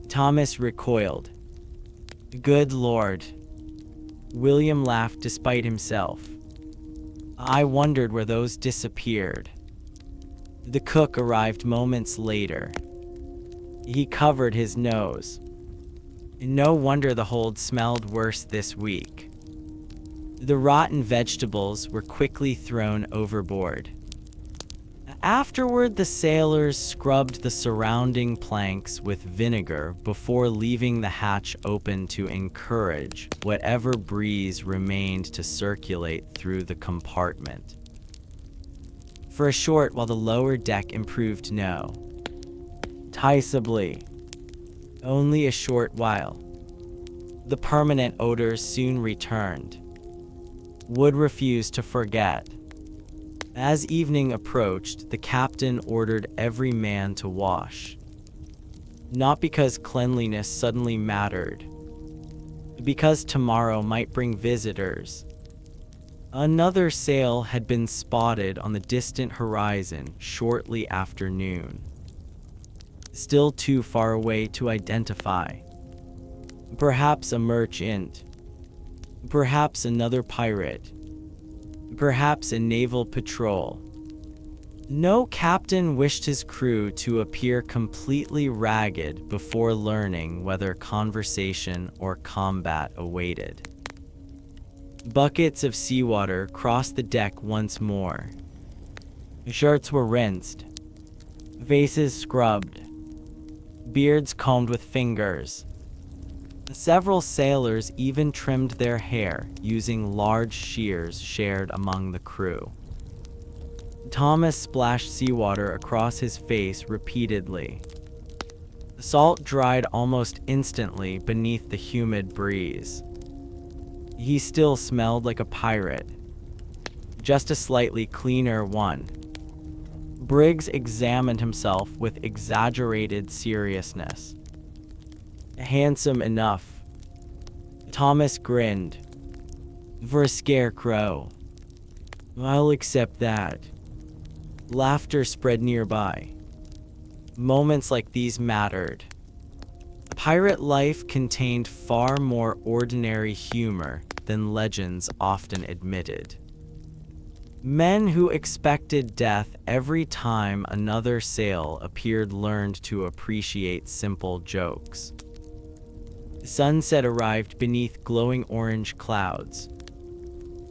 Thomas recoiled. "Good Lord." William laughed despite himself. "I wondered where those disappeared." The cook arrived moments later. He covered his nose. No wonder the hold smelled worse this week. The rotten vegetables were quickly thrown overboard. Afterward, the sailors scrubbed the surrounding planks with vinegar before leaving the hatch open to encourage whatever breeze remained to circulate through the compartment. For a short while the lower deck improved noticeably. Only a short while. The permanent odors soon returned. Wood refused to forget. As evening approached, the captain ordered every man to wash. Not because cleanliness suddenly mattered, because tomorrow might bring visitors. Another sail had been spotted on the distant horizon shortly after noon. Still too far away to identify. Perhaps a merchant. Perhaps another pirate. Perhaps a naval patrol. No captain wished his crew to appear completely ragged before learning whether conversation or combat awaited. Buckets of seawater crossed the deck once more. Shirts were rinsed. Faces scrubbed. Beards combed with fingers. Several sailors even trimmed their hair using large shears shared among the crew. Thomas splashed seawater across his face repeatedly. The salt dried almost instantly beneath the humid breeze. He still smelled like a pirate, just a slightly cleaner one. Briggs examined himself with exaggerated seriousness. Handsome enough. Thomas grinned. For a scarecrow. I'll accept that. Laughter spread nearby. Moments like these mattered. Pirate life contained far more ordinary humor than legends often admitted. Men who expected death every time another sail appeared learned to appreciate simple jokes. Sunset arrived beneath glowing orange clouds.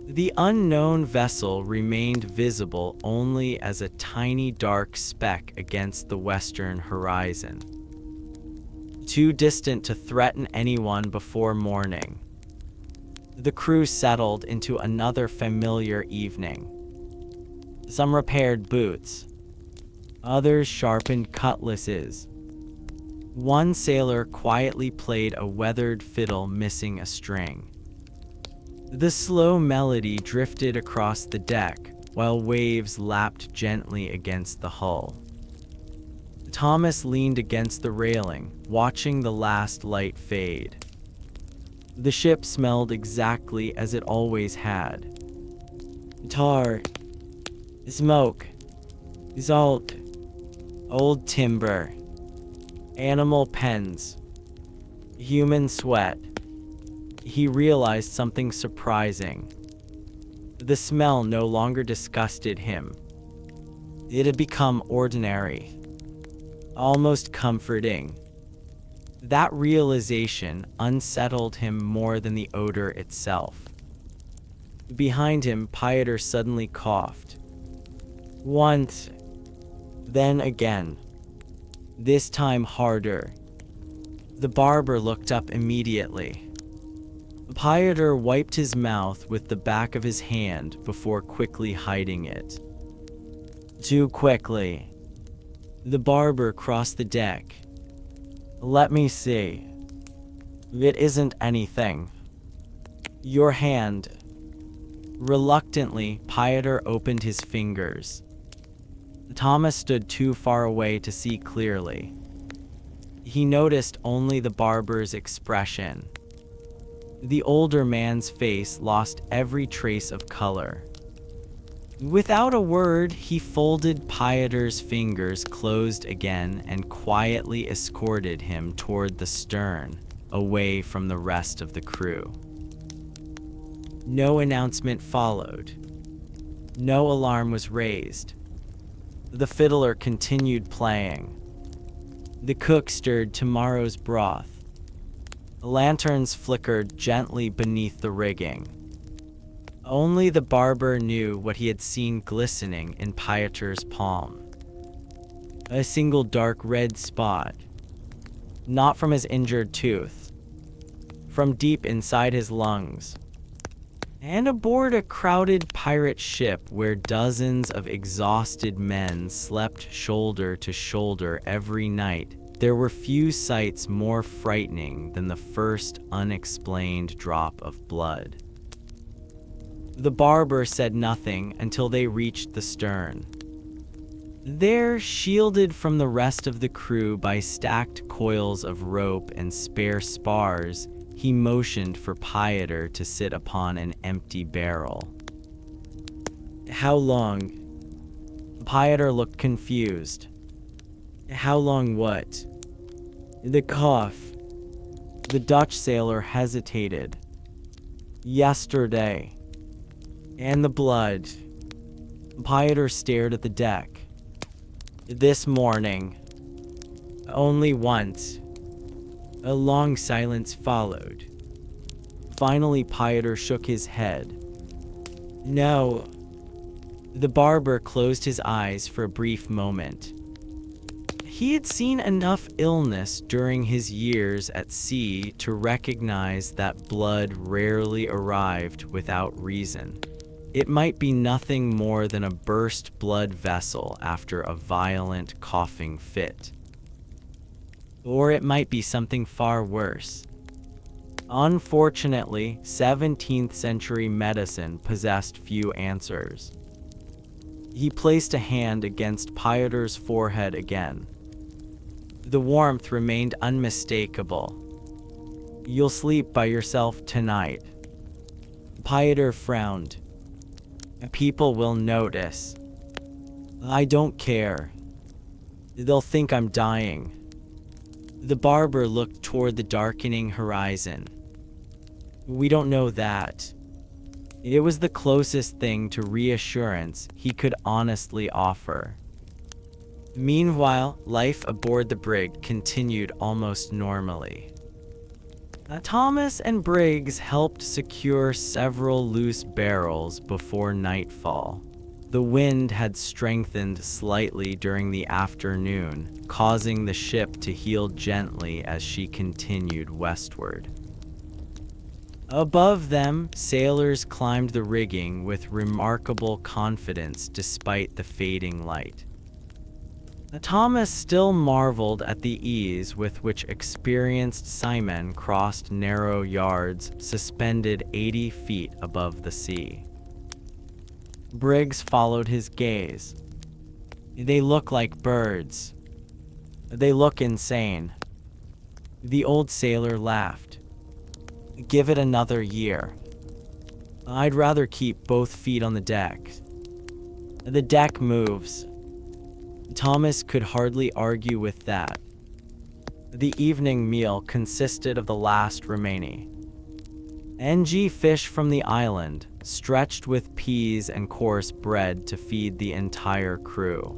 The unknown vessel remained visible only as a tiny dark speck against the western horizon, too distant to threaten anyone before morning. The crew settled into another familiar evening. Some repaired boots. Others sharpened cutlasses. One sailor quietly played a weathered fiddle missing a string. The slow melody drifted across the deck, while waves lapped gently against the hull. Thomas leaned against the railing, watching the last light fade. The ship smelled exactly as it always had. Tar, smoke, salt, old timber, animal pens, human sweat. He realized something surprising. The smell no longer disgusted him. It had become ordinary, almost comforting. That realization unsettled him more than the odor itself. Behind him, Pieter suddenly coughed. Once, then again. This time harder. The barber looked up immediately. Pieter wiped his mouth with the back of his hand before quickly hiding it. Too quickly. The barber crossed the deck. Let me see. It isn't anything. Your hand. Reluctantly, Pieter opened his fingers. Thomas stood too far away to see clearly. He noticed only the barber's expression. The older man's face lost every trace of color. Without a word, he folded Pieter's fingers closed again and quietly escorted him toward the stern, away from the rest of the crew. No announcement followed. No alarm was raised. The fiddler continued playing. The cook stirred tomorrow's broth. Lanterns flickered gently beneath the rigging. Only the barber knew what he had seen glistening in Pieter's palm. A single dark red spot. Not from his injured tooth. From deep inside his lungs. And aboard a crowded pirate ship where dozens of exhausted men slept shoulder to shoulder every night, there were few sights more frightening than the first unexplained drop of blood. The barber said nothing until they reached the stern. There, shielded from the rest of the crew by stacked coils of rope and spare spars, he motioned for Pieter to sit upon an empty barrel. How long? Pieter looked confused. How long what? The cough. The Dutch sailor hesitated. Yesterday. And the blood. Pieter stared at the deck. This morning. Only once. A long silence followed. Finally, Pieter shook his head. No. The barber closed his eyes for a brief moment. He had seen enough illness during his years at sea to recognize that blood rarely arrived without reason. It might be nothing more than a burst blood vessel after a violent coughing fit. Or it might be something far worse. Unfortunately, 17th-century medicine possessed few answers. He placed a hand against Pieter's forehead again. The warmth remained unmistakable. "You'll sleep by yourself tonight." Pieter frowned. "People will notice." "I don't care. They'll think I'm dying." The barber looked toward the darkening horizon. "We don't know that." It was the closest thing to reassurance he could honestly offer. Meanwhile, life aboard the brig continued almost normally. Thomas and Briggs helped secure several loose barrels before nightfall. The wind had strengthened slightly during the afternoon, causing the ship to heel gently as she continued westward. Above them, sailors climbed the rigging with remarkable confidence despite the fading light. Thomas still marveled at the ease with which experienced seamen crossed narrow yards suspended 80 feet above the sea. Briggs followed his gaze. "They look like birds. They look insane." The old sailor laughed. "Give it another year. I'd rather keep both feet on the deck." "The deck moves." Thomas could hardly argue with that. The evening meal consisted of the last remaining fish from the island, stretched with peas and coarse bread to feed the entire crew.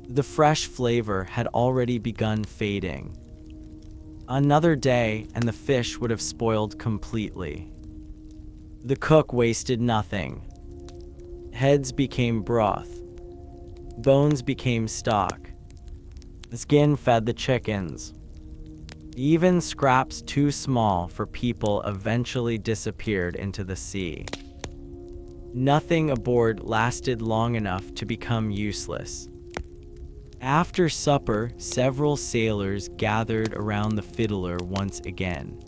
The fresh flavor had already begun fading. Another day, and the fish would have spoiled completely. The cook wasted nothing. Heads became broth. Bones became stock. The skin fed the chickens. Even scraps too small for people eventually disappeared into the sea. Nothing aboard lasted long enough to become useless. After supper, several sailors gathered around the fiddler once again.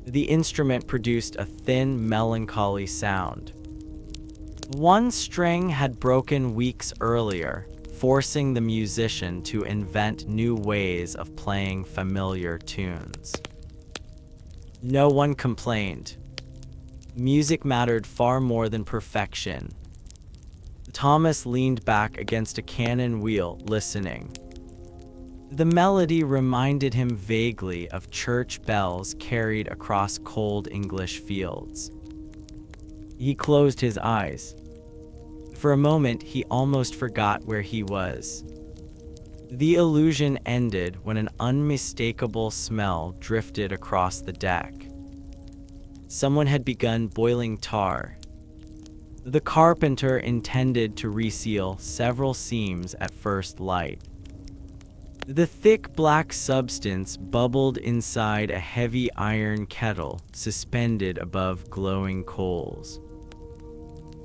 The instrument produced a thin, melancholy sound. One string had broken weeks earlier, forcing the musician to invent new ways of playing familiar tunes. No one complained. Music mattered far more than perfection. Thomas leaned back against a cannon wheel, listening. The melody reminded him vaguely of church bells carried across cold English fields. He closed his eyes. For a moment, he almost forgot where he was. The illusion ended when an unmistakable smell drifted across the deck. Someone had begun boiling tar. The carpenter intended to reseal several seams at first light. The thick black substance bubbled inside a heavy iron kettle suspended above glowing coals.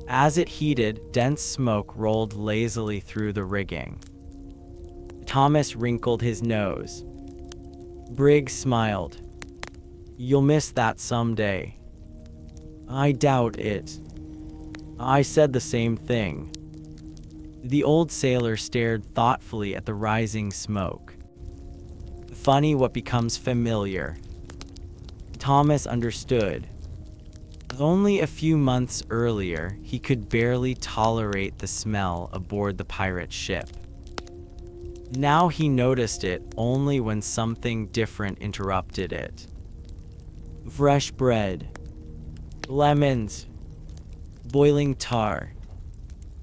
As it heated, dense smoke rolled lazily through the rigging. Thomas wrinkled his nose. Briggs smiled. "You'll miss that someday." "I doubt it." "I said the same thing." The old sailor stared thoughtfully at the rising smoke. Funny what becomes familiar. Thomas understood. Only a few months earlier, he could barely tolerate the smell aboard the pirate ship. Now he noticed it only when something different interrupted it. Fresh bread. Lemons. Boiling tar.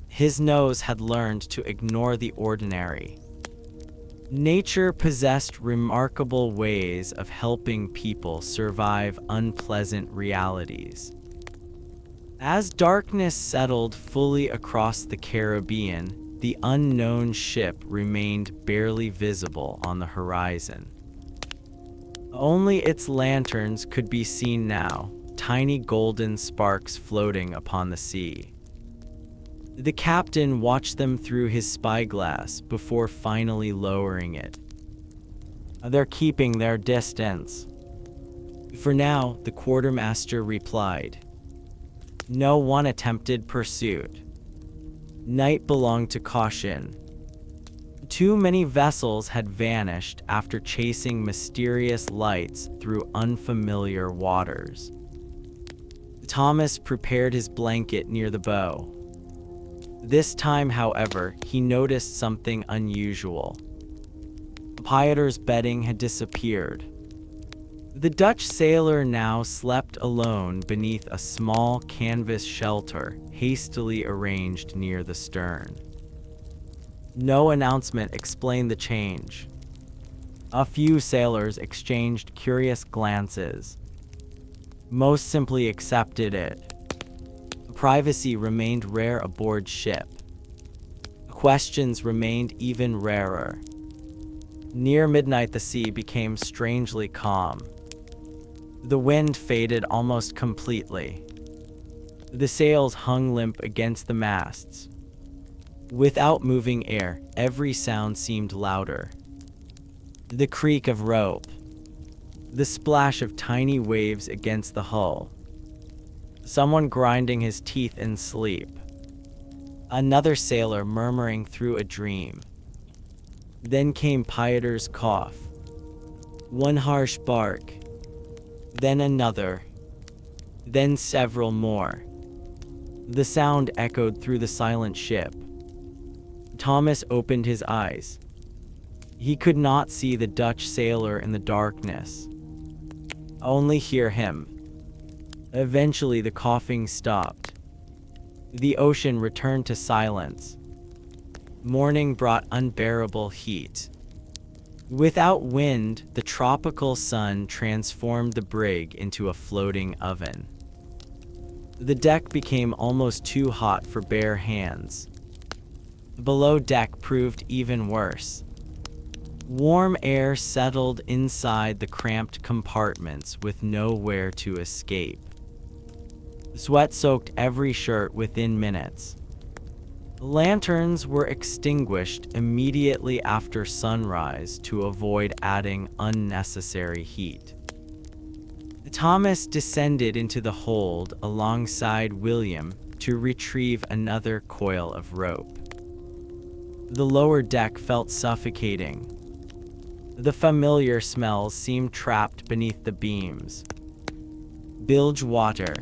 His nose had learned to ignore the ordinary. Nature possessed remarkable ways of helping people survive unpleasant realities. As darkness settled fully across the Caribbean, the unknown ship remained barely visible on the horizon. Only its lanterns could be seen now, tiny golden sparks floating upon the sea. The captain watched them through his spyglass before finally lowering it. "They're keeping their distance." "For now," the quartermaster replied. No one attempted pursuit. Night belonged to caution. Too many vessels had vanished after chasing mysterious lights through unfamiliar waters. Thomas prepared his blanket near the bow. This time, however, he noticed something unusual. Pieter's bedding had disappeared. The Dutch sailor now slept alone beneath a small canvas shelter hastily arranged near the stern. No announcement explained the change. A few sailors exchanged curious glances. Most simply accepted it. Privacy remained rare aboard ship. Questions remained even rarer. Near midnight, the sea became strangely calm. The wind faded almost completely. The sails hung limp against the masts. Without moving air, every sound seemed louder. The creak of rope. The splash of tiny waves against the hull. Someone grinding his teeth in sleep. Another sailor murmuring through a dream. Then came Pieter's cough. One harsh bark. Then another. Then several more. The sound echoed through the silent ship. Thomas opened his eyes. He could not see the Dutch sailor in the darkness. Only hear him. Eventually the coughing stopped. The ocean returned to silence. Morning brought unbearable heat. Without wind, the tropical sun transformed the brig into a floating oven. The deck became almost too hot for bare hands. Below deck proved even worse. Warm air settled inside the cramped compartments with nowhere to escape. Sweat soaked every shirt within minutes. Lanterns were extinguished immediately after sunrise to avoid adding unnecessary heat. Thomas descended into the hold alongside William to retrieve another coil of rope. The lower deck felt suffocating. The familiar smells seemed trapped beneath the beams. Bilge water,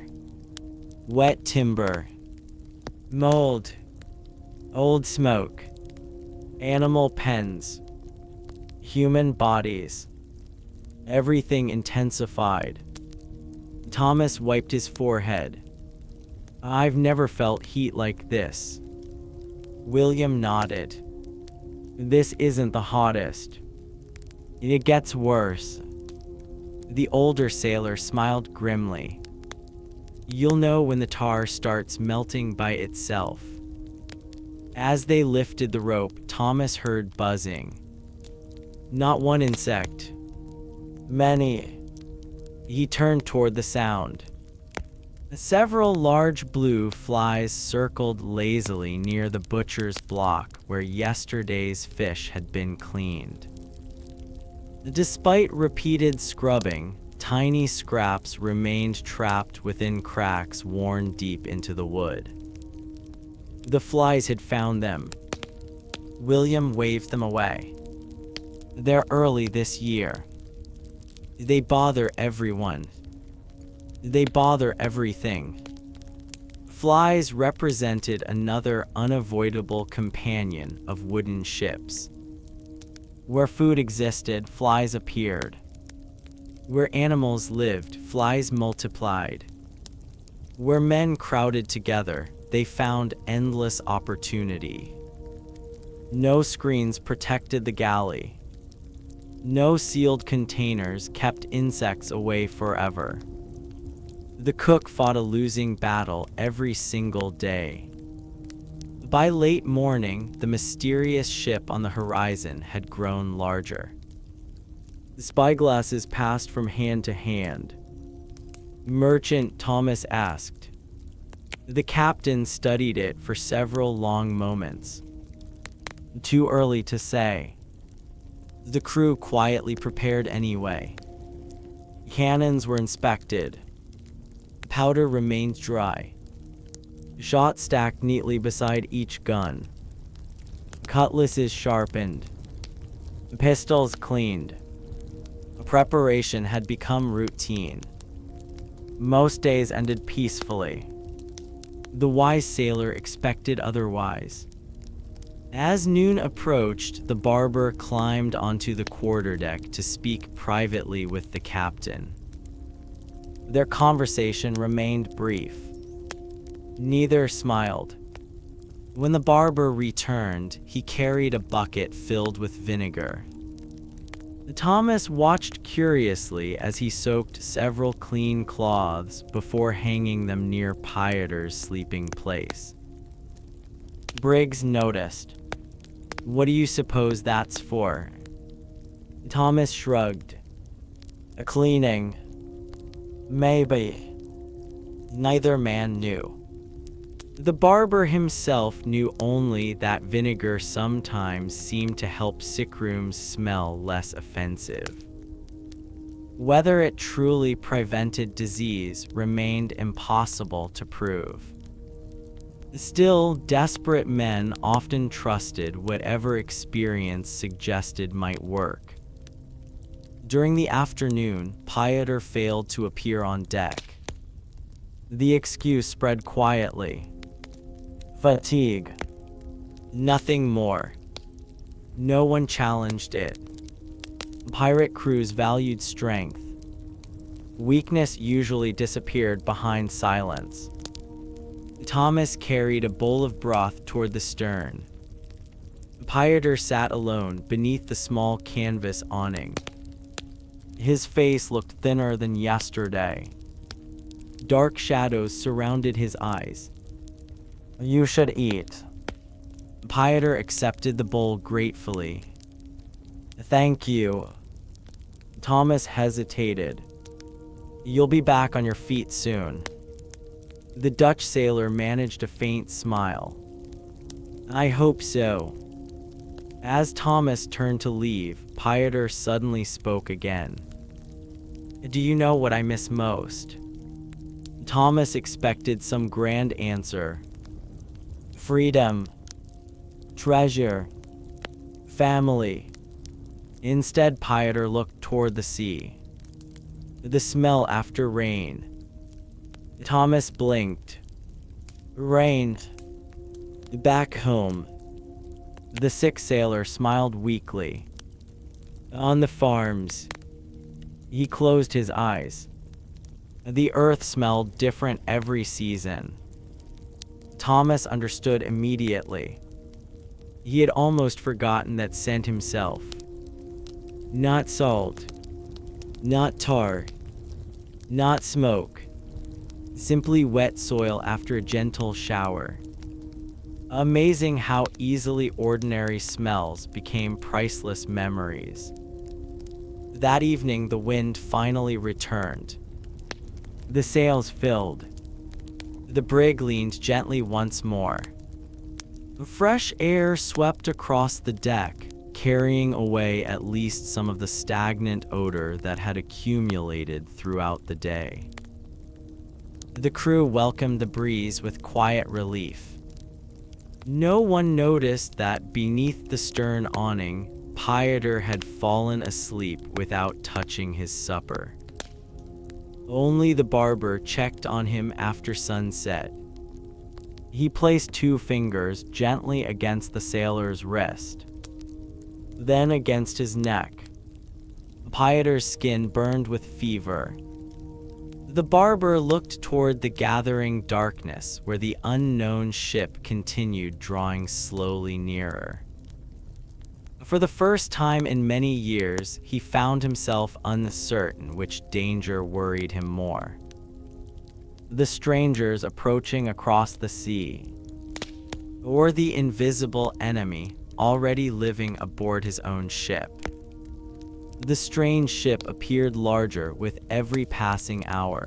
wet timber, mold, old smoke, animal pens, human bodies. Everything intensified. Thomas wiped his forehead. "I've never felt heat like this." William nodded. "This isn't the hottest. It gets worse." The older sailor smiled grimly. "You'll know when the tar starts melting by itself." As they lifted the rope, Thomas heard buzzing. Not one insect. Many. He turned toward the sound. Several large blue flies circled lazily near the butcher's block where yesterday's fish had been cleaned. Despite repeated scrubbing, tiny scraps remained trapped within cracks worn deep into the wood. The flies had found them. William waved them away. "They're early this year. They bother everyone. They bother everything." Flies represented another unavoidable companion of wooden ships. Where food existed, flies appeared. Where animals lived, flies multiplied. Where men crowded together, they found endless opportunity. No screens protected the galley. No sealed containers kept insects away forever. The cook fought a losing battle every single day. By late morning, the mysterious ship on the horizon had grown larger. The spyglasses passed from hand to hand. Merchant Thomas asked. The captain studied it for several long moments. Too early to say. The crew quietly prepared anyway. Cannons were inspected. Powder remained dry. Shots stacked neatly beside each gun. Cutlasses sharpened. Pistols cleaned. Preparation had become routine. Most days ended peacefully. The wise sailor expected otherwise. As noon approached, the barber climbed onto the quarterdeck to speak privately with the captain. Their conversation remained brief. Neither smiled. When the barber returned, he carried a bucket filled with vinegar. Thomas watched curiously as he soaked several clean cloths before hanging them near Pieter's sleeping place. Briggs noticed. "What do you suppose that's for?" Thomas shrugged. "A cleaning. Maybe." Neither man knew. The barber himself knew only that vinegar sometimes seemed to help sick rooms smell less offensive. Whether it truly prevented disease remained impossible to prove. Still, desperate men often trusted whatever experience suggested might work. During the afternoon, Pieter failed to appear on deck. The excuse spread quietly. Fatigue. Nothing more. No one challenged it. Pirate crews valued strength. Weakness usually disappeared behind silence. Thomas carried a bowl of broth toward the stern. Pieter sat alone beneath the small canvas awning. His face looked thinner than yesterday. Dark shadows surrounded his eyes. "You should eat." Pieter accepted the bowl gratefully. "Thank you." Thomas hesitated. "You'll be back on your feet soon." The Dutch sailor managed a faint smile. "I hope so." As Thomas turned to leave, Pieter suddenly spoke again. "Do you know what I miss most?" Thomas expected some grand answer. Freedom. Treasure. Family. Instead, Pieter looked toward the sea. The smell after rain. Thomas blinked. Rain. Back home. The sick sailor smiled weakly. On the farms. He closed his eyes. The earth smelled different every season. Thomas understood immediately. He had almost forgotten that scent himself. Not salt. Not tar. Not smoke. Simply wet soil after a gentle shower. Amazing how easily ordinary smells became priceless memories. That evening, the wind finally returned. The sails filled. The brig leaned gently once more. Fresh air swept across the deck, carrying away at least some of the stagnant odor that had accumulated throughout the day. The crew welcomed the breeze with quiet relief. No one noticed that beneath the stern awning, Pieter had fallen asleep without touching his supper. Only the barber checked on him after sunset. He placed 2 fingers gently against the sailor's wrist, then against his neck. Pieter's skin burned with fever. The barber looked toward the gathering darkness where the unknown ship continued drawing slowly nearer. For the first time in many years, he found himself uncertain which danger worried him more. The strangers approaching across the sea. or the invisible enemy already living aboard his own ship. The strange ship appeared larger with every passing hour.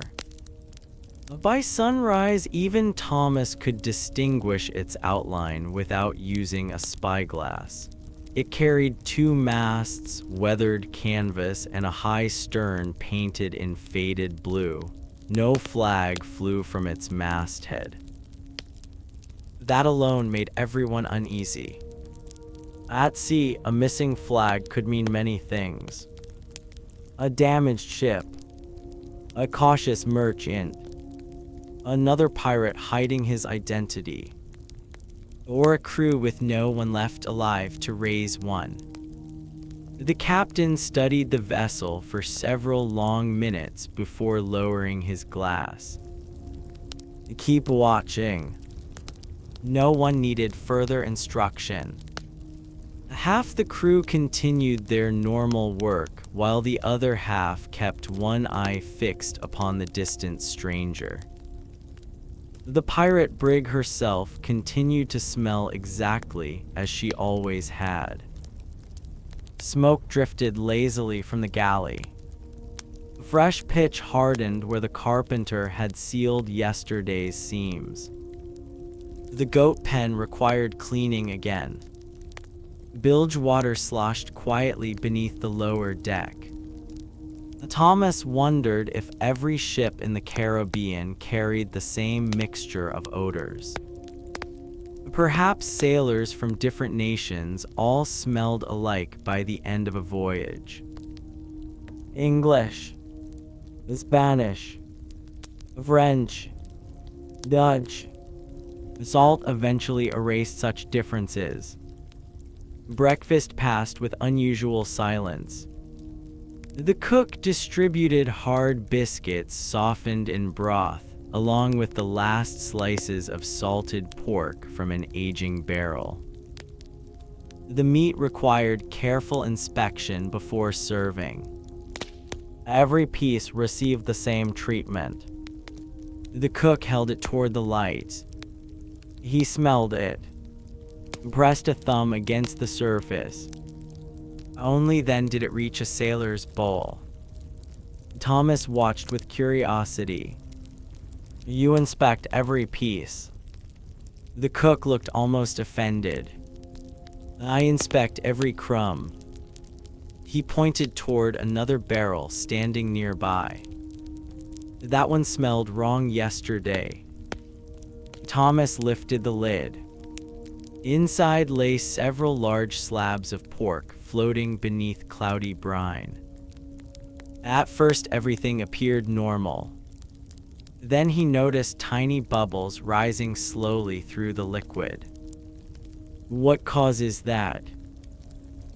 By sunrise, even Thomas could distinguish its outline without using a spyglass. It carried 2 masts, weathered canvas, and a high stern painted in faded blue. No flag flew from its masthead. That alone made everyone uneasy. At sea, a missing flag could mean many things. A damaged ship, a cautious merchant, another pirate hiding his identity, or a crew with no one left alive to raise one. The captain studied the vessel for several long minutes before lowering his glass. Keep watching. No one needed further instruction. Half the crew continued their normal work, while the other half kept one eye fixed upon the distant stranger. The pirate brig herself continued to smell exactly as she always had. Smoke drifted lazily from the galley. Fresh pitch hardened where the carpenter had sealed yesterday's seams. The goat pen required cleaning again. Bilge water sloshed quietly beneath the lower deck. Thomas wondered if every ship in the Caribbean carried the same mixture of odors. Perhaps sailors from different nations all smelled alike by the end of a voyage. English, Spanish, French, Dutch. Salt eventually erased such differences. Breakfast passed with unusual silence. The cook distributed hard biscuits softened in broth, along with the last slices of salted pork from an aging barrel. The meat required careful inspection before serving. Every piece received the same treatment. The cook held it toward the light. He smelled it, pressed a thumb against the surface. Only then did it reach a sailor's bowl. Thomas watched with curiosity. You inspect every piece. The cook looked almost offended. I inspect every crumb. He pointed toward another barrel standing nearby. That one smelled wrong yesterday. Thomas lifted the lid. Inside lay several large slabs of pork floating beneath cloudy brine. At first, everything appeared normal. Then he noticed tiny bubbles rising slowly through the liquid. What causes that?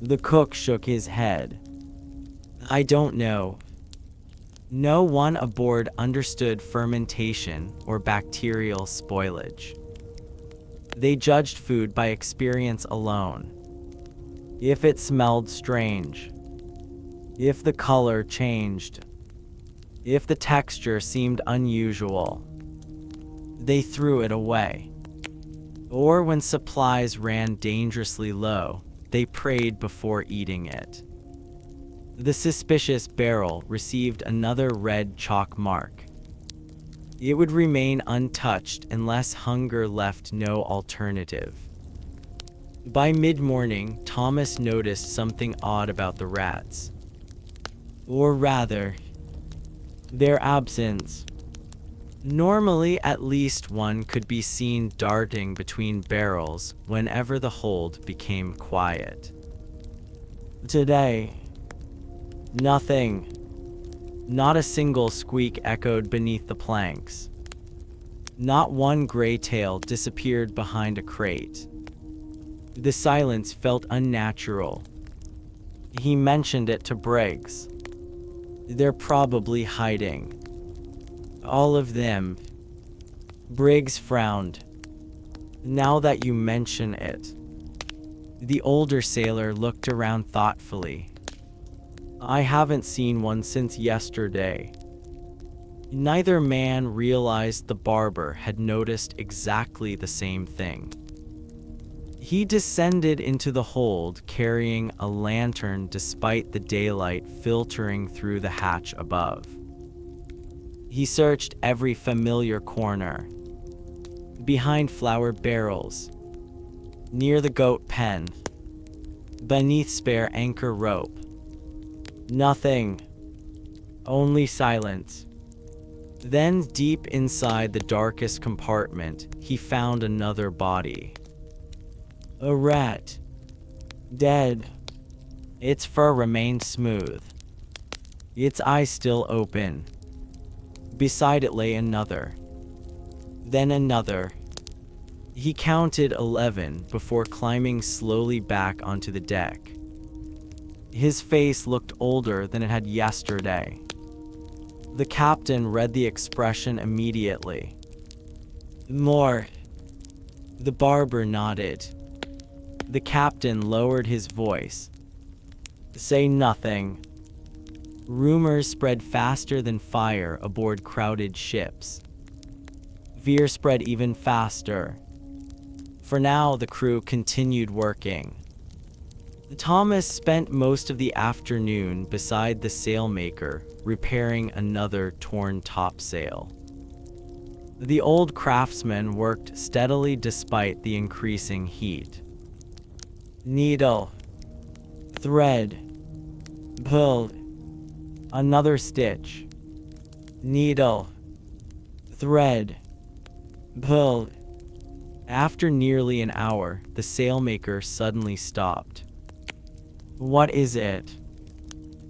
The cook shook his head. I don't know. No one aboard understood fermentation or bacterial spoilage. They judged food by experience alone. If it smelled strange, if the color changed, if the texture seemed unusual, they threw it away. Or when supplies ran dangerously low, they prayed before eating it. The suspicious barrel received another red chalk mark. It would remain untouched unless hunger left no alternative. By mid-morning, Thomas noticed something odd about the rats. Or rather, their absence. Normally, at least one could be seen darting between barrels whenever the hold became quiet. Today, nothing. Not a single squeak echoed beneath the planks. Not one gray tail disappeared behind a crate. The silence felt unnatural. He mentioned it to Briggs. They're probably hiding. All of them. Briggs frowned. Now that you mention it. The older sailor looked around thoughtfully. I haven't seen one since yesterday. Neither man realized the barber had noticed exactly the same thing. He descended into the hold carrying a lantern despite the daylight filtering through the hatch above. He searched every familiar corner. Behind flour barrels, near the goat pen, beneath spare anchor rope. Nothing. Only silence. Then, deep inside the darkest compartment, he found another body. A rat. Dead. Its fur remained smooth. Its eyes still open. Beside it lay another. Then another. He counted 11 before climbing slowly back onto the deck. His face looked older than it had yesterday. The captain read the expression immediately. More. The barber nodded. The captain lowered his voice. Say nothing. Rumors spread faster than fire aboard crowded ships. Fear spread even faster. For now, the crew continued working. Thomas spent most of the afternoon beside the sailmaker, repairing another torn topsail. The old craftsman worked steadily despite the increasing heat. Needle. Thread. Pull. Another stitch. Needle. Thread. Pull. After nearly an hour, the sailmaker suddenly stopped. What is it?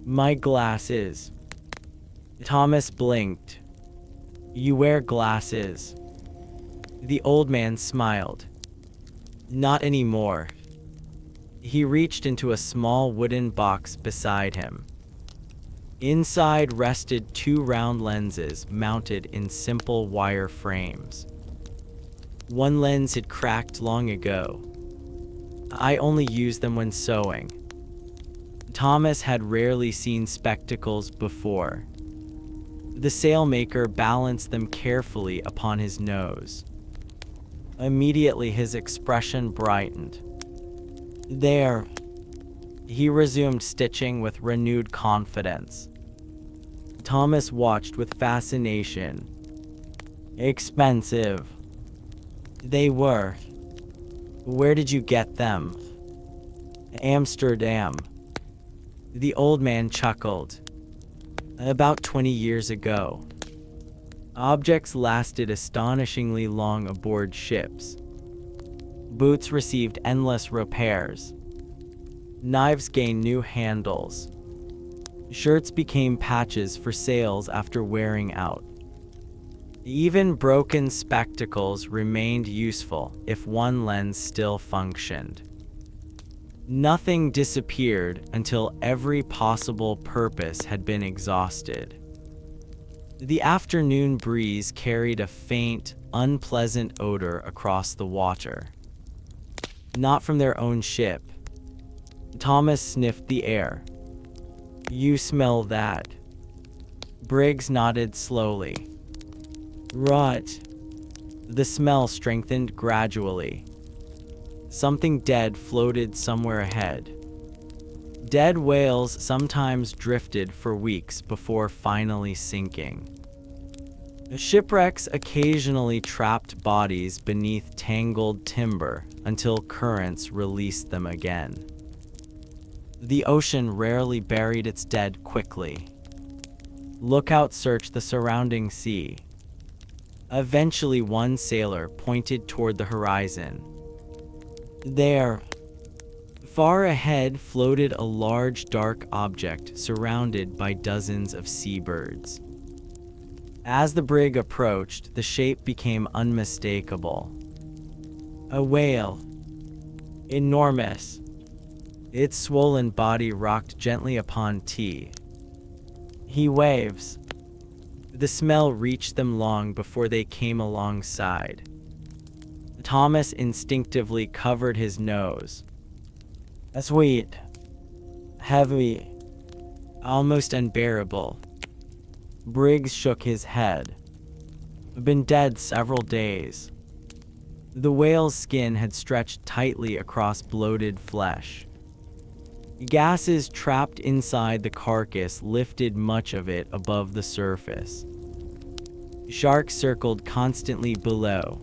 My glasses. Thomas blinked. You wear glasses. The old man smiled. Not anymore. He reached into a small wooden box beside him. Inside rested two round lenses mounted in simple wire frames. One lens had cracked long ago. I only used them when sewing. Thomas had rarely seen spectacles before. The sailmaker balanced them carefully upon his nose. Immediately his expression brightened. There. He resumed stitching with renewed confidence. Thomas watched with fascination. Expensive. They were. Where did you get them? Amsterdam. The old man chuckled. About 20 years ago. Objects lasted astonishingly long aboard ships. Boots received endless repairs. Knives gained new handles. Shirts became patches for sails after wearing out. Even broken spectacles remained useful if one lens still functioned. Nothing disappeared until every possible purpose had been exhausted. The afternoon breeze carried a faint, unpleasant odor across the water. Not from their own ship. Thomas sniffed the air. You smell that? Briggs nodded slowly. Rot. The smell strengthened gradually. Something dead floated somewhere ahead. Dead whales sometimes drifted for weeks before finally sinking. Shipwrecks occasionally trapped bodies beneath tangled timber until currents released them again. The ocean rarely buried its dead quickly. Lookouts searched the surrounding sea. Eventually, one sailor pointed toward the horizon. There, far ahead, floated a large dark object surrounded by dozens of seabirds. As the brig approached, the shape became unmistakable. A whale. Enormous. Its swollen body rocked gently upon T. He waves. The smell reached them long before they came alongside. Thomas instinctively covered his nose. Sweet. Heavy. Almost unbearable. Briggs shook his head. Been dead several days. The whale's skin had stretched tightly across bloated flesh. Gases trapped inside the carcass lifted much of it above the surface. Sharks circled constantly below.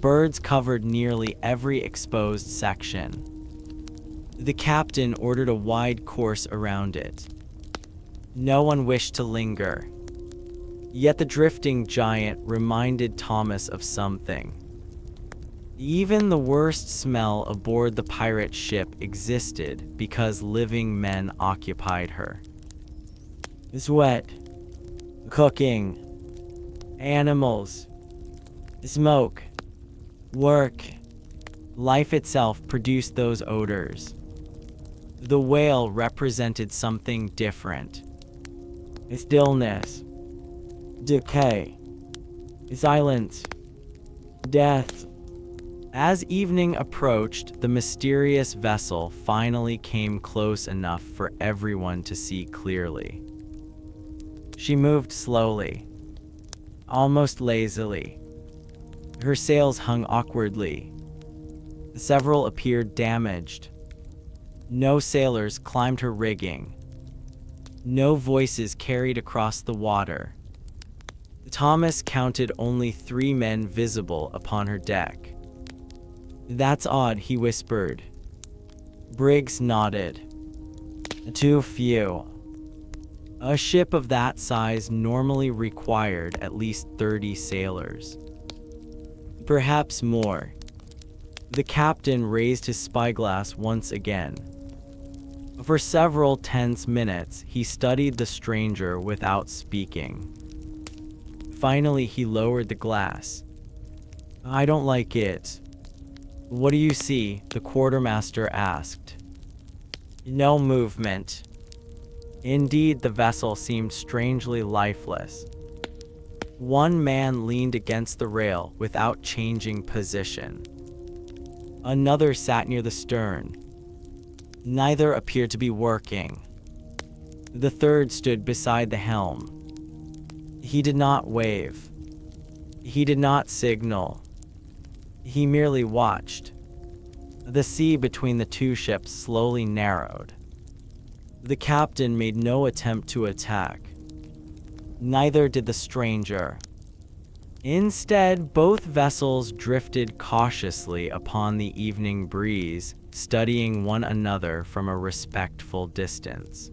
Birds covered nearly every exposed section. The captain ordered a wide course around it. No one wished to linger. Yet the drifting giant reminded Thomas of something. Even the worst smell aboard the pirate ship existed because living men occupied her. Sweat, cooking, animals, smoke, work. Life itself produced those odors. The whale represented something different. Stillness, decay, silence, death. As evening approached, the mysterious vessel finally came close enough for everyone to see clearly. She moved slowly, almost lazily. Her sails hung awkwardly. Several appeared damaged. No sailors climbed her rigging. No voices carried across the water. Thomas counted only 3 men visible upon her deck. "That's odd," he whispered. Briggs nodded. "Too few. A ship of that size normally required at least 30 sailors. Perhaps more." The captain raised his spyglass once again. For several tense minutes, he studied the stranger without speaking. Finally, he lowered the glass. "I don't like it." "What do you see?" the quartermaster asked. No movement. Indeed, the vessel seemed strangely lifeless. One man leaned against the rail without changing position. Another sat near the stern. Neither appeared to be working. The third stood beside the helm. He did not wave. He did not signal. He merely watched. The sea between the 2 ships slowly narrowed. The captain made no attempt to attack. Neither did the stranger. Instead, both vessels drifted cautiously upon the evening breeze, studying one another from a respectful distance.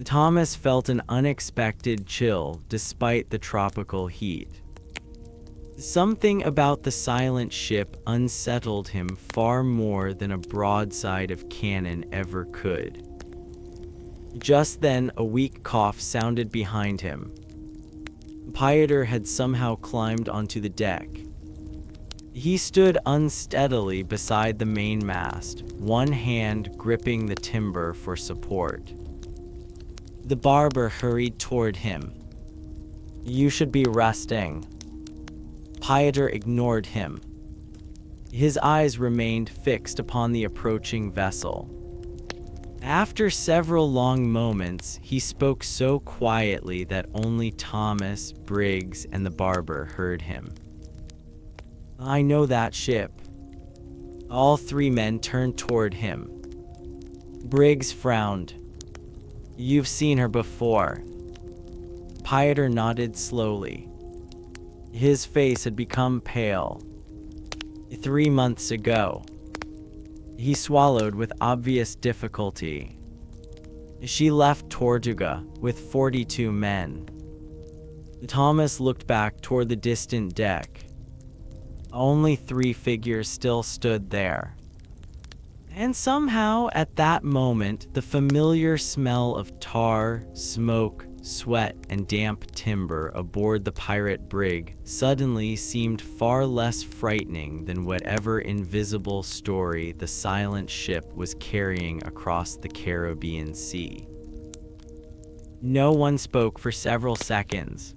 Thomas felt an unexpected chill despite the tropical heat. Something about the silent ship unsettled him far more than a broadside of cannon ever could. Just then, a weak cough sounded behind him. Pieter had somehow climbed onto the deck. He stood unsteadily beside the mainmast, one hand gripping the timber for support. The barber hurried toward him. "You should be resting." Pieter ignored him. His eyes remained fixed upon the approaching vessel. After several long moments, he spoke so quietly that only Thomas, Briggs, and the barber heard him. "I know that ship." All 3 men turned toward him. Briggs frowned. "You've seen her before." Pieter nodded slowly. His face had become pale. 3 months ago. He swallowed with obvious difficulty. "She left Tortuga with 42 men." Thomas looked back toward the distant deck. Only 3 figures still stood there. And somehow, at that moment, the familiar smell of tar, smoke, sweat, and damp timber aboard the pirate brig suddenly seemed far less frightening than whatever invisible story the silent ship was carrying across the Caribbean Sea. No one spoke for several seconds.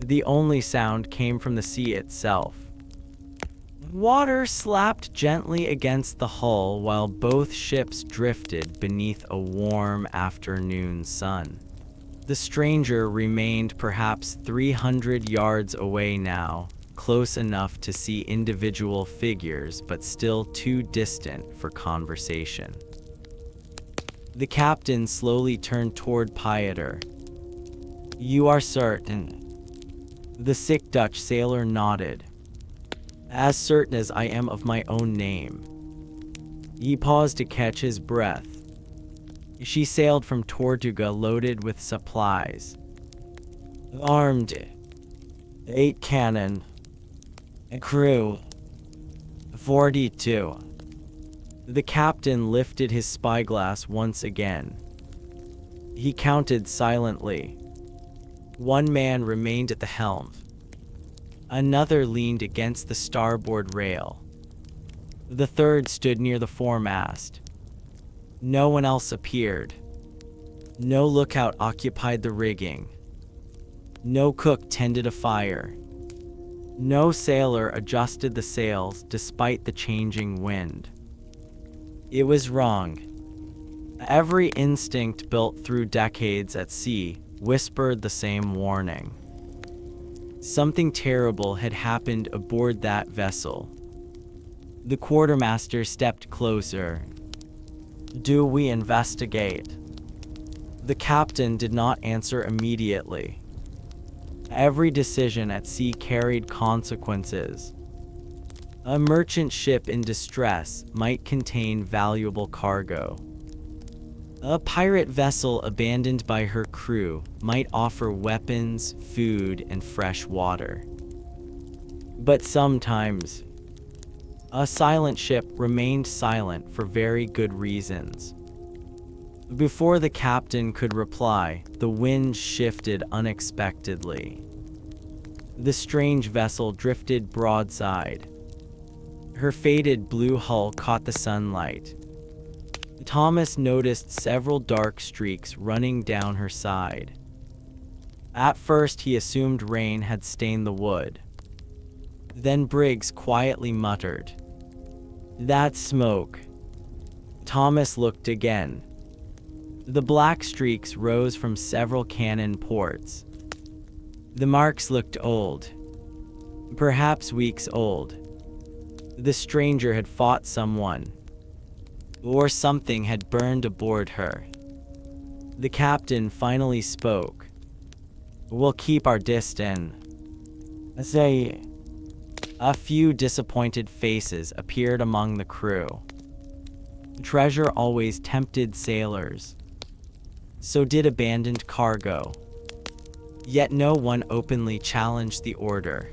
The only sound came from the sea itself. Water slapped gently against the hull while both ships drifted beneath a warm afternoon sun. The stranger remained perhaps 300 yards away now, close enough to see individual figures but still too distant for conversation. The captain slowly turned toward Pieter. "You are certain?" The sick Dutch sailor nodded. "As certain as I am of my own name." He paused to catch his breath. "She sailed from Tortuga loaded with supplies. Armed. 8 cannon. A crew. 42. The captain lifted his spyglass once again. He counted silently. 1 man remained at the helm. Another leaned against the starboard rail. The third stood near the foremast. No one else appeared. No lookout occupied the rigging. No cook tended a fire. No sailor adjusted the sails despite the changing wind. It was wrong. Every instinct built through decades at sea whispered the same warning. Something terrible had happened aboard that vessel. The quartermaster stepped closer. "Do we investigate?" The captain did not answer immediately. Every decision at sea carried consequences. A merchant ship in distress might contain valuable cargo. A pirate vessel abandoned by her crew might offer weapons, food, and fresh water. But sometimes, a silent ship remained silent for very good reasons. Before the captain could reply, the wind shifted unexpectedly. The strange vessel drifted broadside. Her faded blue hull caught the sunlight. Thomas noticed several dark streaks running down her side. At first he assumed rain had stained the wood. Then Briggs quietly muttered, "That's smoke." Thomas looked again. The black streaks rose from several cannon ports. The marks looked old. Perhaps weeks old. The stranger had fought someone. Or something had burned aboard her. The captain finally spoke. "We'll keep our distance." Say. A few disappointed faces appeared among the crew. Treasure always tempted sailors. So did abandoned cargo. Yet no one openly challenged the order.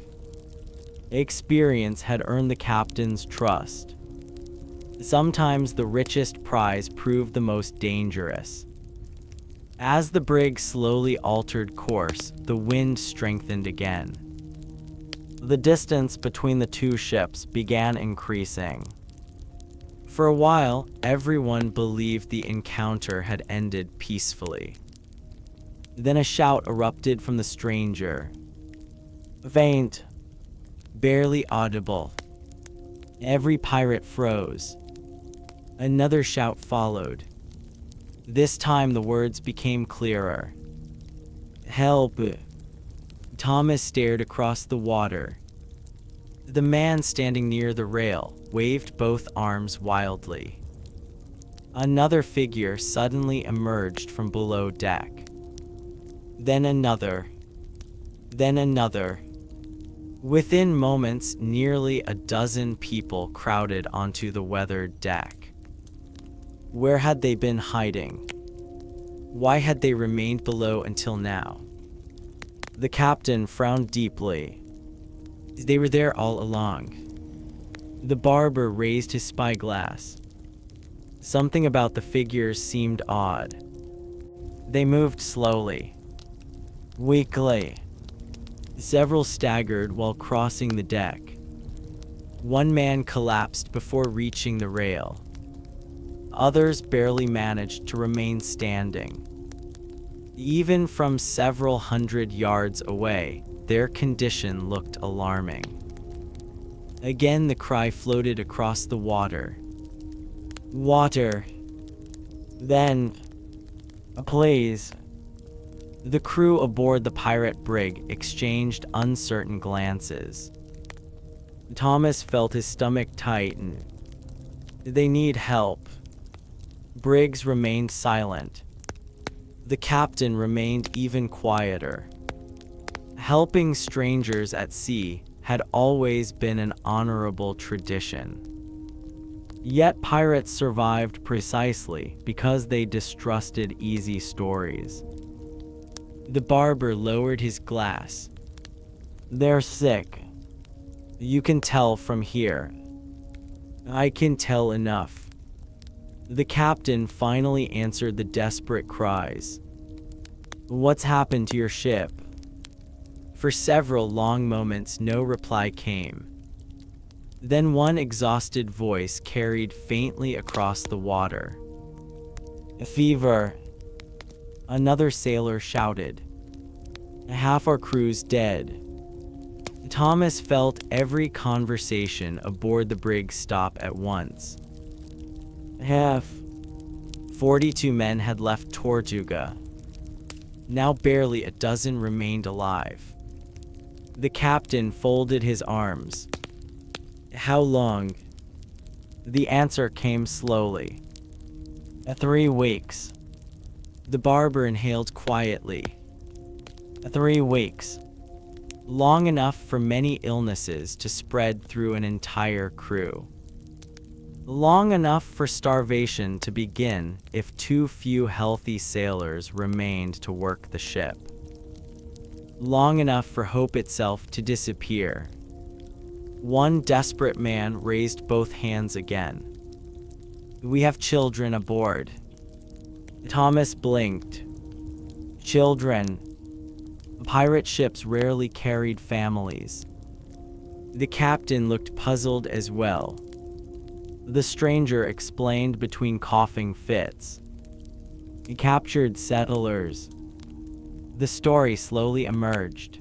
Experience had earned the captain's trust. Sometimes the richest prize proved the most dangerous. As the brig slowly altered course, the wind strengthened again. The distance between the two ships began increasing. For a while, everyone believed the encounter had ended peacefully. Then a shout erupted from the stranger. Faint. Barely audible. Every pirate froze. Another shout followed. This time the words became clearer. "Help!" Thomas stared across the water. The man standing near the rail waved both arms wildly. Another figure suddenly emerged from below deck. Then another. Then another. Within moments, nearly a dozen people crowded onto the weathered deck. Where had they been hiding? Why had they remained below until now? The captain frowned deeply. They were there all along. The barber raised his spyglass. Something about the figures seemed odd. They moved slowly. Weakly. Several staggered while crossing the deck. One man collapsed before reaching the rail. Others barely managed to remain standing. Even from several hundred yards away, their condition looked alarming. Again the cry floated across the water. Water. Then, please. The crew aboard the pirate brig exchanged uncertain glances. Thomas felt his stomach tighten. They need help. Briggs remained silent. The captain remained even quieter. Helping strangers at sea had always been an honorable tradition. Yet pirates survived precisely because they distrusted easy stories. The barber lowered his glass. "They're sick. You can tell from here." "I can tell enough." The captain finally answered the desperate cries. "What's happened to your ship?" For several long moments, no reply came. Then one exhausted voice carried faintly across the water. "A fever." Another sailor shouted. "Half our crew's dead." Thomas felt every conversation aboard the brig stop at once. Half. 42 men had left Tortuga. Now barely a dozen remained alive. The captain folded his arms. "How long?" The answer came slowly. 3 weeks." The barber inhaled quietly. 3 weeks. Long enough for many illnesses to spread through an entire crew. Long enough for starvation to begin if too few healthy sailors remained to work the ship. Long enough for hope itself to disappear. One desperate man raised both hands again. "We have children aboard." Thomas blinked. Children. Pirate ships rarely carried families. The captain looked puzzled as well. The stranger explained between coughing fits. "He captured settlers." The story slowly emerged.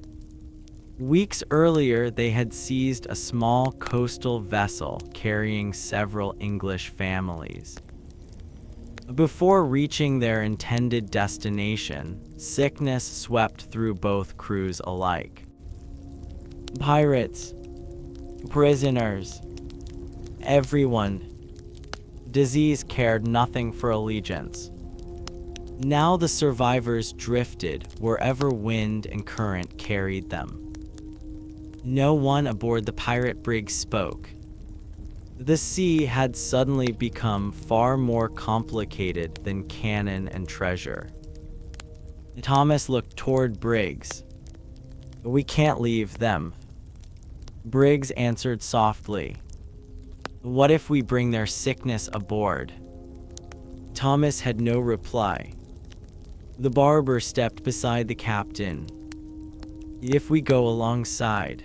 Weeks earlier, they had seized a small coastal vessel carrying several English families. Before reaching their intended destination, sickness swept through both crews alike. Pirates, prisoners, everyone. Disease cared nothing for allegiance. Now the survivors drifted wherever wind and current carried them. No one aboard the pirate brig spoke. The sea had suddenly become far more complicated than cannon and treasure. Thomas looked toward Briggs. "We can't leave them." Briggs answered softly. "What if we bring their sickness aboard?" Thomas had no reply. The barber stepped beside the captain. "If we go alongside."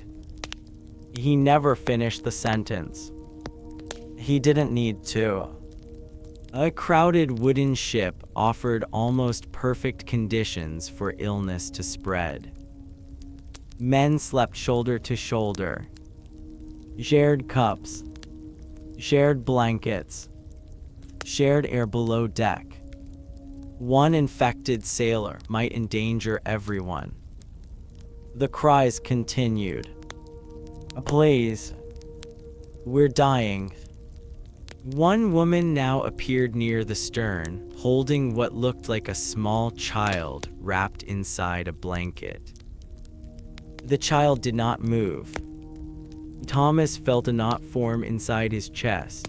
He never finished the sentence. He didn't need to. A crowded wooden ship offered almost perfect conditions for illness to spread. Men slept shoulder to shoulder. Shared cups. Shared blankets. Shared air below deck. One infected sailor might endanger everyone. The cries continued. "Please. We're dying." One woman now appeared near the stern, holding what looked like a small child wrapped inside a blanket. The child did not move. Thomas felt a knot form inside his chest.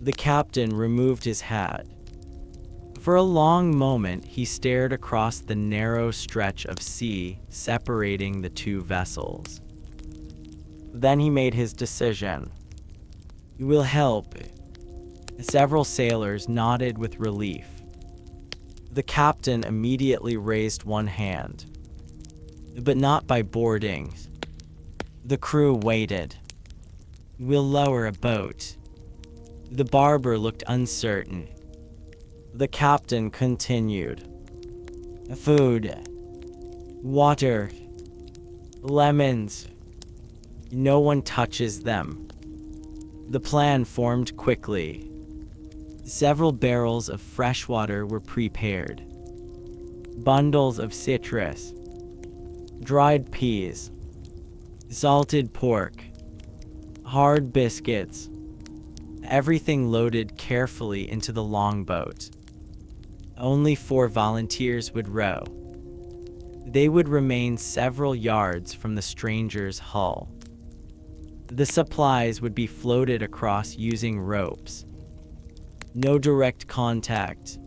The captain removed his hat. For a long moment, he stared across the narrow stretch of sea separating the two vessels. Then he made his decision. "We'll help." Several sailors nodded with relief. The captain immediately raised one hand. "But not by boarding." The crew waited. "We'll lower a boat." The barber looked uncertain. The captain continued. "Food. Water. Lemons. No one touches them." The plan formed quickly. Several barrels of fresh water were prepared. Bundles of citrus. Dried peas. Salted pork. hard biscuits, everything loaded carefully into the longboat. Only 4 volunteers would row. They would remain several yards from the stranger's hull. The supplies would be floated across using ropes. No direct contact.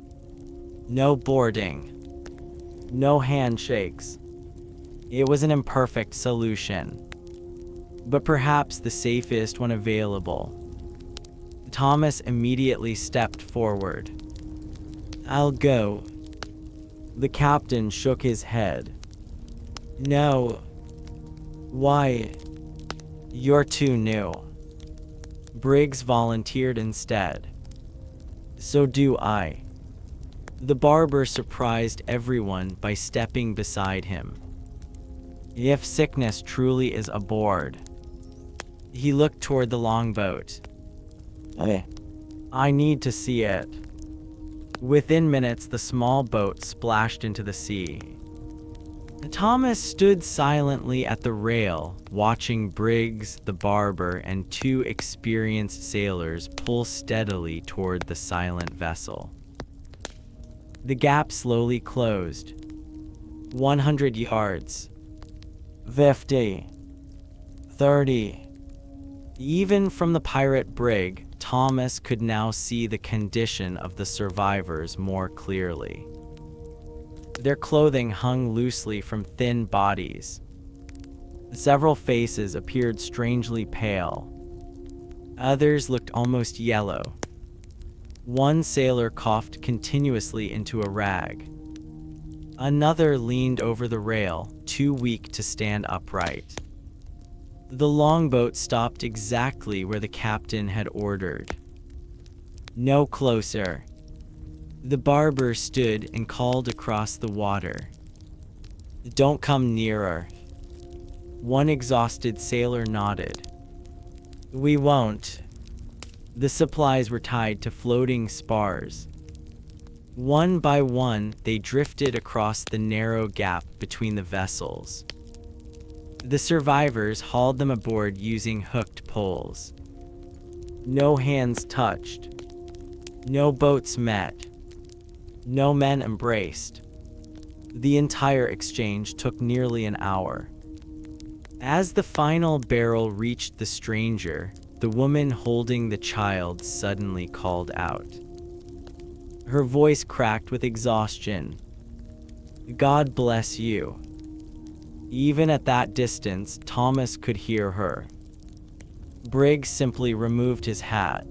No boarding. No handshakes. It was an imperfect solution, but perhaps the safest one available. Thomas immediately stepped forward. "I'll go." The captain shook his head. "No." "Why?" "You're too new." Briggs volunteered instead. "So do I." The barber surprised everyone by stepping beside him. "If sickness truly is aboard." He looked toward the longboat. "I need to see it." Within minutes, the small boat splashed into the sea. Thomas stood silently at the rail, watching Briggs, the barber, and 2 experienced sailors pull steadily toward the silent vessel. The gap slowly closed. 100 yards. 50. 30. Even from the pirate brig, Thomas could now see the condition of the survivors more clearly. Their clothing hung loosely from thin bodies. Several faces appeared strangely pale. Others looked almost yellow. One sailor coughed continuously into a rag. Another leaned over the rail, too weak to stand upright. The longboat stopped exactly where the captain had ordered. "No closer." The barber stood and called across the water. "Don't come nearer." One exhausted sailor nodded. "We won't." The supplies were tied to floating spars. One by one, they drifted across the narrow gap between the vessels. The survivors hauled them aboard using hooked poles. No hands touched. No boats met. No men embraced. The entire exchange took nearly an hour. As the final barrel reached the stranger, the woman holding the child suddenly called out. Her voice cracked with exhaustion. "God bless you." Even at that distance, Thomas could hear her. Briggs simply removed his hat.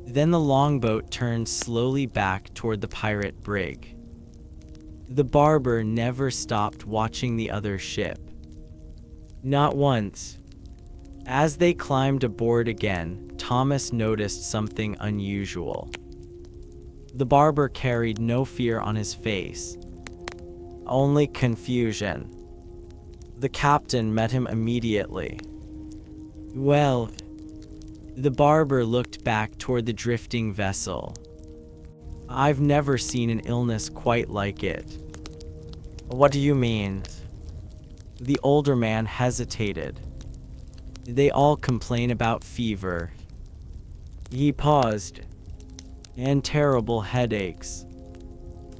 Then the longboat turned slowly back toward the pirate brig. The barber never stopped watching the other ship. Not once. As they climbed aboard again, Thomas noticed something unusual. The barber carried no fear on his face, only confusion. The captain met him immediately. "Well," the barber looked back toward the drifting vessel. "I've never seen an illness quite like it." "What do you mean?" The older man hesitated. "They all complain about fever." He paused. "And terrible headaches."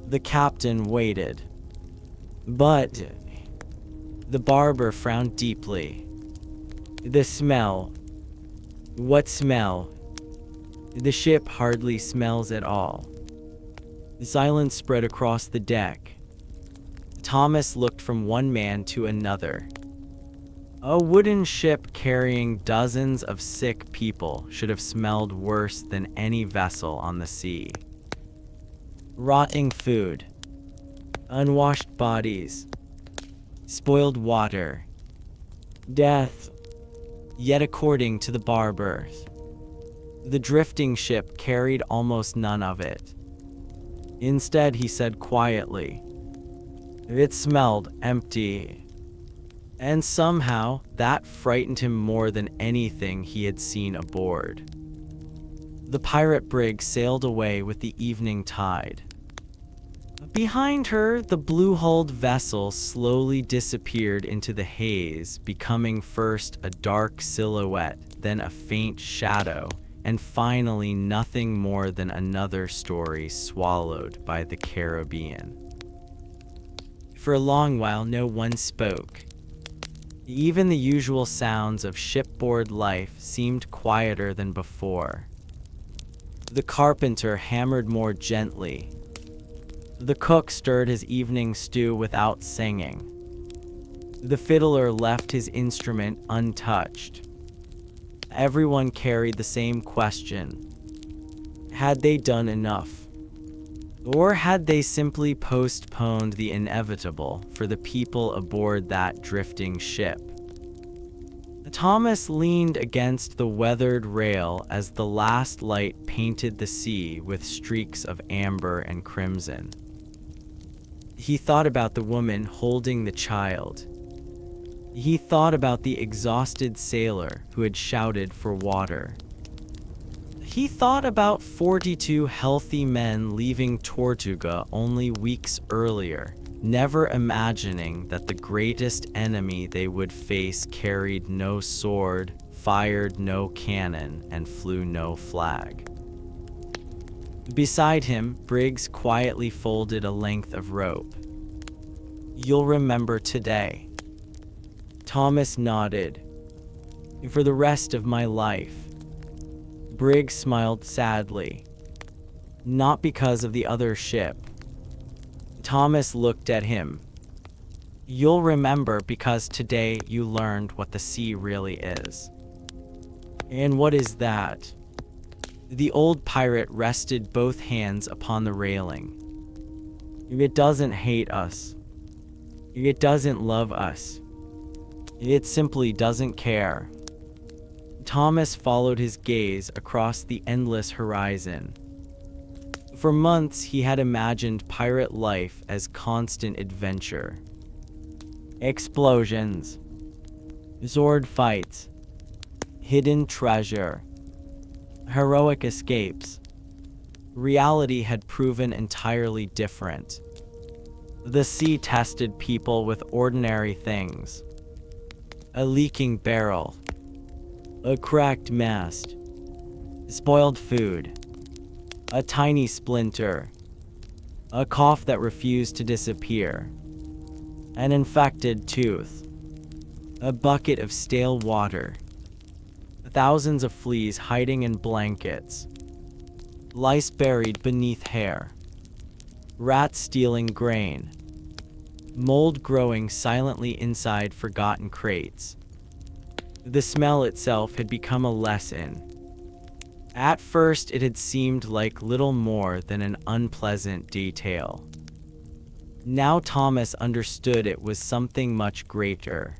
The captain waited. "But..." The barber frowned deeply. "The smell." "What smell?" "The ship hardly smells at all." Silence spread across the deck. Thomas looked from one man to another. A wooden ship carrying dozens of sick people should have smelled worse than any vessel on the sea. Rotting food. Unwashed bodies. Spoiled water. Death. Yet according to the barber, the drifting ship carried almost none of it. Instead, he said quietly, "It smelled empty." And somehow, that frightened him more than anything he had seen aboard. The pirate brig sailed away with the evening tide. Behind her, the blue-hulled vessel slowly disappeared into the haze, becoming first a dark silhouette, then a faint shadow, and finally nothing more than another story swallowed by the Caribbean. For a long while, no one spoke. Even the usual sounds of shipboard life seemed quieter than before. The carpenter hammered more gently. The cook stirred his evening stew without singing. The fiddler left his instrument untouched. Everyone carried the same question. Had they done enough? Or had they simply postponed the inevitable for the people aboard that drifting ship? Thomas leaned against the weathered rail as the last light painted the sea with streaks of amber and crimson. He thought about the woman holding the child. He thought about the exhausted sailor who had shouted for water. He thought about 42 healthy men leaving Tortuga only weeks earlier, never imagining that the greatest enemy they would face carried no sword, fired no cannon, and flew no flag. Beside him, Briggs quietly folded a length of rope. "You'll remember today." Thomas nodded. "For the rest of my life." Briggs smiled sadly. "Not because of the other ship." Thomas looked at him. "You'll remember because today you learned what the sea really is." "And what is that?" The old pirate rested both hands upon the railing. "It doesn't hate us. It doesn't love us. It simply doesn't care." Thomas followed his gaze across the endless horizon. For months, he had imagined pirate life as constant adventure. Explosions, sword fights, hidden treasure, heroic escapes. Reality had proven entirely different. The sea tested people with ordinary things. A leaking barrel, a cracked mast, spoiled food, a tiny splinter, a cough that refused to disappear, an infected tooth, a bucket of stale water, thousands of fleas hiding in blankets, lice buried beneath hair, rats stealing grain, mold growing silently inside forgotten crates. The smell itself had become a lesson. At first, it had seemed like little more than an unpleasant detail. Now Thomas understood it was something much greater.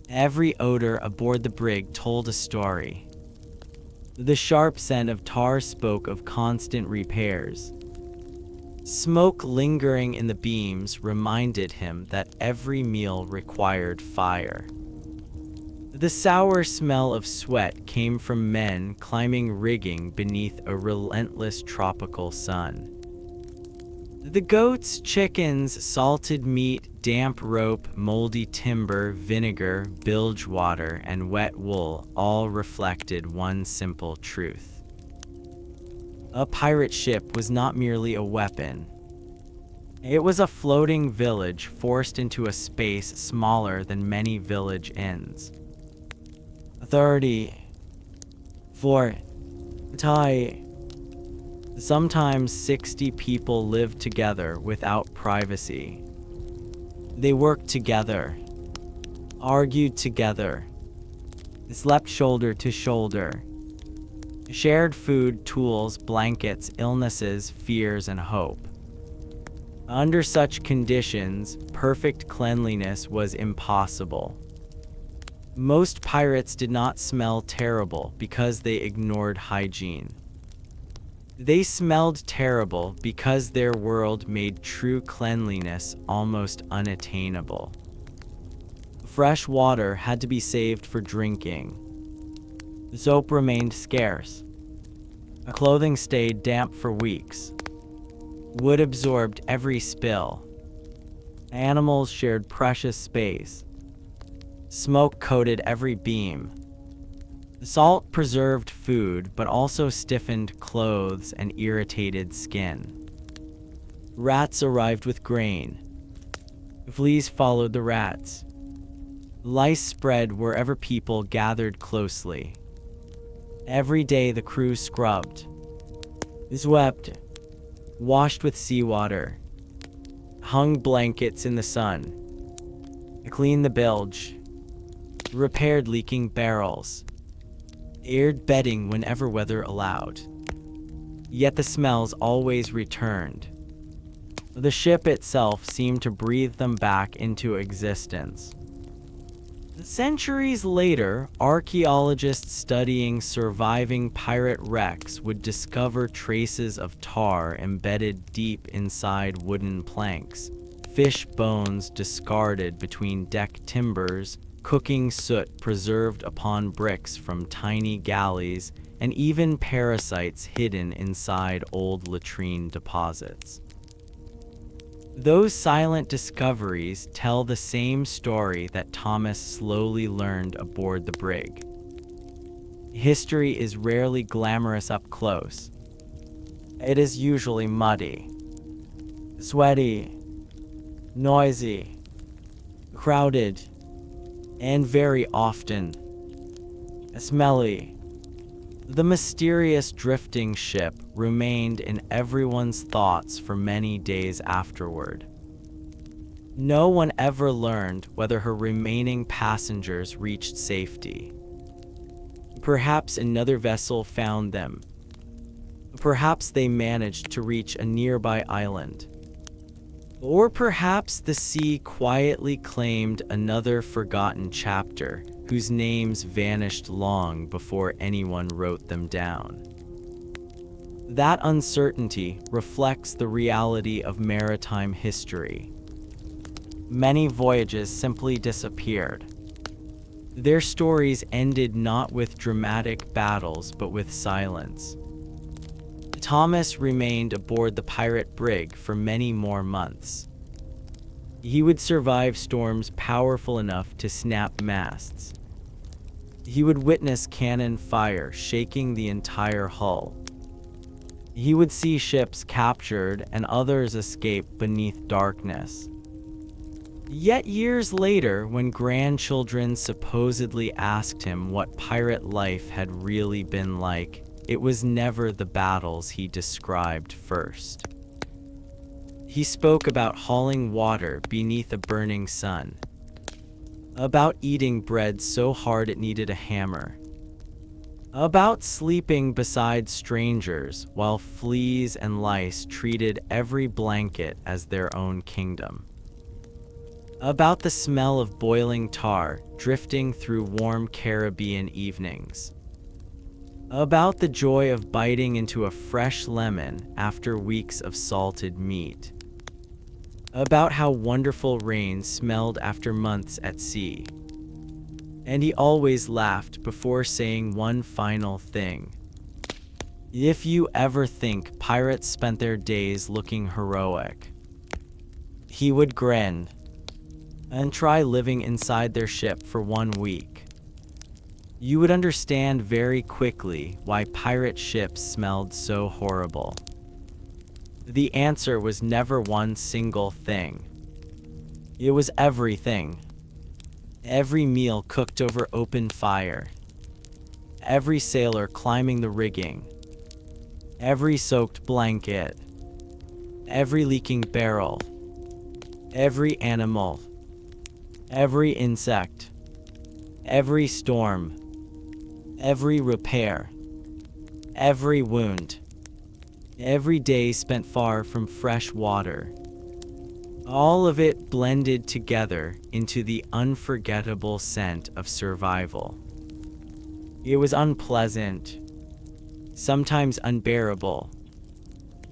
Every odor aboard the brig told a story. The sharp scent of tar spoke of constant repairs. Smoke lingering in the beams reminded him that every meal required fire. The sour smell of sweat came from men climbing rigging beneath a relentless tropical sun. The goats, chickens, salted meat, damp rope, moldy timber, vinegar, bilge water, and wet wool all reflected one simple truth. A pirate ship was not merely a weapon. It was a floating village forced into a space smaller than many village inns. 30, 40, sometimes 60 people lived together without privacy. They worked together, argued together, slept shoulder to shoulder, shared food, tools, blankets, illnesses, fears, and hope. Under such conditions, perfect cleanliness was impossible. Most pirates did not smell terrible because they ignored hygiene. They smelled terrible because their world made true cleanliness almost unattainable. Fresh water had to be saved for drinking. Soap remained scarce. Clothing stayed damp for weeks. Wood absorbed every spill. Animals shared precious space. Smoke coated every beam. Salt preserved food, but also stiffened clothes and irritated skin. Rats arrived with grain. Fleas followed the rats. Lice spread wherever people gathered closely. Every day the crew scrubbed, swept, washed with seawater, hung blankets in the sun, cleaned the bilge, repaired leaking barrels, aired bedding whenever weather allowed. Yet the smells always returned. The ship itself seemed to breathe them back into existence. Centuries later, archaeologists studying surviving pirate wrecks would discover traces of tar embedded deep inside wooden planks, fish bones discarded between deck timbers, cooking soot preserved upon bricks from tiny galleys, and even parasites hidden inside old latrine deposits. Those silent discoveries tell the same story that Thomas slowly learned aboard the brig. History is rarely glamorous up close. It is usually muddy, sweaty, noisy, crowded, and very often smelly. The mysterious drifting ship remained in everyone's thoughts for many days afterward. No one ever learned whether her remaining passengers reached safety. Perhaps another vessel found them. Perhaps they managed to reach a nearby island. Or perhaps the sea quietly claimed another forgotten chapter whose names vanished long before anyone wrote them down. That uncertainty reflects the reality of maritime history. Many voyages simply disappeared. Their stories ended not with dramatic battles but with silence. Thomas remained aboard the pirate brig for many more months. He would survive storms powerful enough to snap masts. He would witness cannon fire shaking the entire hull. He would see ships captured and others escape beneath darkness. Yet years later, when grandchildren supposedly asked him what pirate life had really been like, it was never the battles he described first. He spoke about hauling water beneath a burning sun, about eating bread so hard it needed a hammer, about sleeping beside strangers while fleas and lice treated every blanket as their own kingdom, about the smell of boiling tar drifting through warm Caribbean evenings, about the joy of biting into a fresh lemon after weeks of salted meat, about how wonderful rain smelled after months at sea. And he always laughed before saying one final thing. If you ever think pirates spent their days looking heroic, he would grin and try living inside their ship for 1 week. You would understand very quickly why pirate ships smelled so horrible. The answer was never one single thing. It was everything. Every meal cooked over open fire. Every sailor climbing the rigging. Every soaked blanket. Every leaking barrel. Every animal. Every insect. Every storm. Every repair. Every wound. Every day spent far from fresh water. All of it blended together into the unforgettable scent of survival. It was unpleasant, sometimes unbearable,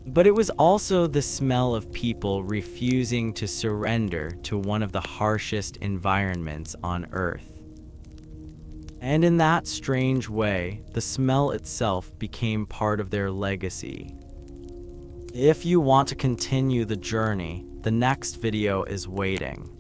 but it was also the smell of people refusing to surrender to one of the harshest environments on Earth. And in that strange way, the smell itself became part of their legacy. If you want to continue the journey, the next video is waiting.